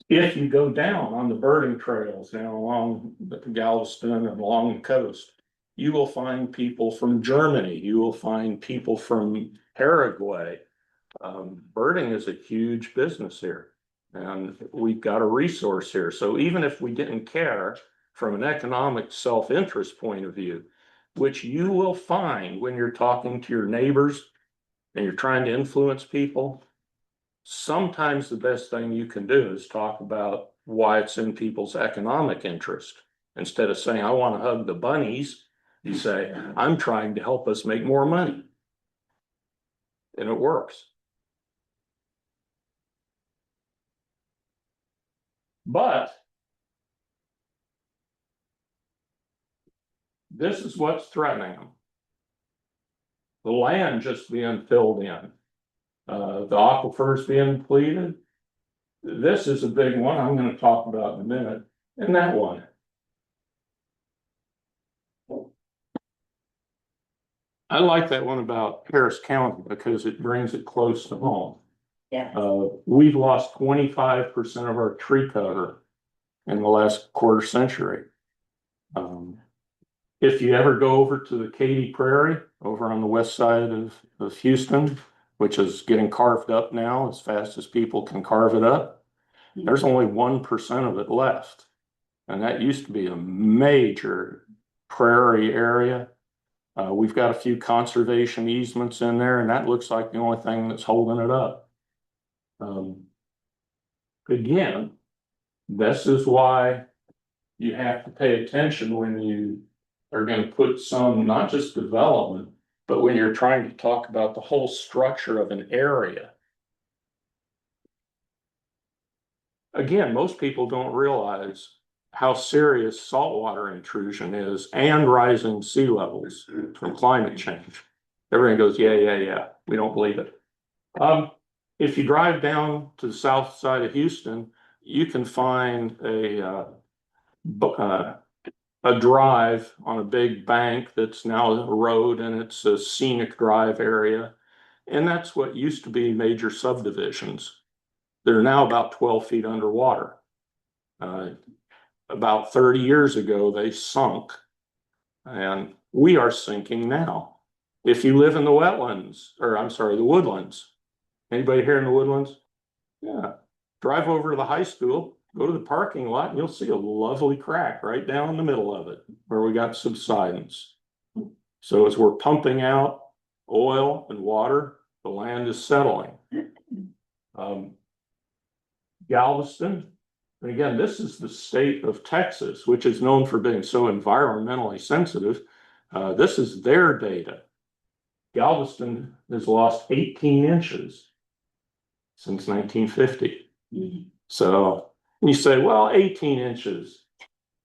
if you go down on the birding trails down along the Galveston and along the coast, you will find people from Germany. You will find people from Paraguay. Birding is a huge business here, and we've got a resource here. So even if we didn't care from an economic self-interest point of view, which you will find when you're talking to your neighbors and you're trying to influence people, sometimes the best thing you can do is talk about why it's in people's economic interest. Instead of saying, I want to hug the bunnies, you say, I'm trying to help us make more money. And it works. But this is what's threatening them. The land just being filled in. The aquifers being depleted. This is a big one I'm going to talk about in a minute. And that one. I like that one about Harris County because it brings it close to home. Yeah. We've lost 25% of our tree cover in the last quarter century. If you ever go over to the Katy Prairie over on the west side of Houston, which is getting carved up now as fast as people can carve it up, there's only 1% of it left. And that used to be a major prairie area. We've got a few conservation easements in there, and that looks like the only thing that's holding it up. Again, this is why you have to pay attention when you are going to put some, not just development, but when you're trying to talk about the whole structure of an area. Again, most people don't realize how serious saltwater intrusion is and rising sea levels from climate change. Everyone goes, yeah. We don't believe it. If you drive down to the south side of Houston, you can find a drive on a big bank that's now a road, and it's a scenic drive area. And that's what used to be major subdivisions. They're now about 12 feet underwater. About 30 years ago, they sunk, and we are sinking now. If you live in the wetlands, or I'm sorry, the woodlands, anybody here in the woodlands? Yeah, drive over to the high school, go to the parking lot, and you'll see a lovely crack right down in the middle of it where we got subsidence. So as we're pumping out oil and water, the land is settling. Galveston, and again, this is the state of Texas, which is known for being so environmentally sensitive. This is their data. Galveston has lost 18 inches since 1950. So you say, well, 18 inches,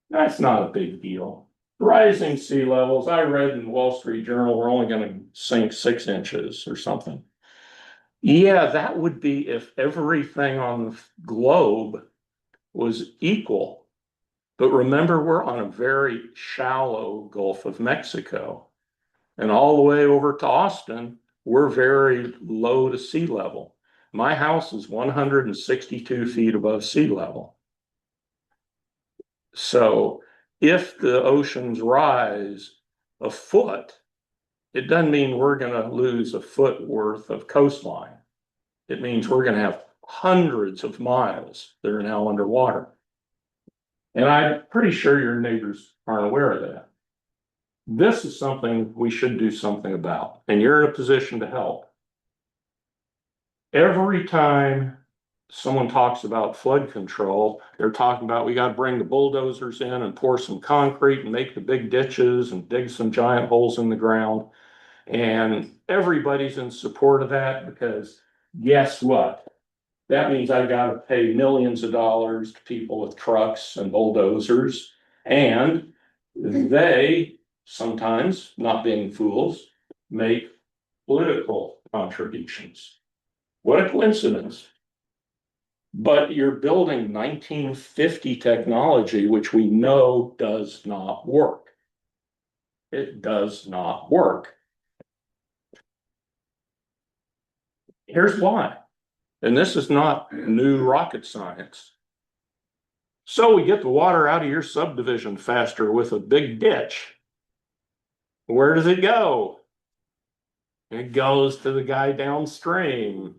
that's not a big deal. Rising sea levels, I read in Wall Street Journal, we're only going to sink 6 inches or something. Yeah, that would be if everything on the globe was equal. But remember, we're on a very shallow Gulf of Mexico. And all the way over to Austin, we're very low to sea level. My house is 162 feet above sea level. So if the oceans rise a foot, it doesn't mean we're going to lose a foot worth of coastline. It means we're going to have hundreds of miles that are now underwater. And I'm pretty sure your neighbors aren't aware of that. This is something we should do something about, and you're in a position to help. Every time someone talks about flood control, they're talking about we got to bring the bulldozers in and pour some concrete and make the big ditches and dig some giant holes in the ground. And everybody's in support of that because guess what? That means I got to pay millions of dollars to people with trucks and bulldozers, and they sometimes, not being fools, make political contributions. What a coincidence. But you're building 1950 technology, which we know does not work. It does not work. Here's why. And this is not new rocket science. So we get the water out of your subdivision faster with a big ditch. Where does it go? It goes to the guy downstream.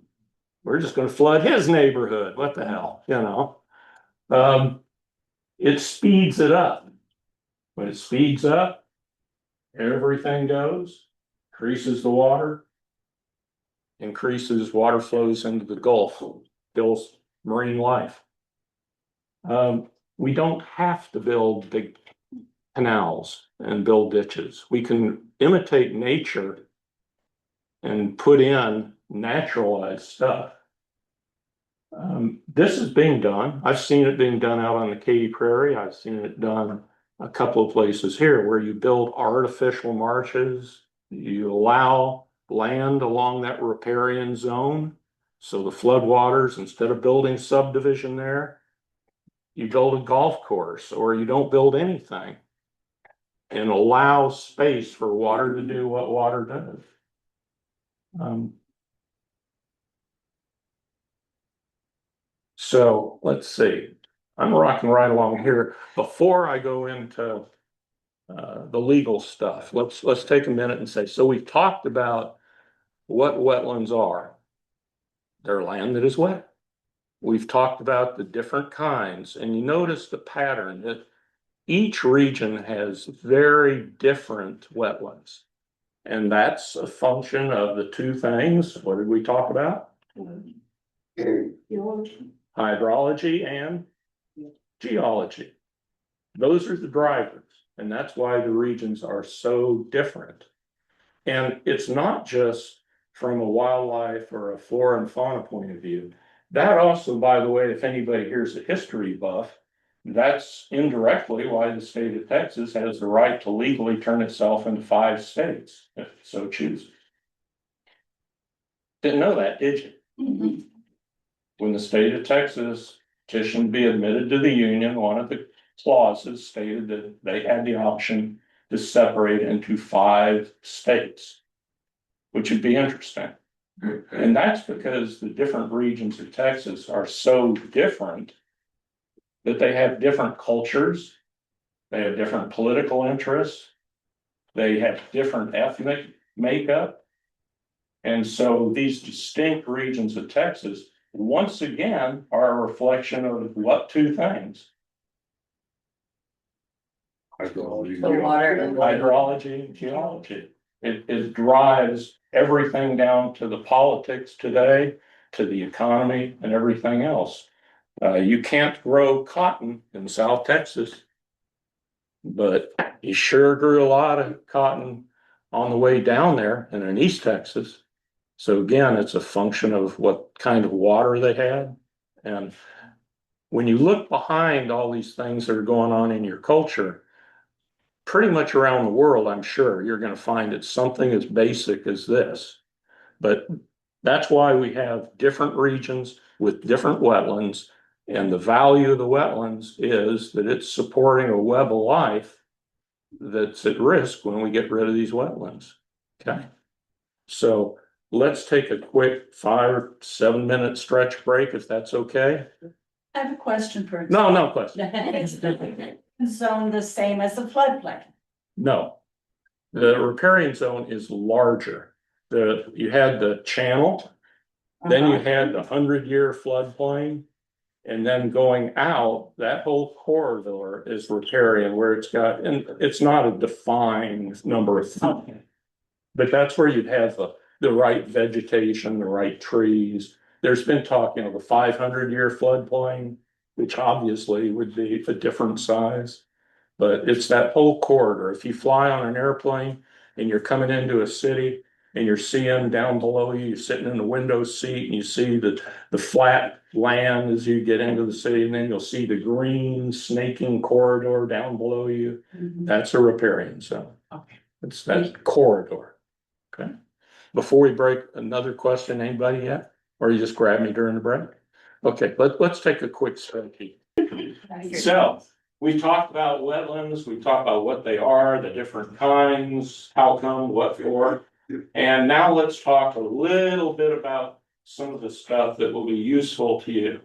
We're just going to flood his neighborhood. What the hell, you know? It speeds it up. When it speeds up, everything goes, increases the water, increases water flows into the Gulf, kills marine life. We don't have to build big canals and build ditches. We can imitate nature and put in naturalized stuff. This is being done. I've seen it being done out on the Katy Prairie. I've seen it done a couple of places here where you build artificial marshes. You allow land along that riparian zone. So the floodwaters, instead of building subdivision there, you build a golf course or you don't build anything and allow space for water to do what water does. So let's see, I'm rocking right along here. Before I go into the legal stuff, let's take a minute and say, so we've talked about what wetlands are. They're land that is wet. We've talked about the different kinds, and you notice the pattern that each region has very different wetlands. And that's a function of the two things. What did we talk about? Hydrology and geology. Those are the drivers, and that's why the regions are so different. And it's not just from a wildlife or a flora and fauna point of view. That also, by the way, if anybody here's a history buff, that's indirectly why the state of Texas has the right to legally turn itself into 5 states, if it so chooses. Didn't know that, did you? Mm-hmm. When the state of Texas petitioned to be admitted to the Union, one of the clauses stated that they had the option to separate into 5 states, which would be interesting. And that's because the different regions of Texas are so different that they have different cultures, they have different political interests, they have different ethnic makeup. And so these distinct regions of Texas, once again, are a reflection of what 2 things? Hydrology and geology. It drives everything down to the politics today, to the economy and everything else. You can't grow cotton in South Texas, but you sure grew a lot of cotton on the way down there and in East Texas. So again, it's a function of what kind of water they had. And when you look behind all these things that are going on in your culture, pretty much around the world, I'm sure you're going to find it's something as basic as this. But that's why we have different regions with different wetlands. And the value of the wetlands is that it's supporting a web of life that's at risk when we get rid of these wetlands. Okay. So let's take a quick 5-7 minute stretch break, if that's okay. I have a question for. No question. Is the zone the same as the floodplain? No. The riparian zone is larger. You had the channel, then you had the 100-year floodplain. And then going out, that whole corridor is riparian where it's got, and it's not a defined number of feet. But that's where you'd have the right vegetation, the right trees. There's been talk, the 500-year floodplain, which obviously would be a different size. But it's that whole corridor. If you fly on an airplane and you're coming into a city and you're seeing down below you, you're sitting in the window seat and you see the flat land as you get into the city, and then you'll see the green snaking corridor down below you. That's a riparian zone. Okay. It's that corridor. Okay. Before we break, another question, anybody yet? Or you just grab me during the break? Okay, let's take a quick study. So we talked about wetlands, we talked about what they are, the different kinds, how come, what for. And now let's talk a little bit about some of the stuff that will be useful to you.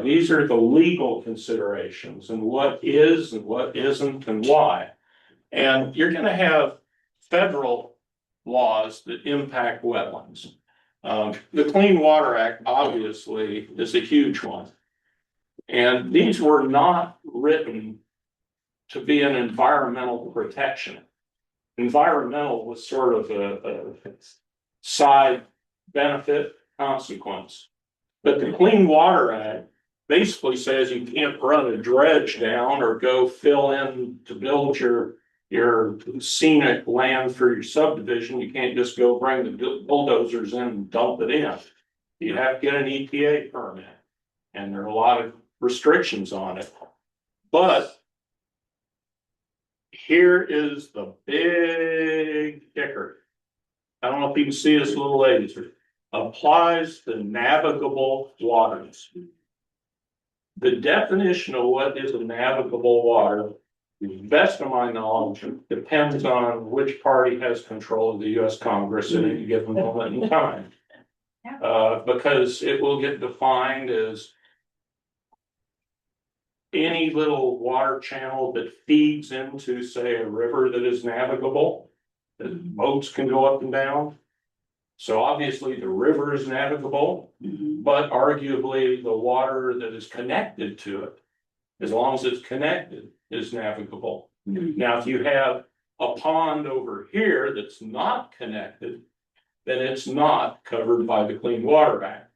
These are the legal considerations and what is and what isn't and why. And you're going to have federal laws that impact wetlands. The Clean Water Act obviously is a huge one. And these were not written to be an environmental protection. Environmental was sort of a side benefit consequence. But the Clean Water Act basically says you can't run a dredge down or go fill in to build your scenic land for your subdivision. You can't just go bring the bulldozers in and dump it in. You have to get an EPA permit. And there are a lot of restrictions on it. But here is the big kicker. I don't know if you can see this little laser. Applies to navigable waters. The definition of what is a navigable water, to the best of my knowledge, depends on which party has control of the US Congress at any given moment in time. Because it will get defined as any little water channel that feeds into, say, a river that is navigable, that boats can go up and down. So obviously the river is navigable, but arguably the water that is connected to it, as long as it's connected, is navigable. Now, if you have a pond over here that's not connected, then it's not covered by the Clean Water Act.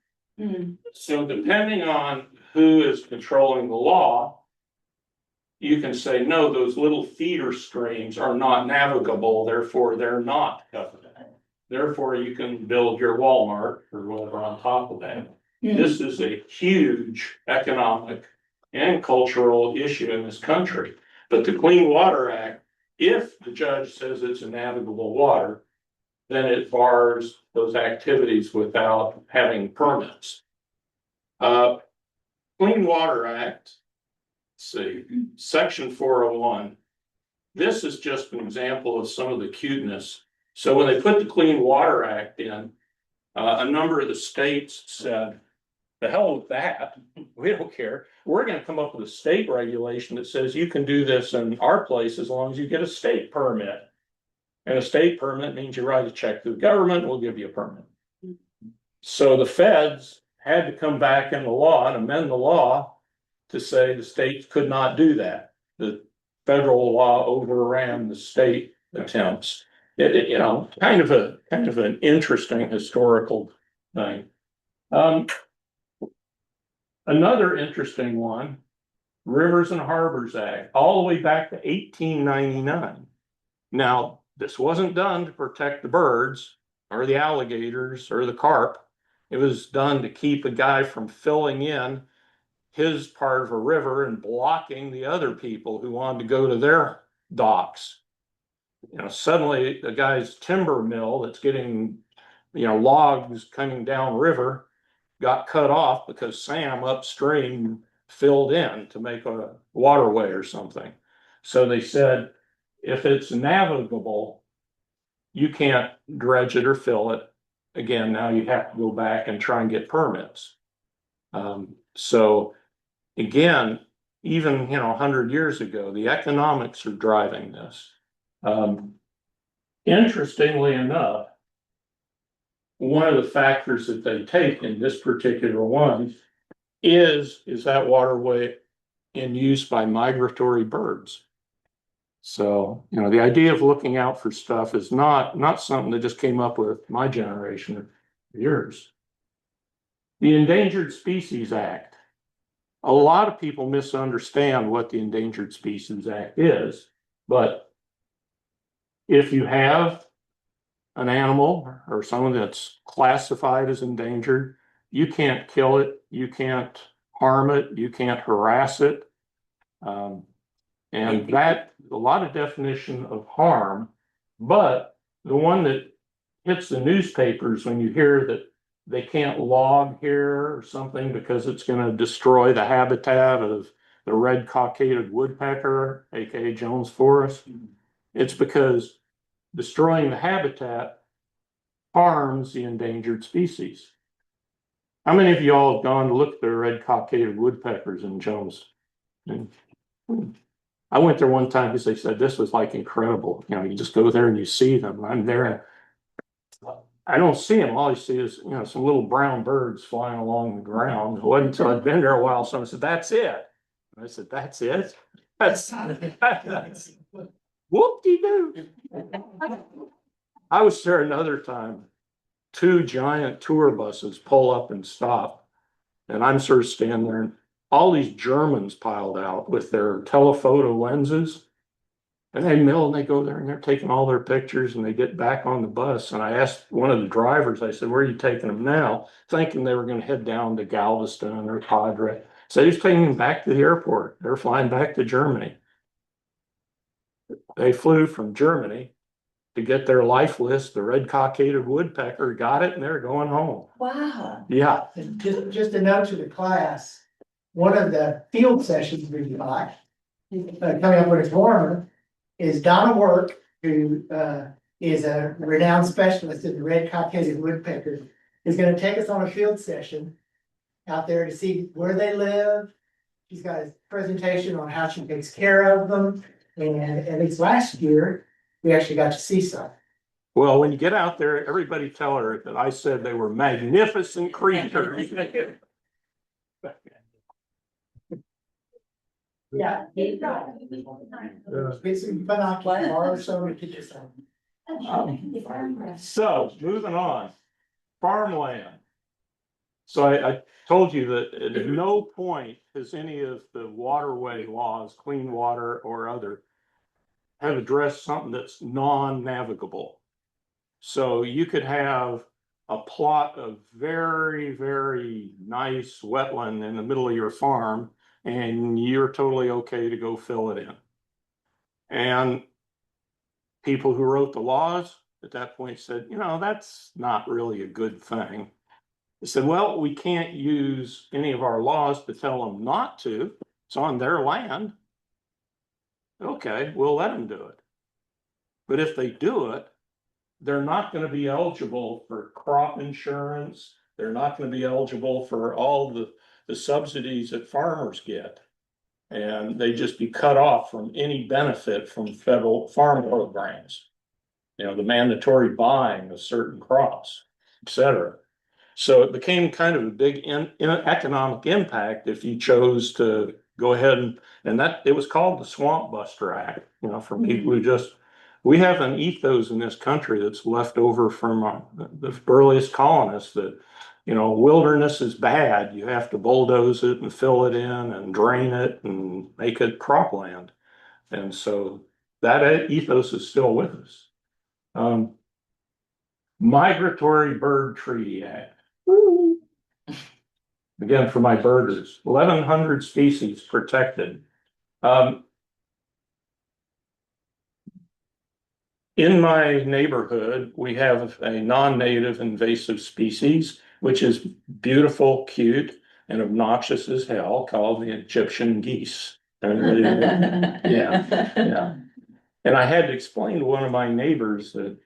So depending on who is controlling the law, you can say, no, those little feeder streams are not navigable, therefore they're not covered. Therefore, you can build your Walmart or whatever on top of that. This is a huge economic and cultural issue in this country. But the Clean Water Act, if the judge says it's a navigable water, then it bars those activities without having permits. Clean Water Act, let's see, Section 401. This is just an example of some of the cuteness. So when they put the Clean Water Act in, a number of the states said, the hell with that, we don't care. We're going to come up with a state regulation that says you can do this in our place as long as you get a state permit. And a state permit means you write a check to the government, we'll give you a permit. So the feds had to come back in the law and amend the law to say the states could not do that. The federal law overran the state attempts. Kind of an interesting historical thing. Another interesting one, Rivers and Harbors Act, all the way back to 1899. Now, this wasn't done to protect the birds or the alligators or the carp. It was done to keep a guy from filling in his part of a river and blocking the other people who wanted to go to their docks. You know, suddenly the guy's timber mill that's getting, you know, logs coming down river got cut off because Sam upstream filled in to make a waterway or something. So they said, if it's navigable, you can't dredge it or fill it. Again, now you have to go back and try and get permits. So again, even, you know, 100 years ago, the economics are driving this. Interestingly enough, one of the factors that they take in this particular one is that waterway in use by migratory birds. So, you know, the idea of looking out for stuff is not something that just came up with my generation or yours. The Endangered Species Act. A lot of people misunderstand what the Endangered Species Act is, but if you have an animal or someone that's classified as endangered, you can't kill it, you can't harm it, you can't harass it. And that, a lot of definition of harm, but the one that hits the newspapers when you hear that they can't log here or something because it's going to destroy the habitat of the red cockaded woodpecker, aka Jones Forest. It's because destroying the habitat harms the endangered species. How many of y'all have gone to look at the red cockaded woodpeckers in Jones? I went there one time because they said this was like incredible. You know, you just go there and you see them. I'm there. I don't see them. All I see is, you know, some little brown birds flying along the ground. It wasn't until I'd been there a while, someone said, "That's it." And I said, "That's it? That's whoop-de-doo." I was there another time. 2 giant tour buses pull up and stop. And I'm sort of standing there, and all these Germans piled out with their telephoto lenses. And they mill and they go there and they're taking all their pictures and they get back on the bus. And I asked one of the drivers, I said, "Where are you taking them now?" Thinking they were going to head down to Galveston or Padre. So he's taking them back to the airport. They're flying back to Germany. They flew from Germany to get their life list. The red cockaded woodpecker got it and they're going home. Wow. Yeah. And just a note to the class, one of the field sessions we got, coming up when it's warmer, is Donna Work, who is a renowned specialist in the red cockaded woodpecker, is gonna take us on a field session out there to see where they live. She's got a presentation on how she takes care of them, and at least last year, we actually got to see some. Well, when you get out there, everybody tell her that I said they were magnificent creatures. Yeah. Get some binoculars so we can just. So moving on, farmland. So I told you that at no point has any of the waterway laws, clean water or other, have addressed something that's non-navigable. So you could have a plot of very, very nice wetland in the middle of your farm, and you're totally okay to go fill it in. And people who wrote the laws at that point said, you know, that's not really a good thing. They said, well, we can't use any of our laws to tell them not to. It's on their land. Okay, we'll let them do it. But if they do it, they're not going to be eligible for crop insurance. They're not going to be eligible for all the subsidies that farmers get. And they just be cut off from any benefit from federal farm programs. You know, the mandatory buying of certain crops, et cetera. So it became kind of a big economic impact if you chose to go ahead and that it was called the Swamp Buster Act, you know, for people who just, we have an ethos in this country that's left over from the earliest colonists that, you know, wilderness is bad. You have to bulldoze it and fill it in and drain it and make it cropland. And so that ethos is still with us. Migratory Bird Treaty Act. Again, for my birders, 1,100 species protected. In my neighborhood, we have a non-native invasive species, which is beautiful, cute, and obnoxious as hell, called the Egyptian geese. Yeah, yeah. And I had to explain to one of my neighbors that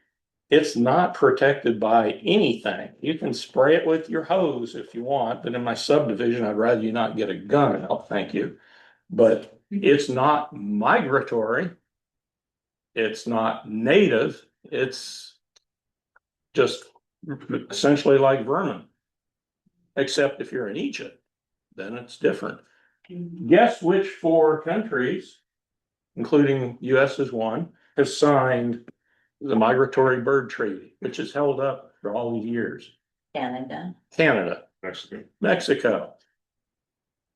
it's not protected by anything. You can spray it with your hose if you want, but in my subdivision, I'd rather you not get a gun out, thank you. But it's not migratory. It's not native. It's just essentially like vermin. Except if you're in Egypt, then it's different. Guess which 4 countries, including US as one, have signed the Migratory Bird Treaty, which is held up for all these years? Canada. Canada, Mexico. Mexico.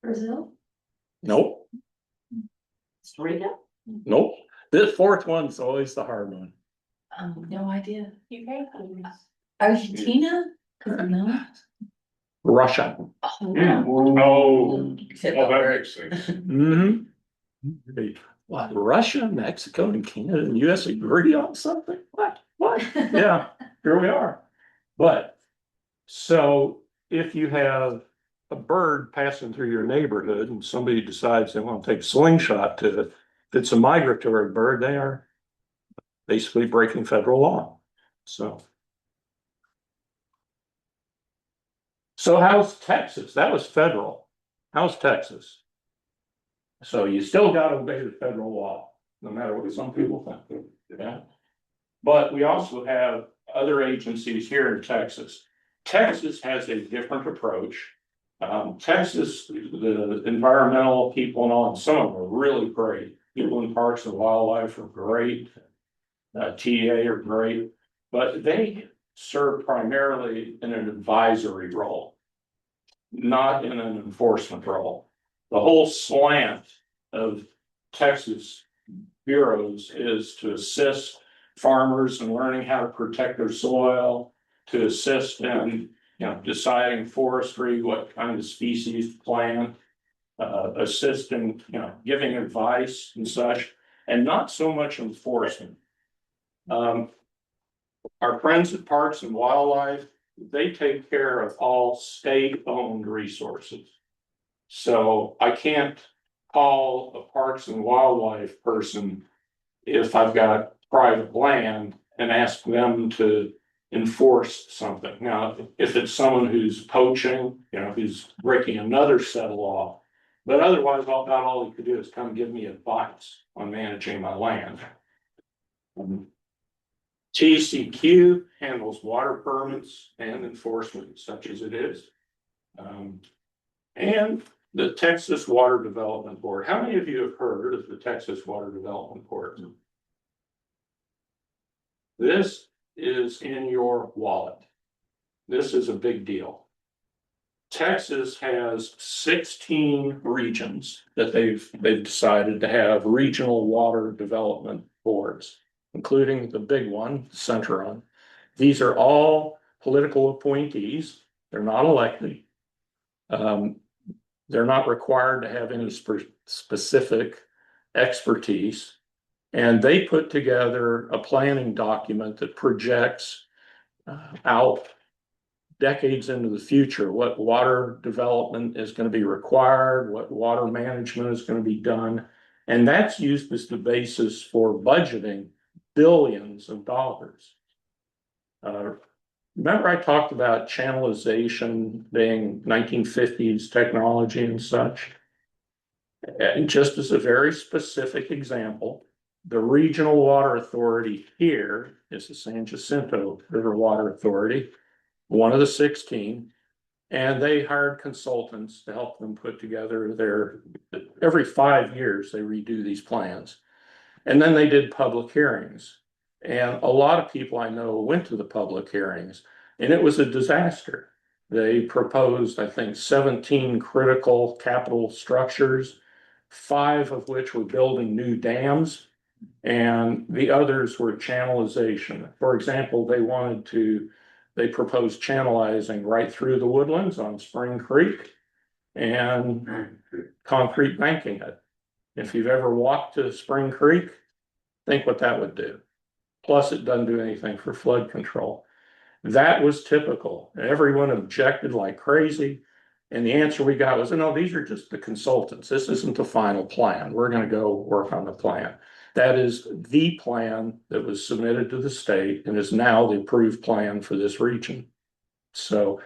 Brazil? Nope, Costa Rica? nope. The 4th one's always the hard one. No idea. UK. Argentina? No. Russia. Oh, Oh, that makes sense. Mm-hmm. What, Russia, Mexico, and Canada and US agree on something? What? Yeah, here we are. But, so if you have a bird passing through your neighborhood and somebody decides they want to take a slingshot to it, if it's a migratory bird, they are basically breaking federal law. So how's Texas? That was federal. How's Texas? So you still got to obey the federal law, no matter what some people think. Yeah. But we also have other agencies here in Texas. Texas has a different approach. Texas, the environmental people and all, and some of them are really great. People in Parks and Wildlife are great. TA are great, but they serve primarily in an advisory role, not in an enforcement role. The whole slant of Texas bureaus is to assist farmers in learning how to protect their soil, to assist in, deciding forestry, what kind of species to plant, assist in, giving advice and such, and not so much enforcement. Our friends at Parks and Wildlife, they take care of all state-owned resources. So I can't call a Parks and Wildlife person if I've got private land and ask them to enforce something. Now, if it's someone who's poaching, who's breaking another set of law, but otherwise, about all he could do is come give me advice on managing my land. TCQ handles water permits and enforcement, such as it is. And the Texas Water Development Board. How many of you have heard of the Texas Water Development Board? This is in your wallet. This is a big deal. Texas has 16 regions that they've decided to have regional water development boards, including the big one, Centron. These are all political appointees. They're not elected. They're not required to have any specific expertise. And they put together a planning document that projects out decades into the future, what water development is going to be required, what water management is going to be done. And that's used as the basis for budgeting billions of dollars. Remember I talked about channelization being 1950s technology and such? And just as a very specific example, the regional water authority here is the San Jacinto River Water Authority, one of the 16, and they hired consultants to help them put together every 5 years they redo these plans. And then they did public hearings. And a lot of people I know went to the public hearings, and it was a disaster. They proposed, I think, 17 critical capital structures, 5 of which were building new dams And the others were channelization. For example, they proposed channelizing right through the woodlands on Spring Creek and concrete banking it. If you've ever walked to Spring Creek, think what that would do. Plus, it doesn't do anything for flood control. That was typical. Everyone objected like crazy. And the answer we got was, no, these are just the consultants. This isn't the final plan. We're going to go work on the plan. That is the plan that was submitted to the state and is now the approved plan for this region. So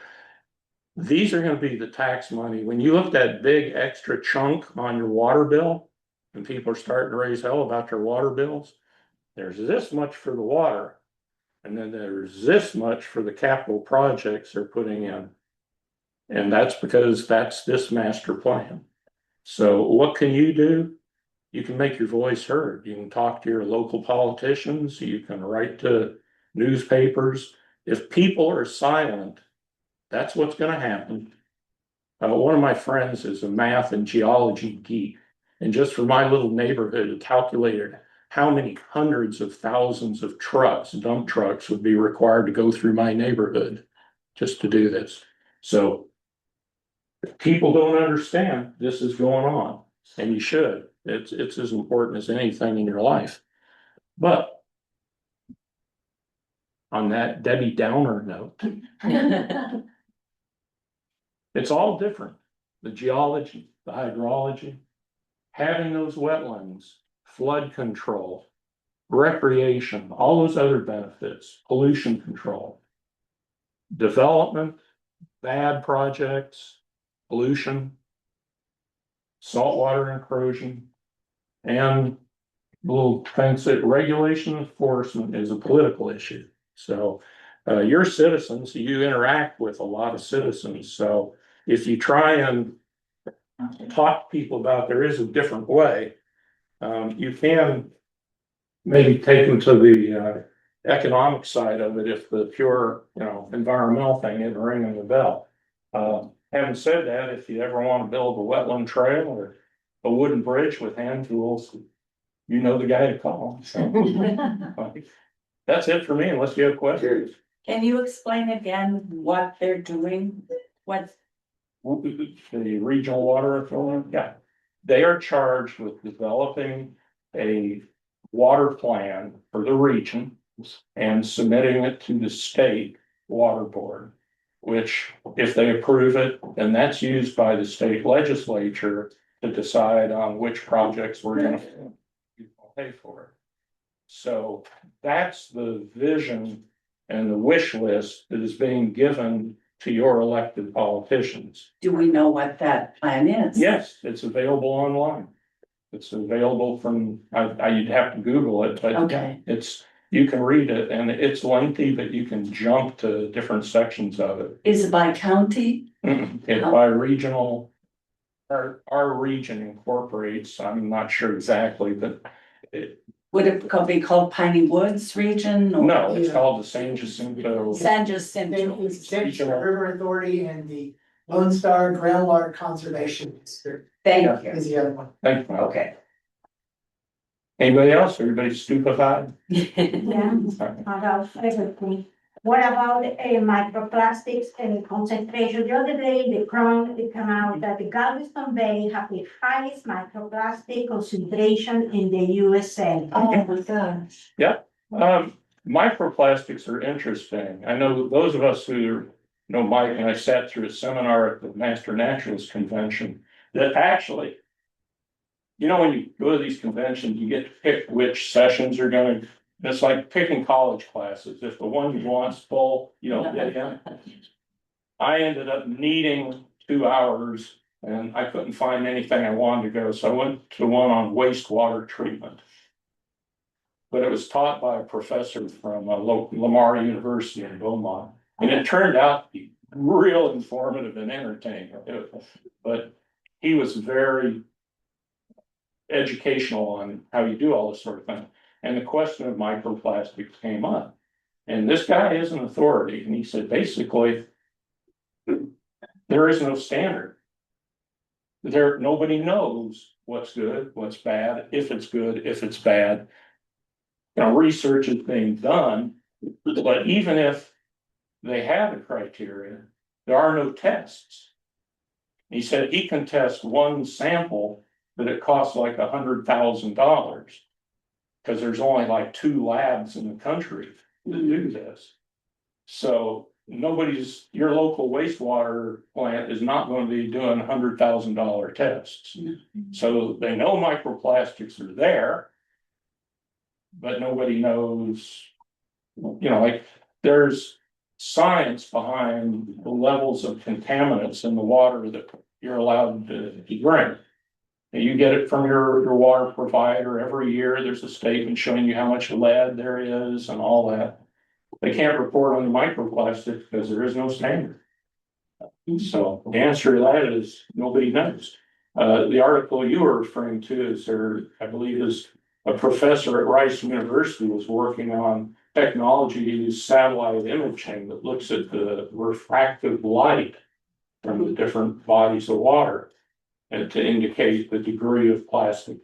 these are going to be the tax money. When you look at that big extra chunk on your water bill, and people are starting to raise hell about their water bills, there's this much for the water. And then there's this much for the capital projects they're putting in. And that's because that's this master plan. So what can you do? You can make your voice heard. You can talk to your local politicians. You can write to newspapers. If people are silent, that's what's going to happen. One of my friends is a math and geology geek. And just for my little neighborhood, it calculated how many hundreds of thousands of trucks, dump trucks, would be required to go through my neighborhood just to do this. So if people don't understand this is going on, and you should. It's as important as anything in your life. But on that Debbie Downer note, it's all different. The geology, the hydrology, having those wetlands, flood control, recreation, all those other benefits, pollution control, development, bad projects, pollution, saltwater intrusion, and little things that regulation enforcement is a political issue. So you're citizens, you interact with a lot of citizens. So if you try and talk to people about there is a different way, you can maybe take them to the economic side of it if the pure, environmental thing isn't ringing the bell. Having said that, if you ever want to build a wetland trail or a wooden bridge with hand tools, you know the guy to call. So, that's it for me, unless you have questions. Can you explain again what they're doing? What? The regional water authority, yeah. They are charged with developing a water plan for the region and submitting it to the state water board, which if they approve it, then that's used by the state legislature to decide on which projects we're gonna pay for it. So that's the vision and the wish list that is being given to your elected politicians. Do we know what that plan is? Yes, it's available online. It's available from, you'd have to Google it, but Okay. you can read it and it's lengthy, but you can jump to different sections of it. Is it by county? It's by regional. Our region incorporates, I'm not sure exactly, but Would it be called Piney Woods region? Or no, it's called the San Jacinto. San Jacinto. It's San Jacinto River Authority and the Lone Star Groundwater Conservation District Thank you. is the other one. Thank you. Okay. Anybody else? Everybody stupefied? Yeah, about everything. What about microplastics and concentration? The other day, it came out that the Galveston Bay have the highest microplastic concentration in the USA. Oh my gosh. Microplastics are interesting. I know those of us who know Mike and I sat through a seminar at the Master Naturalist Convention that actually, when you go to these conventions, you get to pick which sessions are going to. It's like picking college classes. If the one you want's full, you don't get in. I ended up needing 2 hours and I couldn't find anything I wanted to go. So I went to one on wastewater treatment. But it was taught by a professor from Lamar University in Beaumont. And it turned out to be real informative and entertaining. But he was very educational on how you do all this sort of thing. And the question of microplastics came up. And this guy is an authority. And he said, basically, there is no standard. Nobody knows what's good, what's bad, if it's good, if it's bad. research is being done, but even if they have a criteria, there are no tests. He said he can test one sample, but it costs like $100,000. Because there's only like 2 labs in the country that do this. So your local wastewater plant is not going to be doing $100,000 tests. So they know microplastics are there, but nobody knows, like there's science behind the levels of contaminants in the water that you're allowed to drink. You get it from your water provider every year. There's a statement showing you how much lead there is and all that. They can't report on the microplastics because there is no standard. So the answer to that is nobody knows. The article you were referring to is I believe is a professor at Rice University was working on technology to use satellite imaging that looks at the refractive light from the different bodies of water and to indicate the degree of plastic.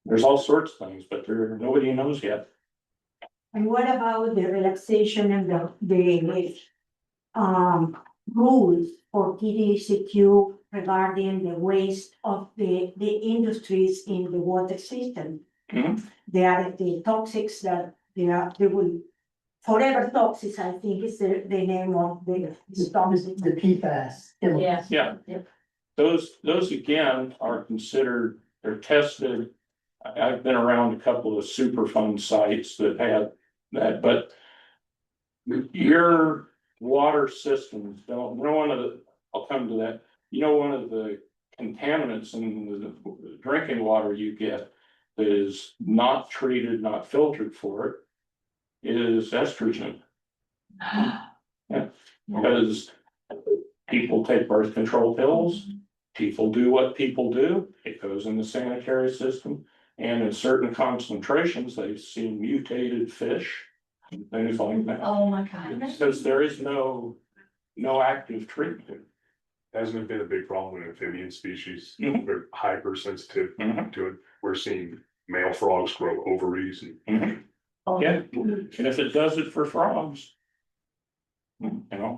There's all sorts of things, but nobody knows yet. And what about the relaxation and the rules for TDCQ regarding the waste of the industries in the water system? Mhm. They are the toxics that they will forever toxics, I think is the name of the toxic. The PFAS. Yes. Yeah. Yep. Those again are considered, they're tested. I've been around a couple of Superfund sites that had that, but your water systems don't, I'll come to that. One of the contaminants in the drinking water you get that is not treated, not filtered for it, is estrogen. Yeah, because people take birth control pills, people do what people do, it goes in the sanitary system, and in certain concentrations, they've seen mutated fish, and things like that. Oh, my God. Because there is no active treatment. Hasn't it been a big problem with amphibian species? Mhm. They're hypersensitive Mhm. to it. We're seeing male frogs grow ovaries and Yeah, and if it does it for frogs, Yeah.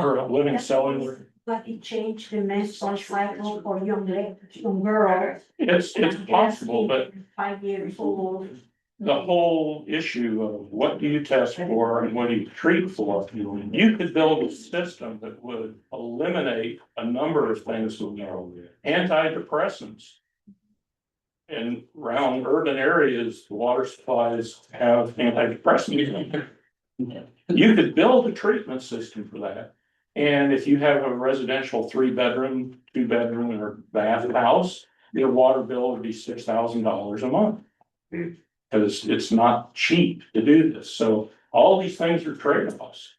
or a living cellular, But it changed the menstrual cycle for young girls. it's possible, but 5 years old. the whole issue of what do you test for and what do you treat for, you could build a system that would eliminate a number of things, antidepressants. In around urban areas, the water supplies have antidepressants. You could build a treatment system for that. And if you have a residential 3-bedroom, 2-bedroom or bath house, your water bill would be $6,000 a month. Because it's not cheap to do this. So all these things are trade-offs.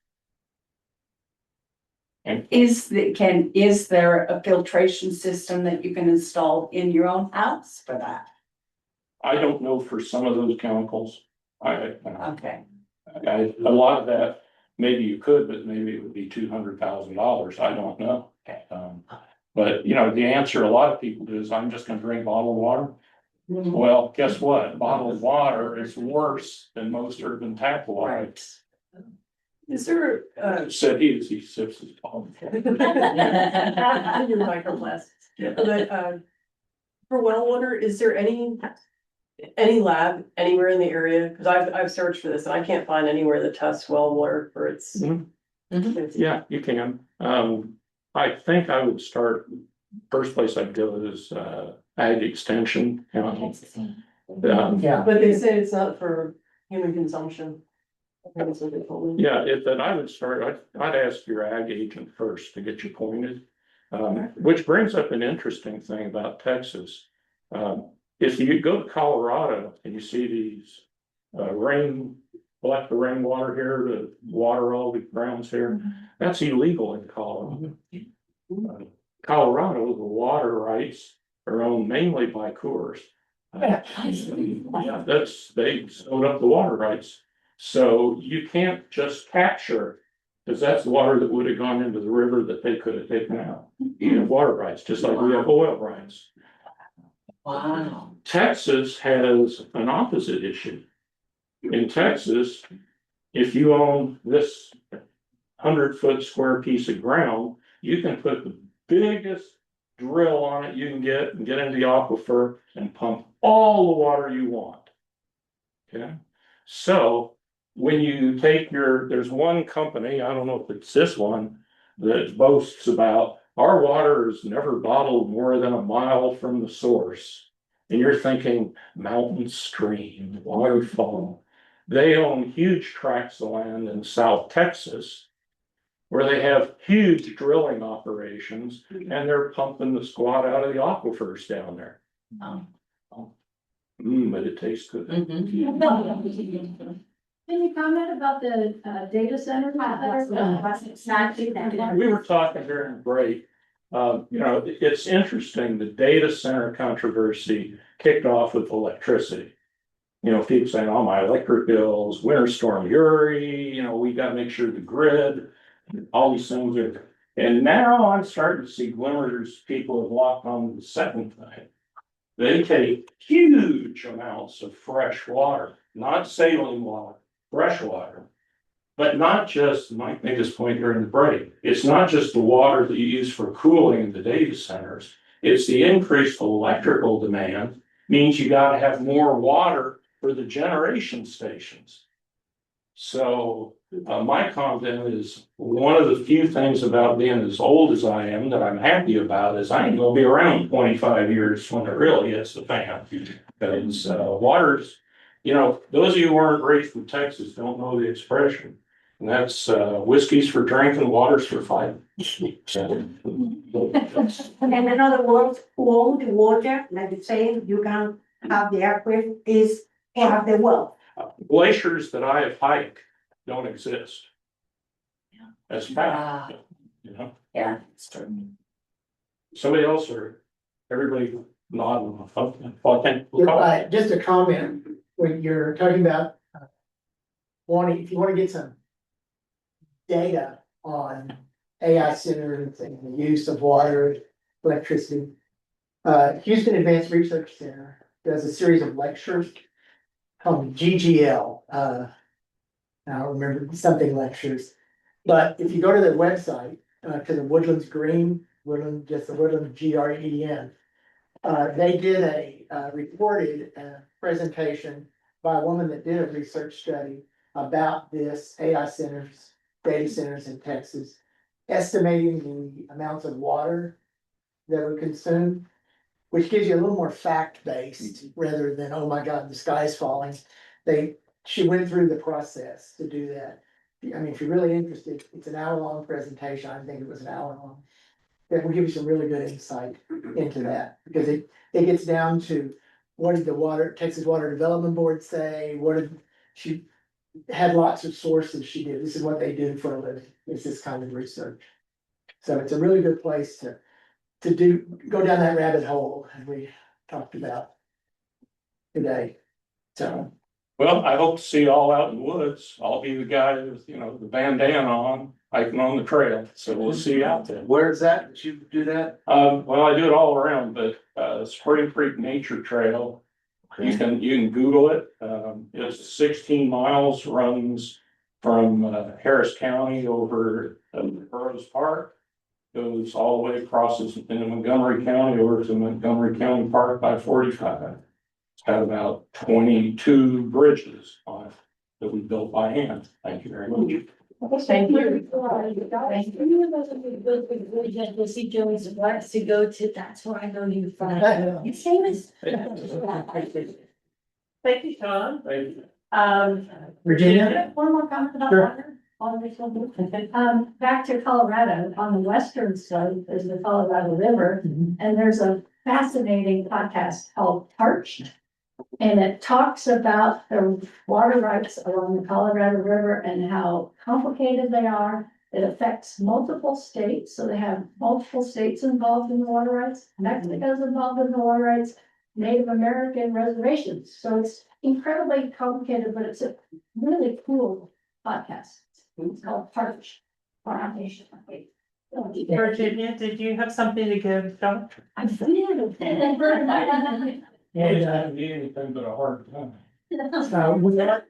And Is there a filtration system that you can install in your own house for that? I don't know for some of those chemicals. Okay. A lot of that, maybe you could, but maybe it would be $200,000. I don't know. But the answer a lot of people do is I'm just gonna drink bottled water. Well, guess what? Bottled water is worse than most urban tap water. Right. Is there, Said he sips his bottled water. microplastics, but, for well water, is there any lab anywhere in the area? Cause I've searched for this and I can't find anywhere that tests well water for its. Yeah, you can. I think I would start, first place I'd go is ag extension. Yeah. But they say it's not for human consumption. I think that's what they told me. Yeah, then I would start, I'd ask your ag agent first to get you pointed. Which brings up an interesting thing about Texas. If you go to Colorado and you see these collect the rainwater here to water all the grounds here, that's illegal in Colorado. Colorado, the water rights are owned mainly by Coors. Yeah, they own up the water rights. So you can't just capture, because that's water that would have gone into the river that they could have taken out. You have water rights, just like we have oil rights. Wow. Texas has an opposite issue. In Texas, if you own this 100-foot square piece of ground, you can put the biggest drill on it you can get and get into the aquifer and pump all the water you want. Okay, so when you take there's one company, I don't know if it's this one, that boasts about our water is never bottled more than a mile from the source. And you're thinking mountain stream, waterfall. They own huge tracts of land in South Texas where they have huge drilling operations and they're pumping the squat out of the aquifers down there. But it tastes good. Can you comment about the data center? We were talking during the break, it's interesting, the data center controversy kicked off with electricity. People saying, oh, my electric bills, winter storm Uri, we gotta make sure the grid, all these things are. And now I'm starting to see glimmers, people have locked on to the second thing. They take huge amounts of fresh water, not saline water, fresh water. But not just, Mike made this point during the break, it's not just the water that you use for cooling in the data centers. It's the increased electrical demand means you gotta have more water for the generation stations. So my comment is one of the few things about being as old as I am that I'm happy about is I ain't gonna be around 25 years when it really hits the fan. Because water's, those of you who weren't raised in Texas don't know the expression. And that's whiskey's for drinking, water's for fighting. And in other words, all the water, like you say, you can have the aquifer is to have the well. Glaciers that I have hiked don't exist. That's fact, Yeah. Somebody else or everybody nodding. Just a comment, when you're talking about if you want to get some data on AI centers and the use of water, electricity, Houston Advanced Research Center does a series of lectures called GGL. I don't remember something lectures, but if you go to their website, to the Woodlands Green, just the Woodlands GREN, they did a recorded presentation by a woman that did a research study about this AI centers, data centers in Texas, estimating the amounts of water that were consumed, which gives you a little more fact-based rather than, oh my God, the sky's falling. She went through the process to do that. I mean, if you're really interested, it's an hour-long presentation. I think it was an hour long. That will give you some really good insight into that, because it gets down to what did the Texas Water Development Board say? She had lots of sources she did. This is what they do for a living. It's this kind of research. So it's a really good place to go down that rabbit hole as we talked about today. So. Well, I hope to see you all out in the woods. I'll be the guy with, the bandana on, hiking on the trail. So we'll see you out there. Where is that? Did you do that? Well, I do it all around, but Spring Creek Nature Trail. You can Google it. It's 16 miles, runs from Harris County over Burroughs Park. Goes all the way, crosses into Montgomery County over to Montgomery County Park by 45. It's got about 22 bridges on it that we built by hand. Thank you very much. Thank you. See Joey's wants to go to, that's where I know you from. It's famous. Thank you, Sean. Thank you. Virginia? One more comment about Sure. water. On this one. Back to Colorado, on the western side is the Colorado River, and there's a fascinating podcast called Parched. And it talks about the water rights along the Colorado River and how complicated they are. It affects multiple states, so they have multiple states involved in the water rights. Mexico's involved in the water rights, Native American reservations. So it's incredibly complicated, but it's a really cool podcast. It's called Parched. Virginia, did you have something to give, John? I'm familiar. And, Anything but a hard time.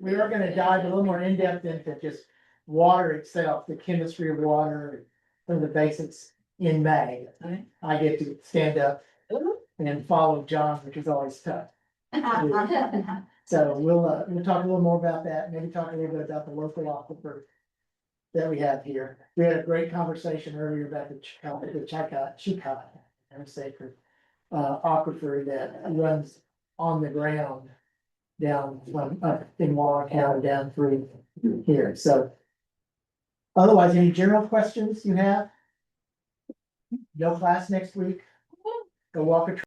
we are gonna dive a little more in depth into just water itself, the chemistry of water, some of the basics in May. I get to stand up and follow John, which is always tough. So we'll talk a little more about that, maybe talk a little bit about the local aquifer that we have here. We had a great conversation earlier about the Chicot, I'm sacred, aquifer that runs on the ground down from up in Waller County down through here, so. Otherwise, any general questions you have? No class next week? Go walk a trail.